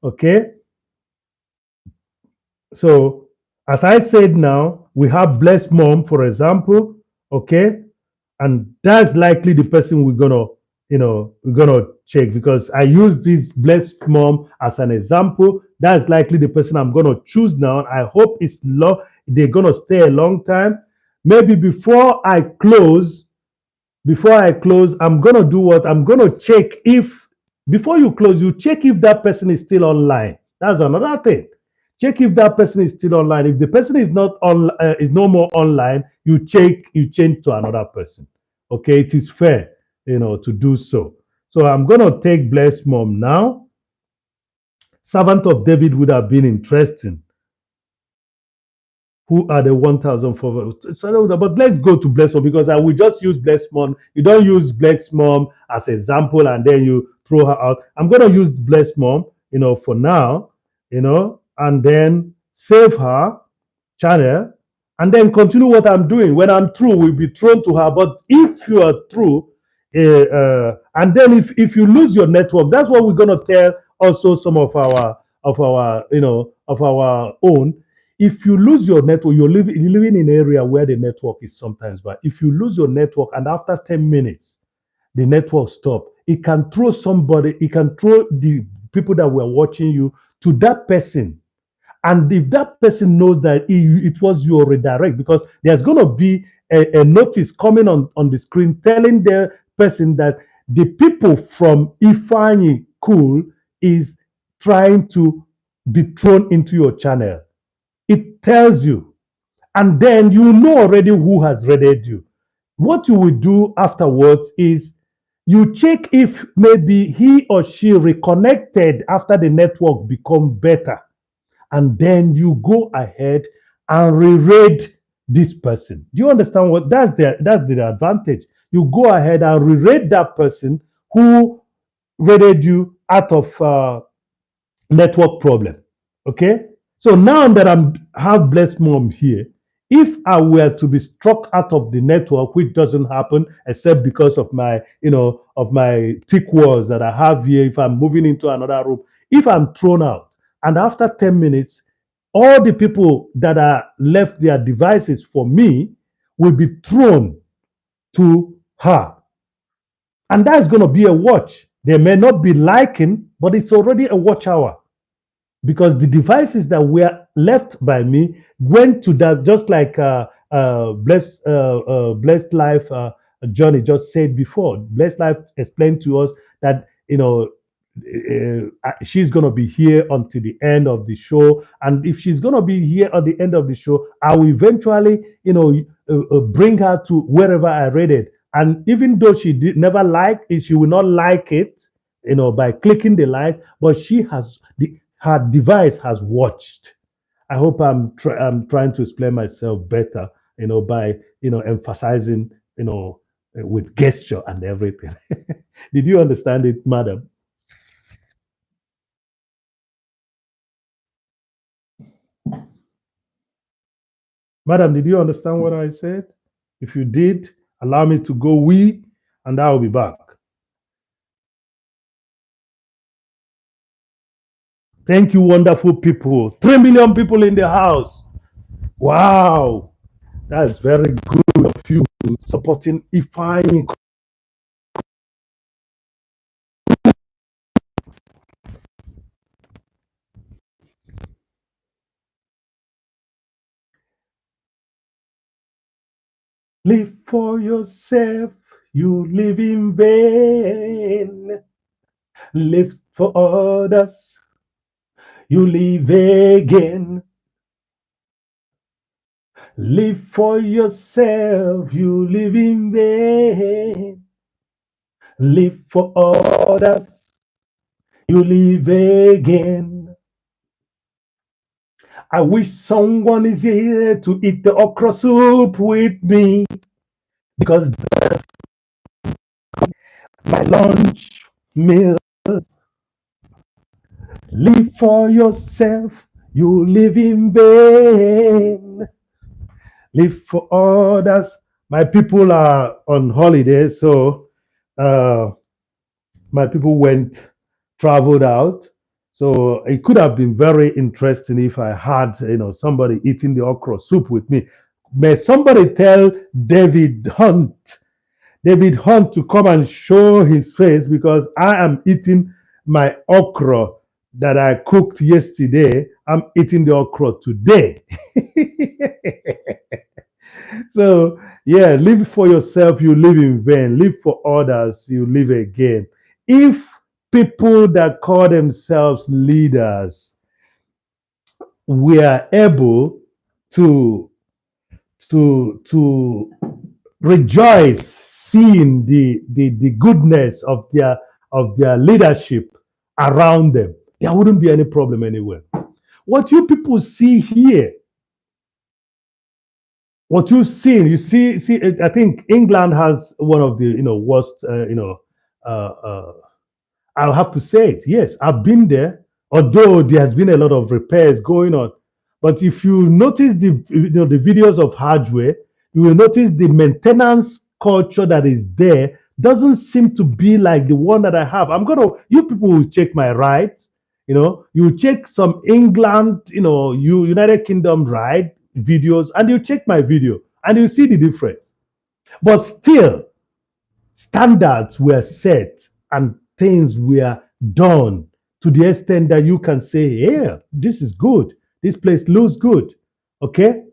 Okay. So as I said now, we have Blessed Mom, for example. Okay. And that's likely the person we're gonna check because I use this Blessed Mom as an example. That's likely the person I'm gonna choose now. I hope they're gonna stay a long time. Maybe before I close, I'm gonna do what? I'm gonna check if before you close, you check if that person is still online. That's another thing. Check if that person is still online. If the person is not on, is no more online, you change to another person. Okay, it is fair, to do so. So I'm gonna take Blessed Mom now. Servant of David would have been interesting. who are the 1,400. So, but let's go to Bless Mom because I will just use Bless Mom. You don't use Bless Mom as example and then you throw her out. I'm going to use Bless Mom, for now, and then save her channel and then continue what I'm doing. When I'm through, we'll be thrown to her. But if you are through, and then if you lose your network, that's what we're going to tell also some of our own. If you lose your network, you're living in an area where the network is sometimes bad. If you lose your network and after 10 minutes the network stop, it can throw somebody, it can throw the people that were watching you to that person. And if that person knows that it was your redirect, because there's going to be a notice coming on the screen telling the person that the people from Ifeanyickool is trying to be thrown into your channel. It tells you. And then you know already who has raided you. What you will do afterwards is you check if maybe he or she reconnected after the network become better, and then you go ahead and re-raid this person. Do you understand what that's the advantage? You go ahead and re-raid that person who raided you out of network problem. Okay, so now that I'm have Blessed Mom here, if I were to be struck out of the network, which doesn't happen except because of my of my thick walls that I have here, if I'm moving into another room, if I'm thrown out and after 10 minutes all the people that are left their devices for me will be thrown to her, and that's going to be a watch. They may not be liking, but it's already a watch hour because the devices that were left by me went to that, just like blessed life Johnny just said before. Blessed life explained to us that she's going to be here until the end of the show, and if she's going to be here at the end of the show, I will eventually bring her to wherever I read it. And even though she did never like it, she will not like it by clicking the like, but she has her device has watched. I hope I'm trying to explain myself better, by emphasizing, with gesture and everything. Did you understand it, madam? Madam, did you understand what I said? If you did, allow me to go wee, and I'll be back. Thank you, wonderful people. 3 million people in the house. Wow. That's very good of you supporting Ifeanyickool. Live for yourself, you live in vain. Live for others, you live again. Live for yourself, you live in vain. Live for others, you live again. I wish someone is here to eat the okra soup with me because my lunch meal. Live for yourself, you live in vain. Live for others. My people are on holiday, so uh, my people traveled out. So it could have been very interesting if I had, somebody eating the okra soup with me. May somebody tell David Hunt to come and show his face because I am eating my okra that I cooked yesterday. I'm eating the okra today. So, yeah, live for yourself, you live in vain. Live for others, you live again. If people that call themselves leaders were able to to rejoice seeing the goodness of their leadership around them, there wouldn't be any problem anywhere. What you people see here What you've seen, see, I think England has one of the worst, uh, uh, I'll have to say it. Yes, I've been there, although there has been a lot of repairs going on. But if you notice the videos of hardware, you will notice the maintenance culture that is there doesn't seem to be like the one that I have. You people will check my rides, you check some England, United Kingdom ride videos, and you check my video, and you see the difference. But still, standards were set and things were done to the extent that you can say, yeah, this is good. This place looks good. Okay.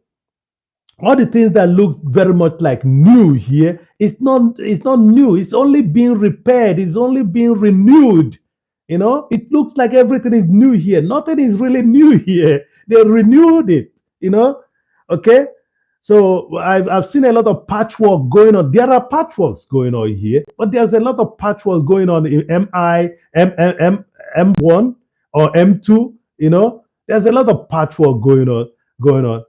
All the things that look very much like new here, it's not new. It's only being repaired. It's only being renewed. It looks like everything is new here. Nothing is really new here. They renewed it. Okay. So I've seen a lot of patchwork going on. There are patchworks going on here, but there's a lot of patchwork going on in M1 or M2. There's a lot of patchwork going on.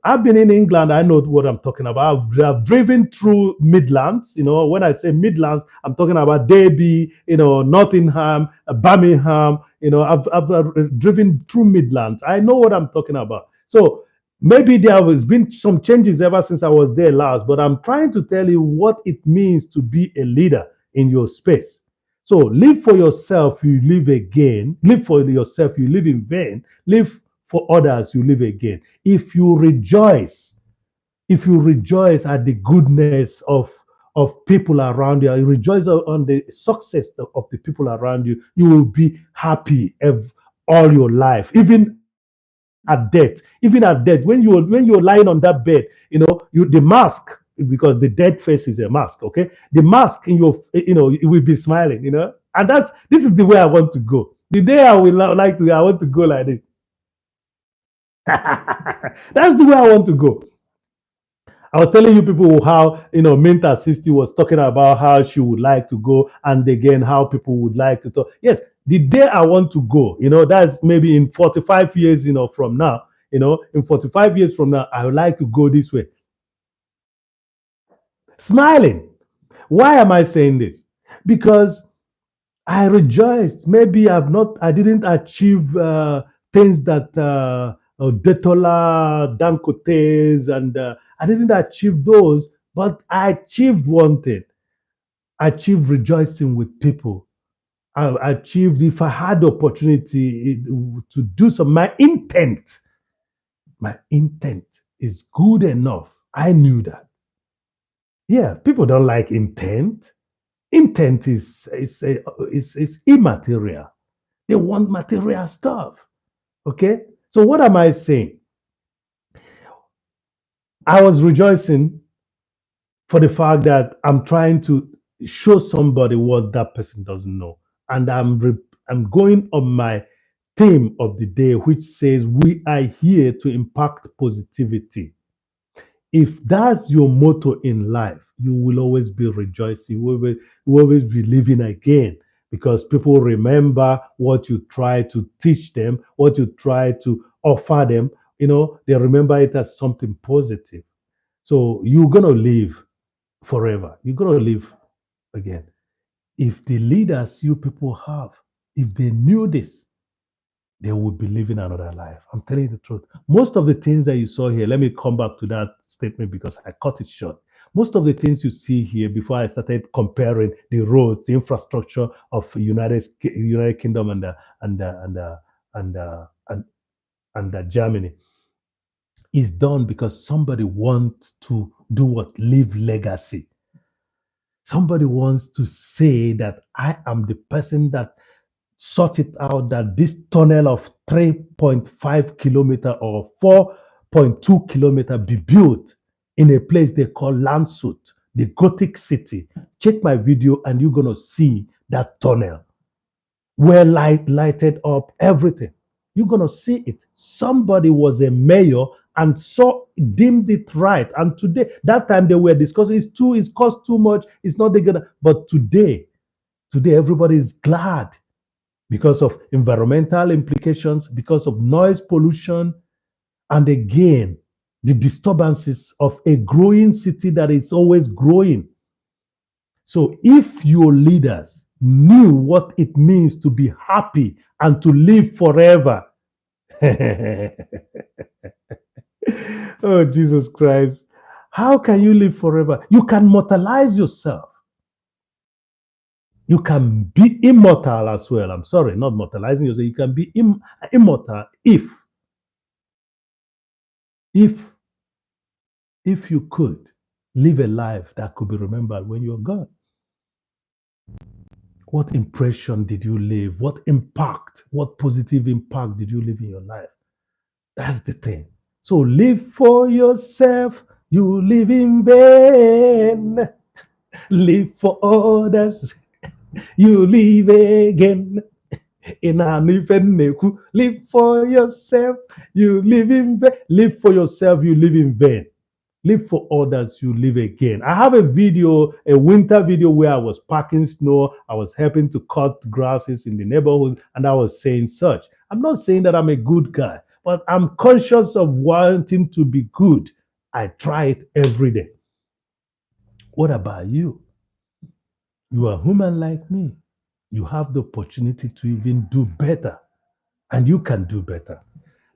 I've been in England. I know what I'm talking about. I've driven through Midlands. When I say Midlands, I'm talking about Derby, Nottingham, Birmingham. I've driven through Midlands. I know what I'm talking about. So maybe there has been some changes ever since I was there last, but I'm trying to tell you what it means to be a leader in your space. So live for yourself, you live again. Live for yourself, you live in vain. Live for others, you live again. If you rejoice at the goodness of people around you, you rejoice on the success of the people around you, you will be happy all your life, even at death, when you're lying on that bed, the mask, because the dead face is a mask. Okay, the mask in your, it will be smiling, and this is the way I want to go. The day I want to go like this. That's the way I want to go. I was telling you people how, Minta Sisti was talking about how she would like to go, and again, how people would like to talk. Yes, the day I want to go, that's maybe in 45 years, from now, in 45 years from now, I would like to go this way. Smiling. Why am I saying this? Because I rejoiced. Maybe I didn't achieve things that Detola, Dancotes, and I didn't achieve those, but I achieved one thing. I achieved rejoicing with people. I achieved, if I had the opportunity to do so, my intent is good enough. I knew that. Yeah, people don't like intent. Intent is immaterial. They want material stuff. Okay. So what am I saying? I was rejoicing for the fact that I'm trying to show somebody what that person doesn't know, and I'm going on my theme of the day, which says we are here to impact positivity. If that's your motto in life, you will always be rejoicing. You will always be living again, because people remember what you try to teach them, what you try to offer them. They remember it as something positive. So you're going to live forever. You're going to live again. If the leaders you people have, if they knew this, they would be living another life. I'm telling you the truth. Most of the things that you saw here, let me come back to that statement because I cut it short. Most of the things you see here, before I started comparing the roads, the infrastructure of United Kingdom and Germany, is done because somebody wants to do what? Leave legacy. Somebody wants to say that I am the person that sort it out, that this tunnel of 3.5 kilometer or 4.2 kilometer be built in a place they call Landshut, the Gothic city. Check my video and you're going to see that tunnel, well lighted up, everything. You're going to see it. Somebody was a mayor and deemed it right. And today, that time they were discussing, it costs too much, it's not good. But today everybody is glad because of environmental implications, because of noise pollution. And again, the disturbances of a growing city that is always growing. So if your leaders knew what it means to be happy and to live forever, oh Jesus Christ, how can you live forever? You can mortalize yourself. You can be immortal as well. I'm sorry, not mortalizing yourself. You can be immortal if if you could live a life that could be remembered when you're gone. What impression did you leave? What impact, what positive impact did you leave in your life? That's the thing. So live for yourself, you live in vain. Live for others, you live again. In an live for yourself, you live in vain. Live for yourself, you live in vain. Live for others, you live again. I have a video, a winter video where I was packing snow. I was helping to cut grasses in the neighborhood, and I was saying such. I'm not saying that I'm a good guy, but I'm conscious of wanting to be good. I try it every day. What about you? You are human like me. You have the opportunity to even do better, and you can do better.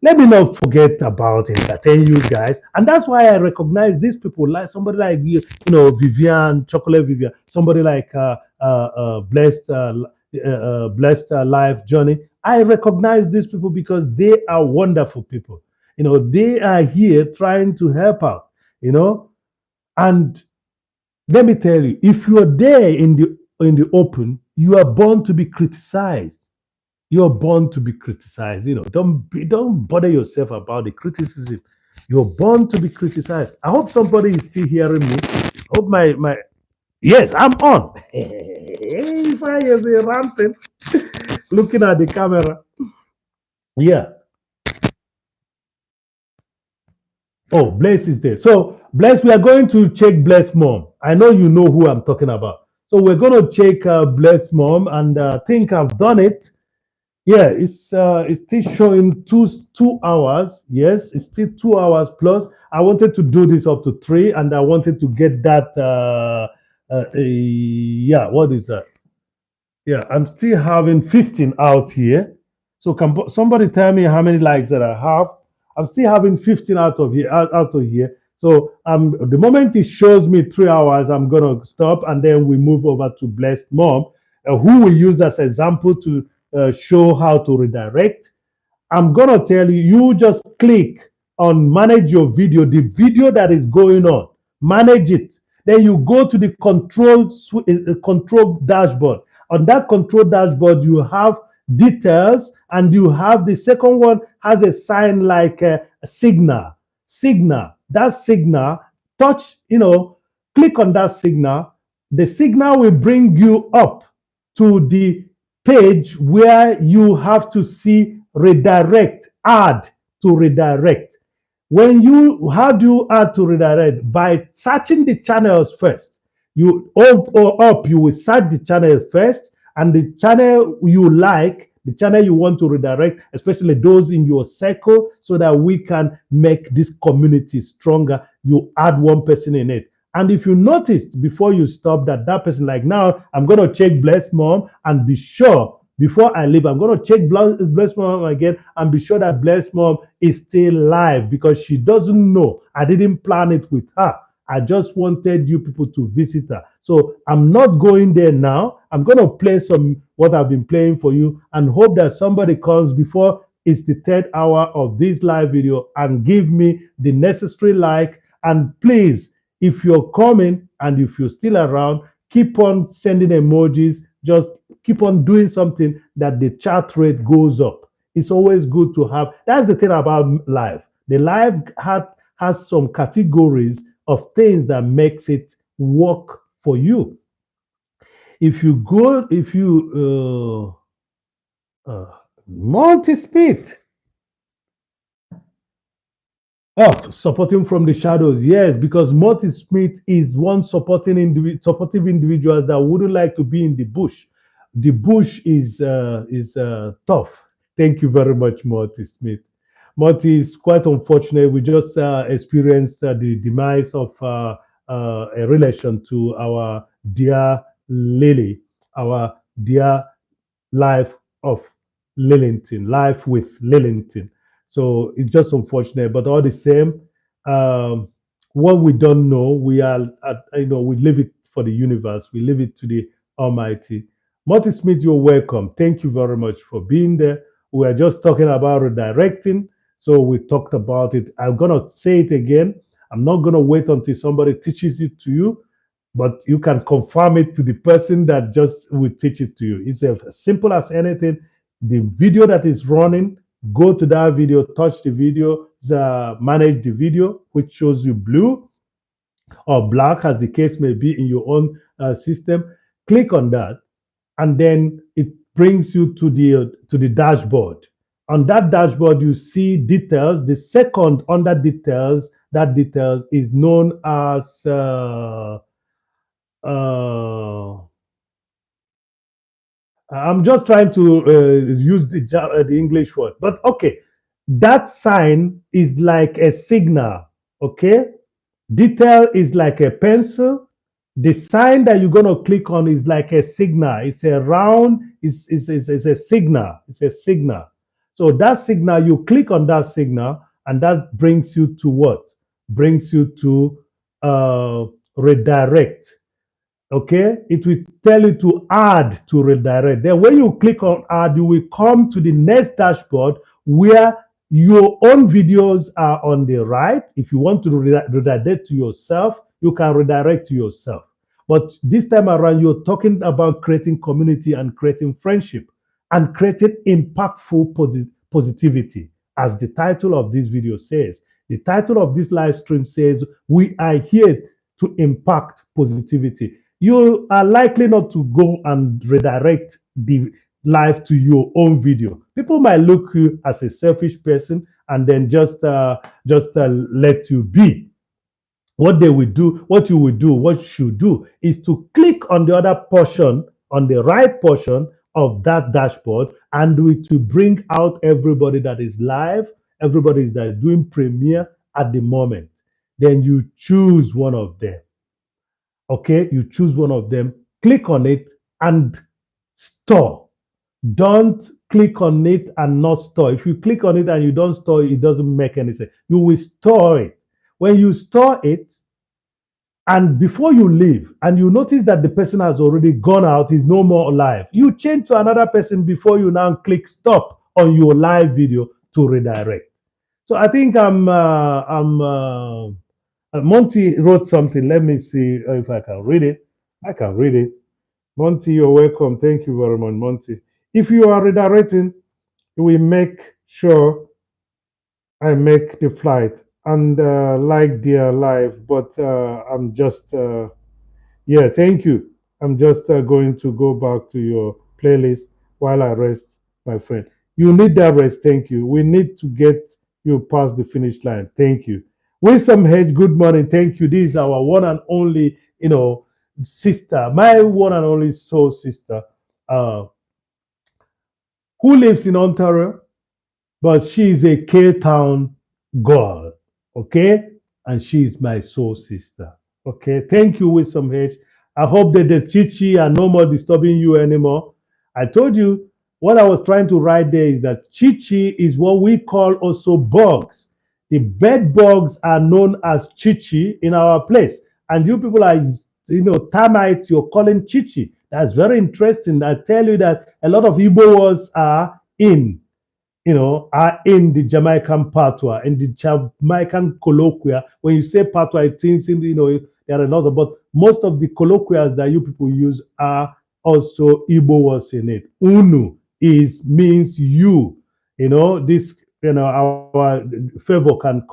Let me not forget about entertain you guys. And that's why I recognize these people, like somebody like Vivian, Chocolate Vivian, somebody like Blessed Life Johnny. I recognize these people because they are wonderful people. They are here trying to help out, and let me tell you, if you are there in the open, you are born to be criticized. You're born to be criticized. Don't bother yourself about the criticism. You're born to be criticized. I hope somebody is still hearing me. I hope my yes, I'm on. If I am ranting, looking at the camera. Yeah. Oh, Bless is there. So Bless, we are going to check Bless mom. I know you know who I'm talking about. So we're going to check Bless mom, and I think I've done it. Yeah, it's still showing two hours. Yes, it's still 2 hours plus. I wanted to do this up to three, and I wanted to get that. Yeah, what is that? Yeah, I'm still having 15 out here. So can somebody tell me how many likes that I have? I'm still having 15 out of here. So the moment it shows me 3 hours, I'm gonna stop, and then we move over to Blessed Mom, who we use as example to show how to redirect. I'm going to tell you, you just click on manage your video, the video that is going on, manage it. Then you go to the control dashboard. On that control dashboard, you have details, and you have the second one has a sign like a signal. Signal. That signal, touch, click on that signal. The signal will bring you up to the page where you have to see redirect, add to redirect. How do you add to redirect? By searching the channels first. You up, you will search the channel first, and the channel you like, the channel you want to redirect, especially those in your circle, so that we can make this community stronger. You add one person in it. And if you noticed before you stop that person, like now, I'm going to check Bless Mom and be sure before I leave, I'm going to check Bless Mom again and be sure that Bless Mom is still live, because she doesn't know. I didn't plan it with her. I just wanted you people to visit her. So I'm not going there now. I'm going to play some what I've been playing for you, and hope that somebody comes before it's the third hour of this live video and give me the necessary like. And please, if you're coming and if you're still around, keep on sending emojis. Just keep on doing something that the chat rate goes up. It's always good to have. That's the thing about live. The live has some categories of things that makes it work for you. If you multi-speed. Oh, supporting from the shadows, yes, because Morty Smith is one supportive individual that wouldn't like to be in the bush. The bush is tough. Thank you very much, Morty Smith. Monty, is quite unfortunate. We just experienced the demise of a relation to our dear Lily, our dear life of life with Lillington. So it's just unfortunate, but all the same, um, what we don't know, we leave it for the universe. We leave it to the Almighty. Marty Smith, you're welcome. Thank you very much for being there. We are just talking about redirecting, so we talked about it. I'm gonna say it again. I'm not gonna wait until somebody teaches it to you, but you can confirm it to the person that just will teach it to you. It's as simple as anything. The video that is running, go to that video, touch the video, manage the video, which shows you blue or black, as the case may be in your own system. Click on that, and then it brings you to the dashboard. On that dashboard, you see details. The second under details, that details is known as uh, I'm just trying to use the English word, but okay, that sign is like a signal. Okay, detail is like a pencil. The sign that you're gonna click on is like a signal. It's a round. It's a signal. It's a signal. So that signal, you click on that signal, and that brings you to what? Brings you to redirect. Okay, it will tell you to add to redirect. Then when you click on add, you will come to the next dashboard where your own videos are on the right. If you want to redirect to yourself, you can redirect to yourself. But this time around, you're talking about creating community and creating friendship and creating impactful positivity. As the title of this video says, the title of this live stream says, we are here to impact positivity. You are likely not to go and redirect the live to your own video. People might look you as a selfish person and then just let you be. What they will do, what you will do, what you should do is to click on the other portion, on the right portion of that dashboard, and it will bring out everybody that is live, everybody that is doing premiere at the moment. Then you choose one of them. Okay, you choose one of them, click on it, and store. Don't click on it and not store. If you click on it and you don't store it, it doesn't make any sense. You will store it. When you store it, and before you leave, and you notice that the person has already gone out, is no more alive, you change to another person before you now click stop on your live video to redirect. So I think Monty wrote something. Let me see if I can read it. I can read it. Monty, you're welcome. Thank you very much, Monty. If you are redirecting, we make sure I make the flight and like their life, but I'm just yeah, thank you. I'm just going to go back to your playlist while I rest, my friend. You need that rest. Thank you. We need to get you past the finish line. Thank you. Wisdom Hedge, good morning. Thank you. This is our one and only, sister, my one and only soul sister, uh, who lives in Ontario, but she is a K Town girl, okay? And she is my soul sister, okay? Thank you, Wisdom H. I hope that the Chichi are no more disturbing you anymore. I told you what I was trying to write there is that Chichi is what we call also bugs. The bed bugs are known as Chichi in our place. And you people are, termites, you're calling Chichi. That's very interesting. I tell you that a lot of Igbo words are in the Jamaican patois, in the Jamaican colloquia. When you say patois, it means, there are another, but most of the colloquials that you people use are also Igbo words in it. Unu means you. This, our favor can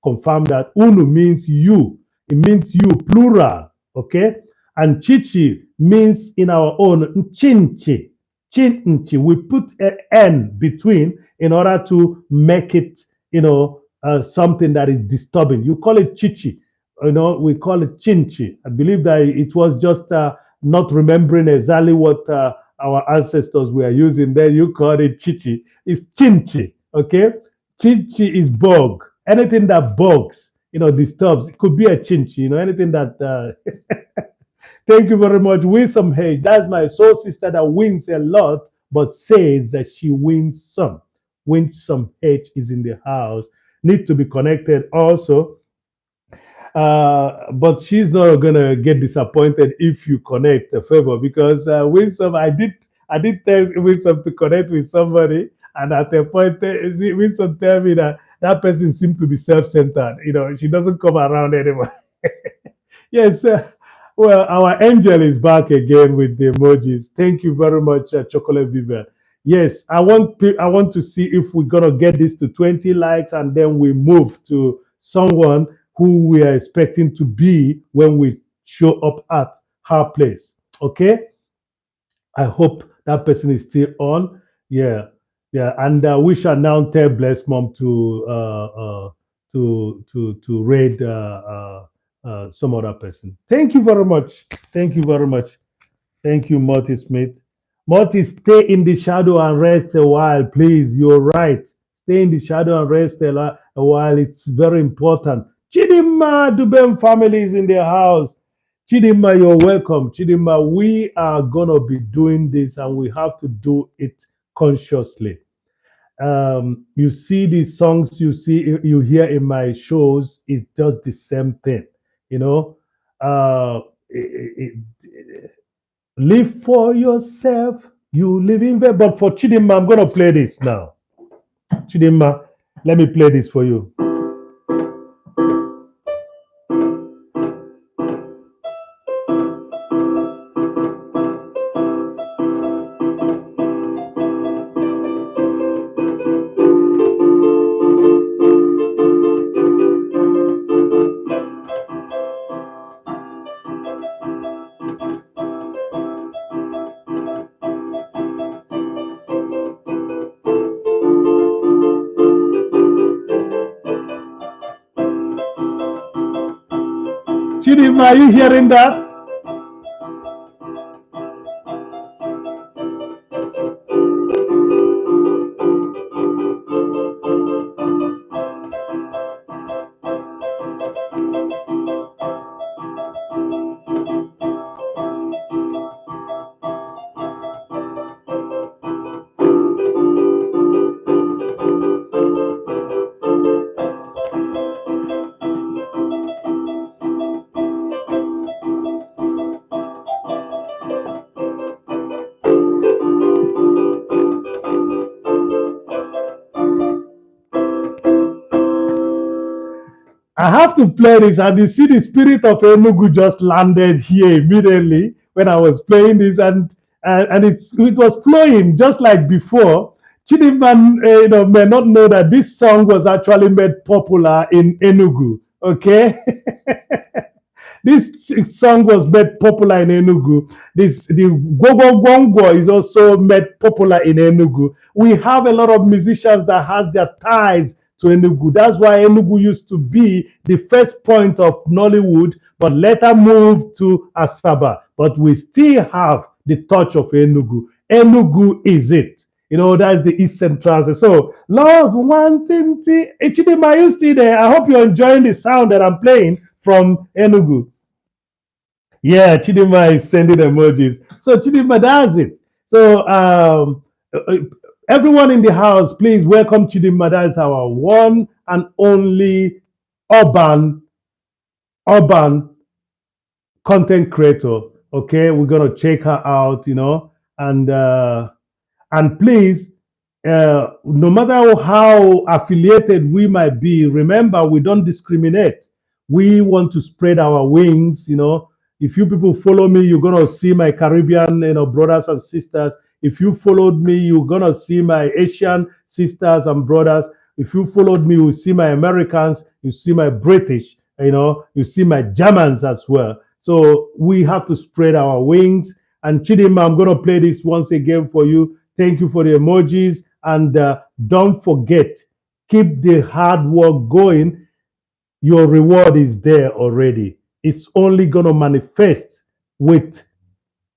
confirm that Unu means you. It means you, plural, okay? And Chichi means in our own Chinchi. Chinchi. We put an N between in order to make it, something that is disturbing. You call it Chichi. We call it Chinchi. I believe that it was just not remembering exactly what our ancestors were using. Then you call it Chichi. It's Chinchi, okay? Chinchi is bug. Anything that bugs, disturbs. It could be a chinchi, anything that. Thank you very much. Win some H. That's my soul sister that wins a lot, but says that she wins some. Win some H is in the house. Need to be connected also. But she's not gonna get disappointed if you connect a favor because Winsome, I did tell Winsome to connect with somebody, and at a point, Winsome tell me that that person seemed to be self-centered. She doesn't come around anymore. Yes. Well, our angel is back again with the emojis. Thank you very much, Chocolate Vivian. Yes, I want to see if we're gonna get this to 20 likes, and then we move to someone who we are expecting to be when we show up at her place. Okay, I hope that person is still on. Yeah, yeah, and we shall now tell Bless Mom to raid some other person. Thank you very much. Thank you very much. Thank you, Morty Smith. Morty, stay in the shadow and rest a while, please. You're right. Stay in the shadow and rest a while. It's very important. Chidima Dubem family is in the house. Chidima, you're welcome. Chidima, we are going to be doing this and we have to do it consciously. You see the songs you hear in my shows is just the same thing, you know. Live for yourself. You live in bed. But for Chidima, I'm gonna play this now. Chidima, let me play this for you. Chidima, are you hearing that? I have to play this, and you see the spirit of Enugu just landed here immediately when I was playing this, and it was flowing just like before. Chidinma, may not know that this song was actually made popular in Enugu. Okay, this song was made popular in Enugu. The Gogo Gongo is also made popular in Enugu. We have a lot of musicians that has their ties to Enugu. That's why Enugu used to be the first point of Nollywood, but later moved to Asaba. But we still have the touch of Enugu. Enugu is it. That's the East Central. So, love, wanting, Chidima, are you still there? I hope you're enjoying the sound that I'm playing from Enugu. Yeah, Chidima is sending emojis. So, Chidima, that's it. So, everyone in the house, please welcome Chidima. That is our one and only urban content creator. Okay, we're gonna check her out, and please, no matter how affiliated we might be, remember we don't discriminate. We want to spread our wings. If you people follow me, you're gonna see my Caribbean, brothers and sisters. If you followed me, you're gonna see my Asian sisters and brothers. If you followed me, you see my Americans, you see my British, you see my Germans as well. So we have to spread our wings. And Chidima, I'm gonna play this once again for you. Thank you for the emojis. And don't forget, keep the hard work going. Your reward is there already. It's only going to manifest with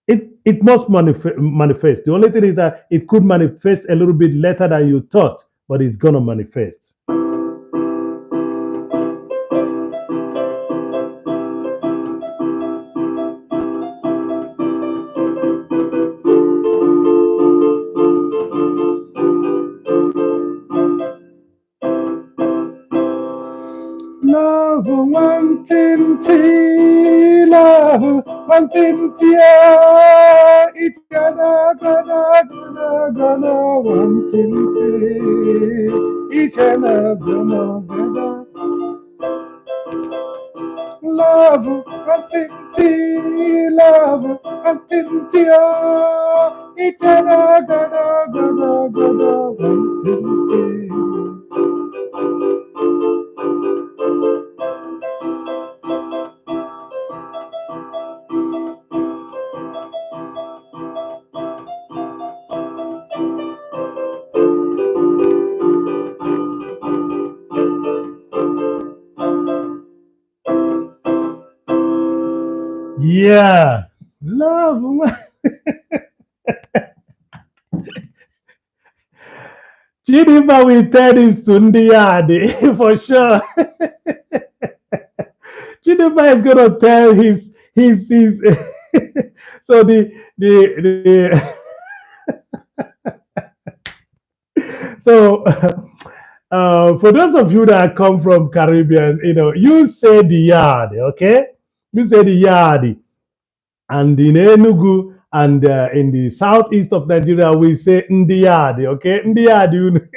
it. It must manifest. The only thing is that it could manifest a little bit later than you thought, but it's going to manifest. wantintia, ichana gana gana gana wantinti, ichana gana gana. Love wantinti, love wantintia, ichana gana gana gana wantinti. Yeah, love. Chidima will tell this Sundiadi for sure. Chidima is gonna tell his. So the so for those of you that come from Caribbean, you say the yard, okay? You say the yard, and in Enugu and in the southeast of Nigeria, we say Ndiyadi, okay? Ndiyadi.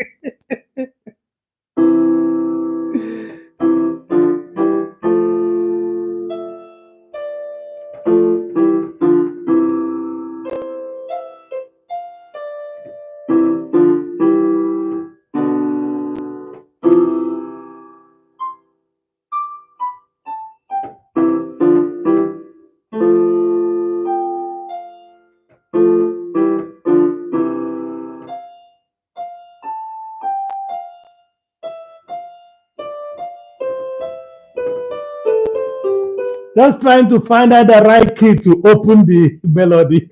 Just trying to find out the right key to open the melody.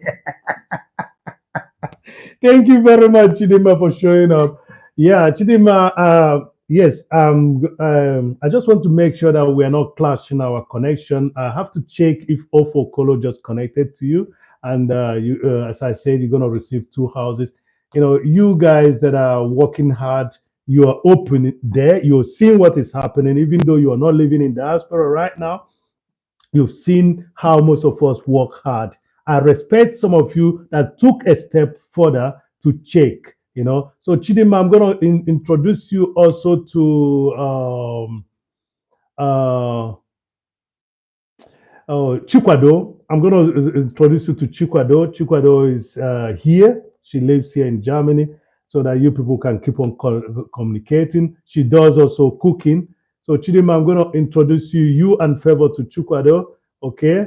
Thank you very much, Chidima, for showing up. Yeah, Chidima. Yes. I just want to make sure that we are not clashing our connection. I have to check if Ofo Kolo just connected to you, and as I said, you're gonna receive two houses. You guys that are working hard, you are open there. You're seeing what is happening, even though you are not living in diaspora right now. You've seen how most of us work hard. I respect some of you that took a step further to check. So Chidima, I'm going to introduce you also to uh, Chikwado. I'm going to introduce you to Chikwado. Chikwado is here. She lives here in Germany so that you people can keep on communicating. She does also cooking. So Chidima, I'm going to introduce you and Favor to Chikwado. Okay.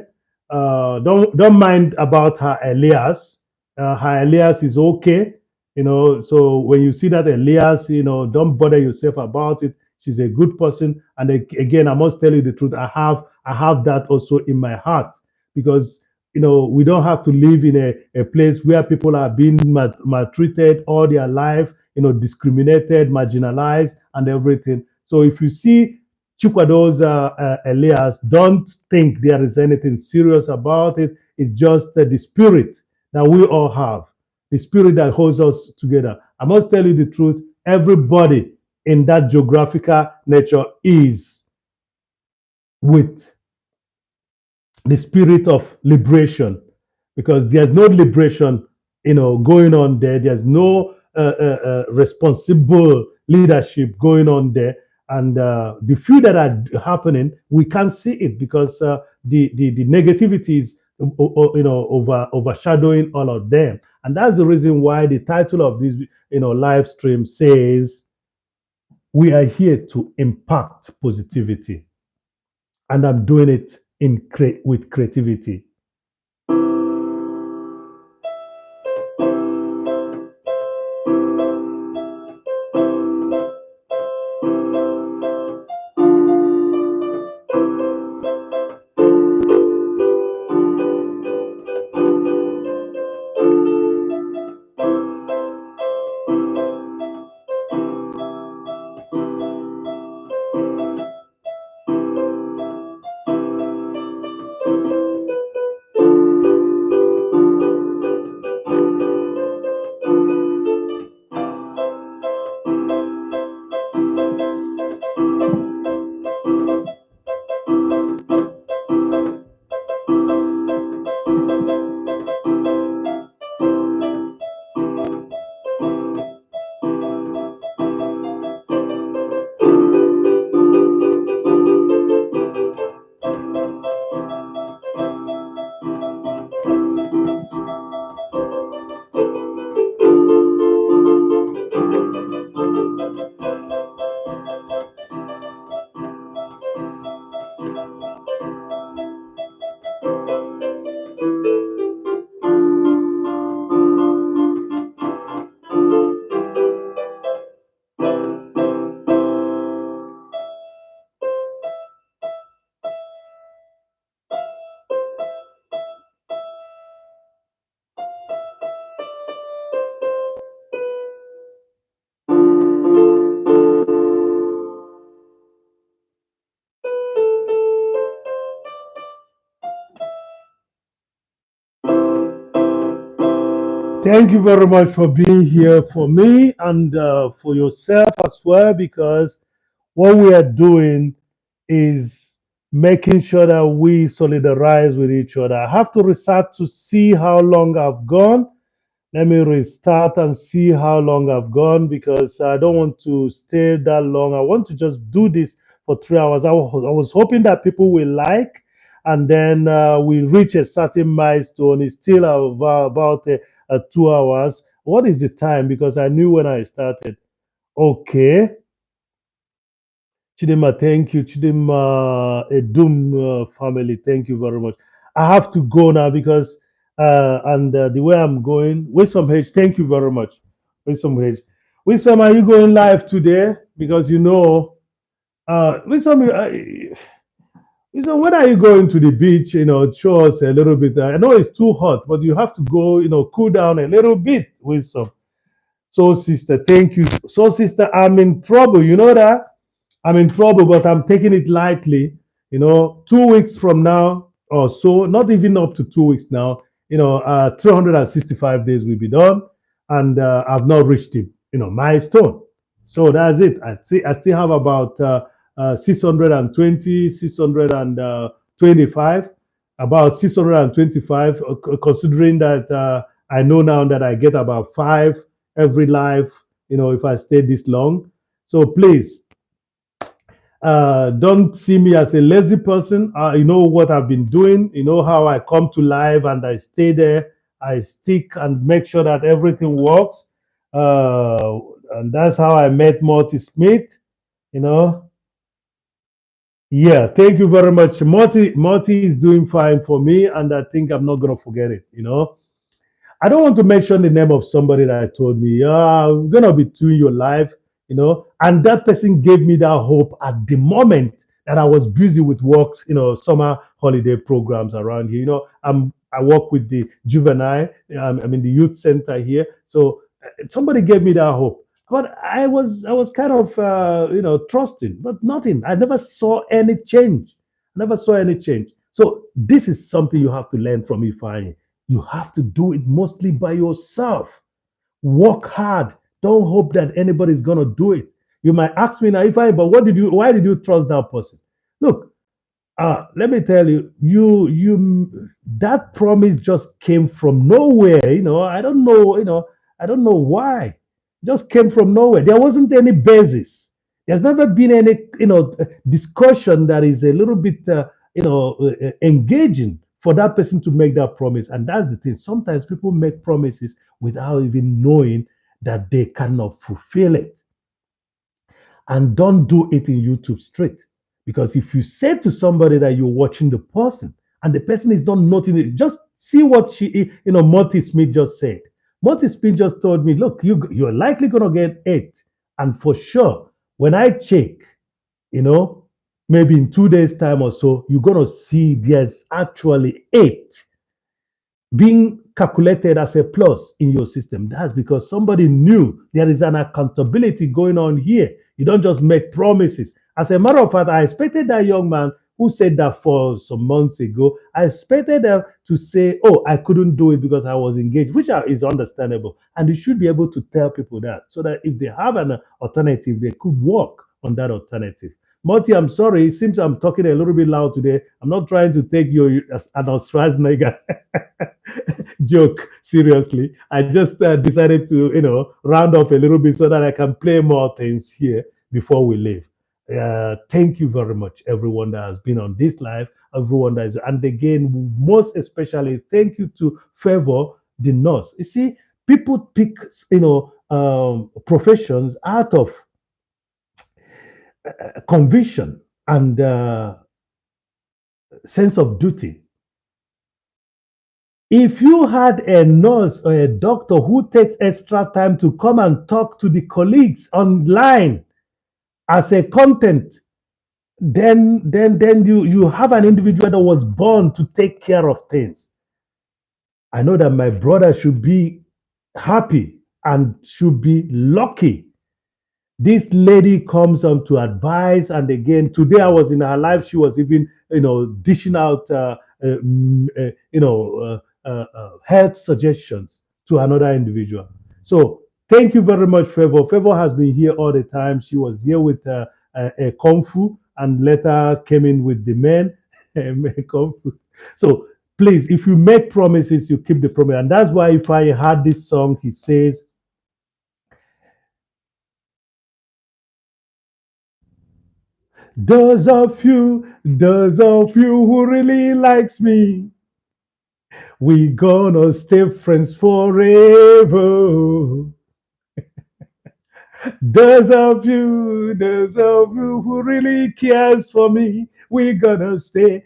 Don't mind about her alias. Her alias is okay. So when you see that alias, don't bother yourself about it. She's a good person. And again, I must tell you the truth. I have that also in my heart because we don't have to live in a place where people are being maltreated all their life, discriminated, marginalized, and everything. So if you see Chukwado's Elias, don't think there is anything serious about it. It's just the spirit that we all have, the spirit that holds us together. I must tell you the truth. Everybody in that geographical nature is with the spirit of liberation because there's no liberation going on there. There's no responsible leadership going on there, and the few that are happening, we can't see it because the negativity is overshadowing all of them, and that's the reason why the title of this live stream says we are here to impact positivity, and I'm doing it with creativity. Thank you very much for being here for me and for yourself as well, because what we are doing is making sure that we solidarize with each other. I have to restart to see how long I've gone. Let me restart and see how long I've gone, because I don't want to stay that long. I want to just do this for 3 hours. I was hoping that people will like, and then we reach a certain milestone. It's still about 2 hours. What is the time? Because I knew when I started. Okay. Chidima, thank you. Chidima, Edum family, thank you very much. I have to go now because, and the way I'm going, Wisdom H, thank you very much. Wisdom H. Wisdom, are you going live today? Because Wisdom, Wisdom, when are you going to the beach? Show us a little bit. I know it's too hot, but you have to go, cool down a little bit, Wisdom. So, sister, thank you. So, sister, I'm in trouble. You know that? I'm in trouble, but I'm taking it lightly. 2 weeks from now or so, not even up to 2 weeks now, 365 days will be done, and I've not reached the milestone. So that's it. I still have about 620, 625, about 625, considering that I know now that I get about five every life, if I stay this long. So please, don't see me as a lazy person. You know what I've been doing. You know how I come to live and I stay there. I stick and make sure that everything works. And that's how I met Morty Smith. You know. Yeah, thank you very much. Morty is doing fine for me, and I think I'm not gonna forget it. I don't want to mention the name of somebody that told me, yeah, I'm gonna be doing your life, and that person gave me that hope at the moment that I was busy with works, summer holiday programs around here. I work with the juvenile, I'm in the youth center here, so somebody gave me that hope. But I was kind of trusting, but nothing. I never saw any change. Never saw any change. So this is something you have to learn from Ifeanyi. You have to do it mostly by yourself. Work hard. Don't hope that anybody's gonna do it. You might ask me now, if I, but why did you trust that person? Look, let me tell you, that promise just came from nowhere. I don't know why. It just came from nowhere. There wasn't any basis. There's never been any, discussion that is a little bit, engaging for that person to make that promise. And that's the thing. Sometimes people make promises without even knowing that they cannot fulfill it. And don't do it in YouTube straight. Because if you say to somebody that you're watching the person and the person is not noticing it, just see what Morty Smith just said. Morty Smith just told me, look, you're likely going to get 8. And for sure, when I check, you know, maybe in 2 days' time or so, you're going to see there's actually 8 being calculated as a plus in your system. That's because somebody knew there is an accountability going on here. You don't just make promises. As a matter of fact, I expected that young man who said that for some months ago, I expected them to say, oh, I couldn't do it because I was engaged, which is understandable. And you should be able to tell people that so that if they have an alternative, they could work on that alternative. Morty, I'm sorry. It seems I'm talking a little bit loud today. I'm not trying to take you as an Schwarzenegger joke seriously. I just decided to, round off a little bit so that I can play more things here before we leave. Thank you very much, everyone that has been on this live, everyone that is, and again, most especially, thank you to Favor, the nurse. You see, people pick, professions out of conviction and sense of duty. If you had a nurse or a doctor who takes extra time to come and talk to the colleagues online as a content, then you have an individual that was born to take care of things. I know that my brother should be happy and should be lucky. This lady comes on to advise, and again, today I was in her life. She was even, dishing out, health suggestions to another individual. So thank you very much, Favor. Favor has been here all the time. She was here with Kung Fu and later came in with the men. Kung Fu. So please, if you make promises, you keep the promise. And that's why if I had this song, he says, those of you who really likes me, we gonna stay friends forever. Those of you who really cares for me, we gonna stay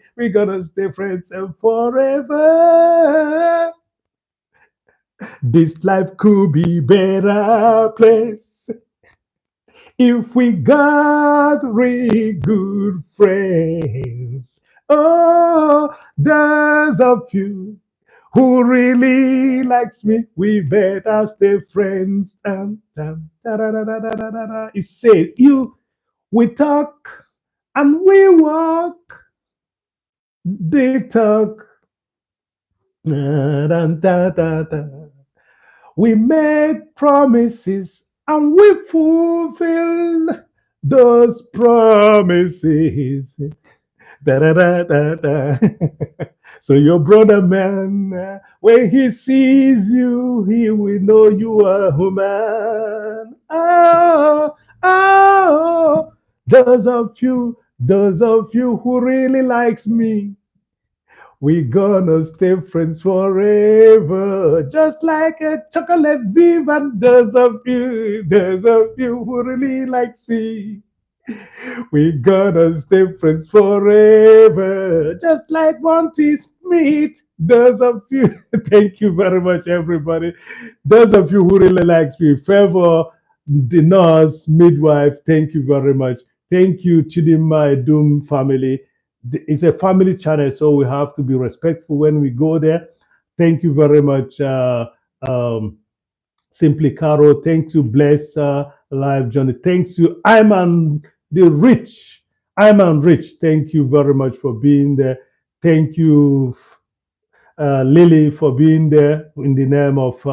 friends and forever. This life could be better place if we got really good friends. Oh, those of you who really likes me, we better stay friends. Da, da, da, da, da, da, da, da. It says, we talk and we walk, they talk. Da, da, da, da, da. We make promises and we fulfill those promises. Da, da, da, da, da. So your brother man, when he sees you, he will know you are human. Oh, oh, those of you who really likes me, we gonna stay friends forever, just like a chocolate beef. And those of you who really likes me, we gonna stay friends forever, just like Monty Smith. Those of you, thank you very much, everybody. Those of you who really likes me, Favor, the nurse, midwife, thank you very much. Thank you, Chidinma Doom family. It's a family channel, so we have to be respectful when we go there. Thank you very much, Simply Caro. Thanks to Bless Live Johnny. Thanks to Iman the Rich. Iman Rich. Thank you very much for being there. Thank you, Lily, for being there in the name of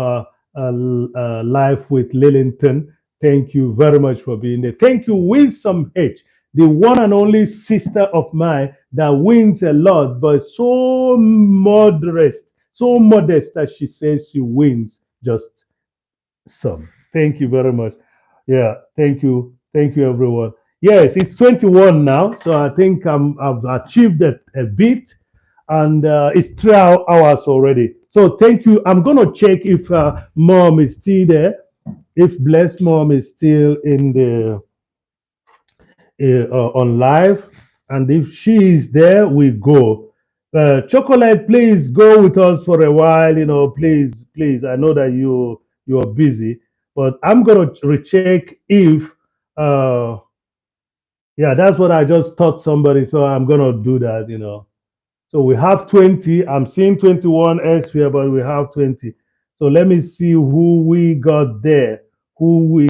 Life with Lillington. Thank you very much for being there. Thank you, Winsome H, the one and only sister of mine that wins a lot, but so modest that she says she wins just some. Thank you very much. Yeah, thank you. Thank you, everyone. Yes, it's 21 now, so I think I've achieved a bit, and it's 3 hours already. So thank you. I'm going to check if mom is still there, if blessed mom is still in the on live, and if she is there, we go. Chocolate, please go with us for a while. Please, please. I know that you're busy, but I'm gonna recheck if. Uh, yeah, that's what I just taught somebody, so I'm gonna do that. So we have 20. I'm seeing 21 elsewhere, but we have 20. So let me see who we got there, who we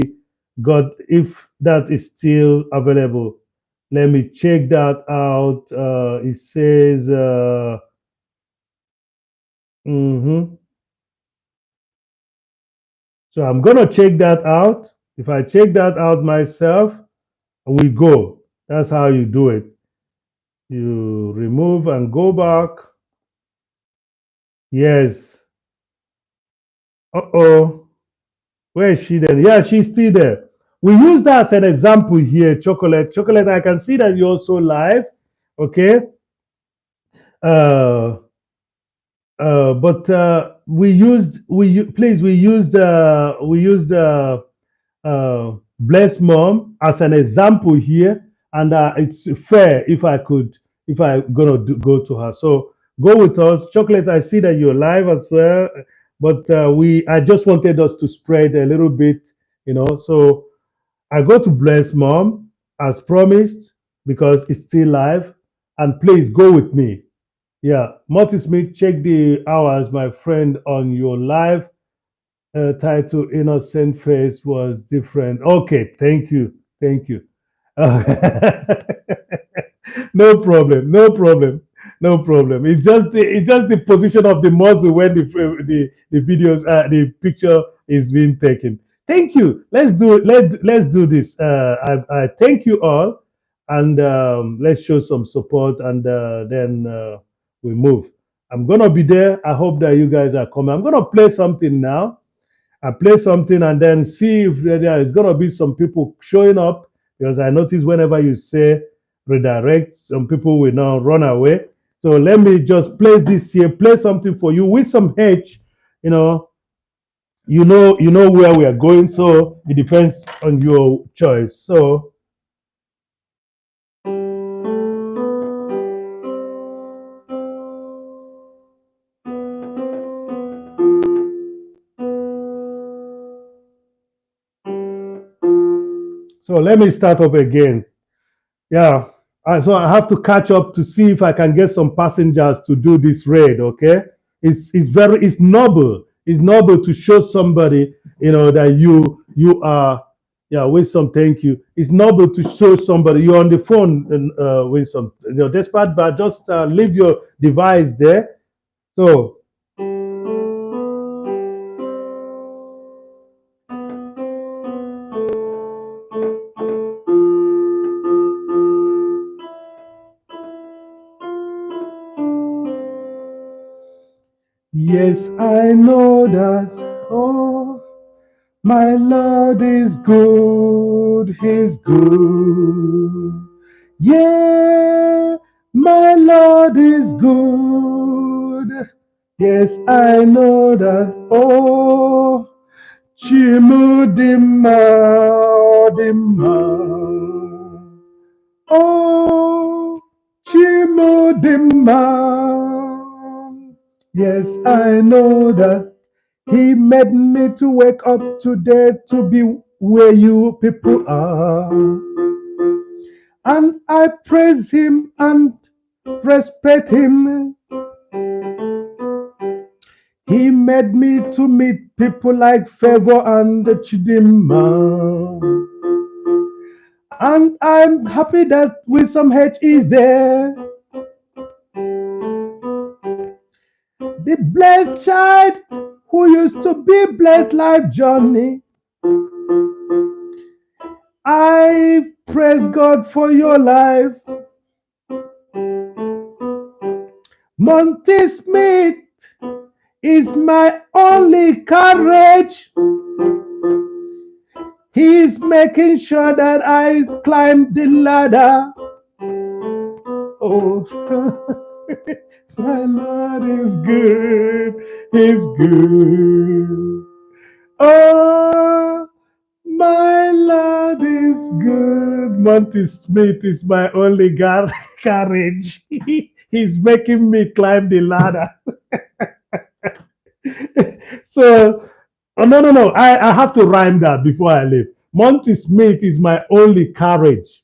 got, if that is still available. Let me check that out. It says, mhm. So I'm going to check that out. If I check that out myself, we go. That's how you do it. You remove and go back. Yes. Uh-oh. Where is she then? Yeah, she's still there. We use that as an example here, Chocolate. Chocolate, I can see that you're also live. Okay. Uh, but we used Bless Mom as an example here, and it's fair if I gonna go to her. So go with us, Chocolate. I see that you're live as well, but I just wanted us to spread a little bit, So I go to Bless Mom as promised because it's still live, and please go with me. Yeah, Marty Smith, check the hours, my friend, on your live title. Innocent Face was different. Okay, thank you. Thank you. No problem. No problem. No problem. It's just the position of the muzzle when the videos the picture is being taken. Thank you. Let's do this. I thank you all, and let's show some support, and then we move. I'm gonna be there. I hope that you guys are coming. I'm gonna play something now. I play something and then see if there is going to be some people showing up, because I notice whenever you say redirect, some people will now run away. So let me just place this here, play something for you with some H. You know, you know where we are going. So it depends on your choice. So let me start up again. Yeah. So I have to catch up to see if I can get some passengers to do this raid. Okay. It's noble. It's noble to show somebody, that you are, yeah, with some thank you. It's noble to show somebody you're on the phone and with some, despite, but just leave your device there. So yes, I know that. Oh, my Lord is good, He's good. Yeah, my Lord is good. Yes, I know that. Oh, Chimudima, Dima. Oh, Chimudima. Yes, I know that He made me to wake up today to be where you people are. And I praise Him and respect Him. He made me to meet people like Favor and Chidima. And I'm happy that Wisdom H is there. The blessed child who used to be blessed like Johnny. I praise God for your life. Monty Smith is my only courage. He's making sure that I climb the ladder. Oh, my Lord is good. He's good. Oh, my Lord is good. Monty Smith is my only courage. He's making me climb the ladder. So, oh, no, no, no. I have to rhyme that before I leave. Monty Smith is my only courage.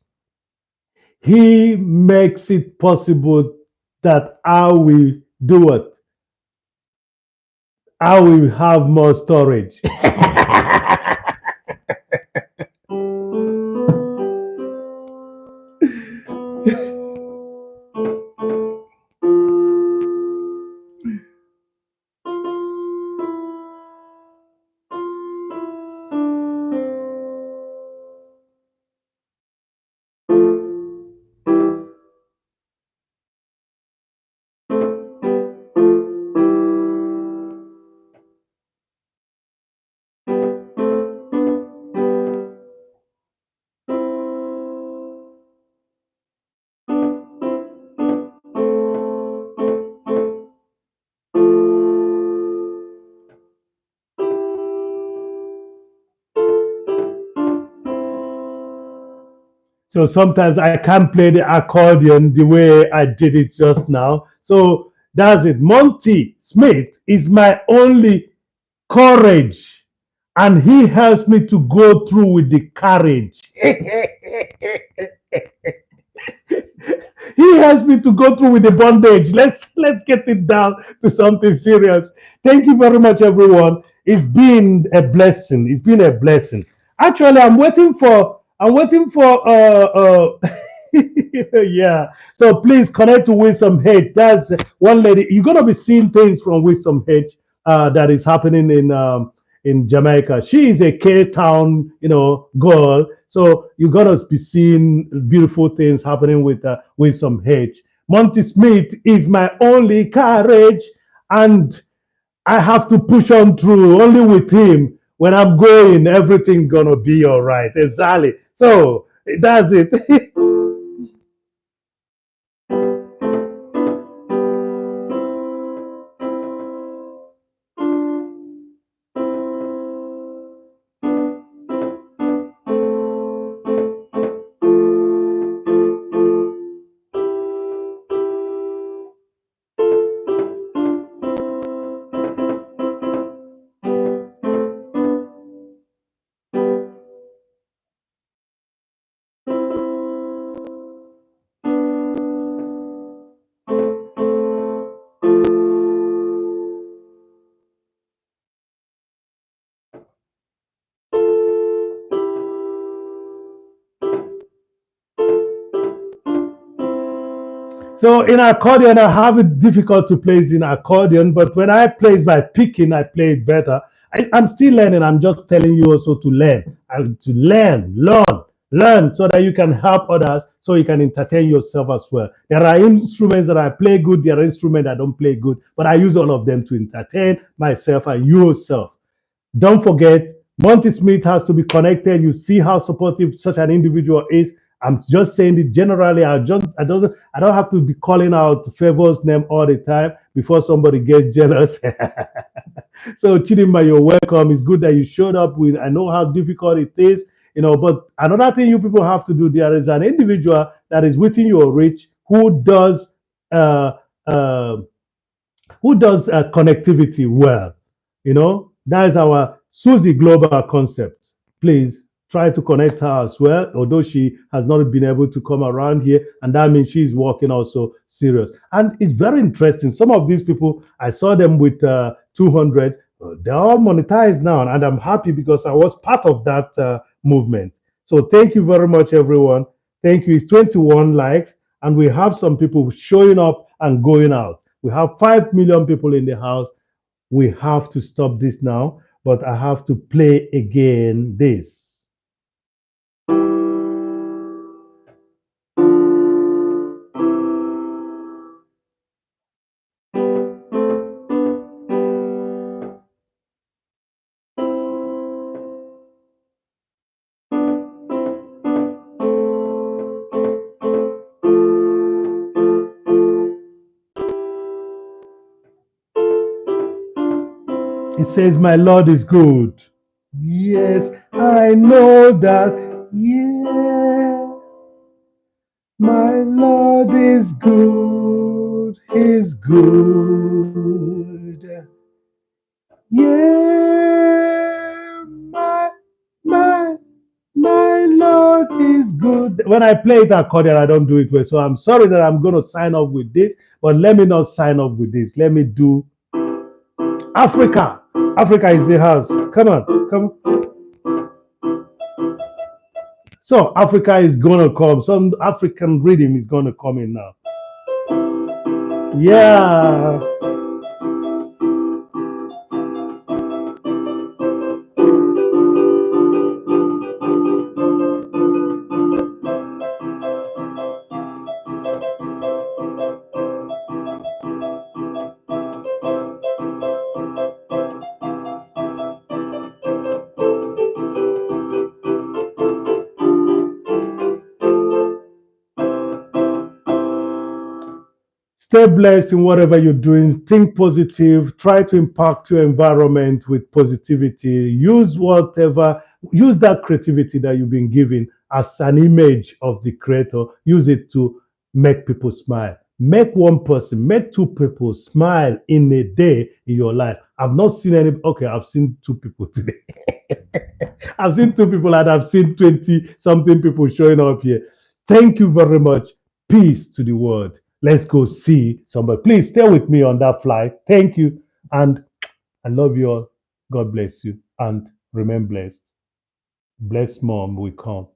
He makes it possible that I will do it. I will have more storage. So sometimes I can't play the accordion the way I did it just now. So that's it. Monty Smith is my only courage, and he helps me to go through with the courage. He helps me to go through with the bondage. Let's get it down to something serious. Thank you very much, everyone. It's been a blessing. It's been a blessing. Actually, I'm waiting for Yeah. So please connect to Wisdom Hedge. That's one lady. You're gonna be seeing things from Wisdom Hedge that is happening in Jamaica. She is a K Town, girl. So you're gonna be seeing beautiful things happening with Wisdom Hedge. Monty Smith is my only courage, and I have to push on through. Only with him, when I'm going, everything gonna be all right. Exactly. So that's it. So in accordion, I have it difficult to play in accordion, but when I play by picking, I play it better. I'm still learning. I'm just telling you also to learn, to learn, so that you can help others, so you can entertain yourself as well. There are instruments that I play good. There are instruments I don't play good, but I use all of them to entertain myself and yourself. Don't forget, Monty Smith has to be connected. You see how supportive such an individual is. I'm just saying it generally. I don't have to be calling out Favor's name all the time before somebody gets jealous. So Chidima, you're welcome. It's good that you showed up. With I know how difficult it is, but another thing you people have to do, there is an individual that is within your reach uh, uh, who does connectivity well. That is our Susie Global concept. Please try to connect her as well, although she has not been able to come around here, and that means she's working also serious. And it's very interesting. Some of these people, I saw them with 200. They're all monetized now, and I'm happy because I was part of that movement. So thank you very much, everyone. Thank you. It's 21 likes, and we have some people showing up and going out. We have 5 million people in the house. We have to stop this now, but I have to play again this. It says, "My Lord is good." Yes, I know that. Yeah, my Lord is good. He's good. Yeah, my my Lord is good. When I play the accordion, I don't do it well. So I'm sorry that I'm going to sign off with this, but let me not sign off with this. Let me do Africa. Africa is the house. Come on, come. So Africa is going to come. Some African rhythm is going to come in now. Yeah. Stay blessed in whatever you're doing. Think positive. Try to impact your environment with positivity. Use that creativity that you've been given as an image of the creator. Use it to make people smile. Make one person, make two people smile in a day in your life. I've not seen any. Okay, I've seen two people today. I've seen two people and I've seen 20 something people showing up here. Thank you very much. Peace to the world. Let's go see somebody. Please stay with me on that flight. Thank you. And I love you all. God bless you. And remain blessed. Bless mom will come.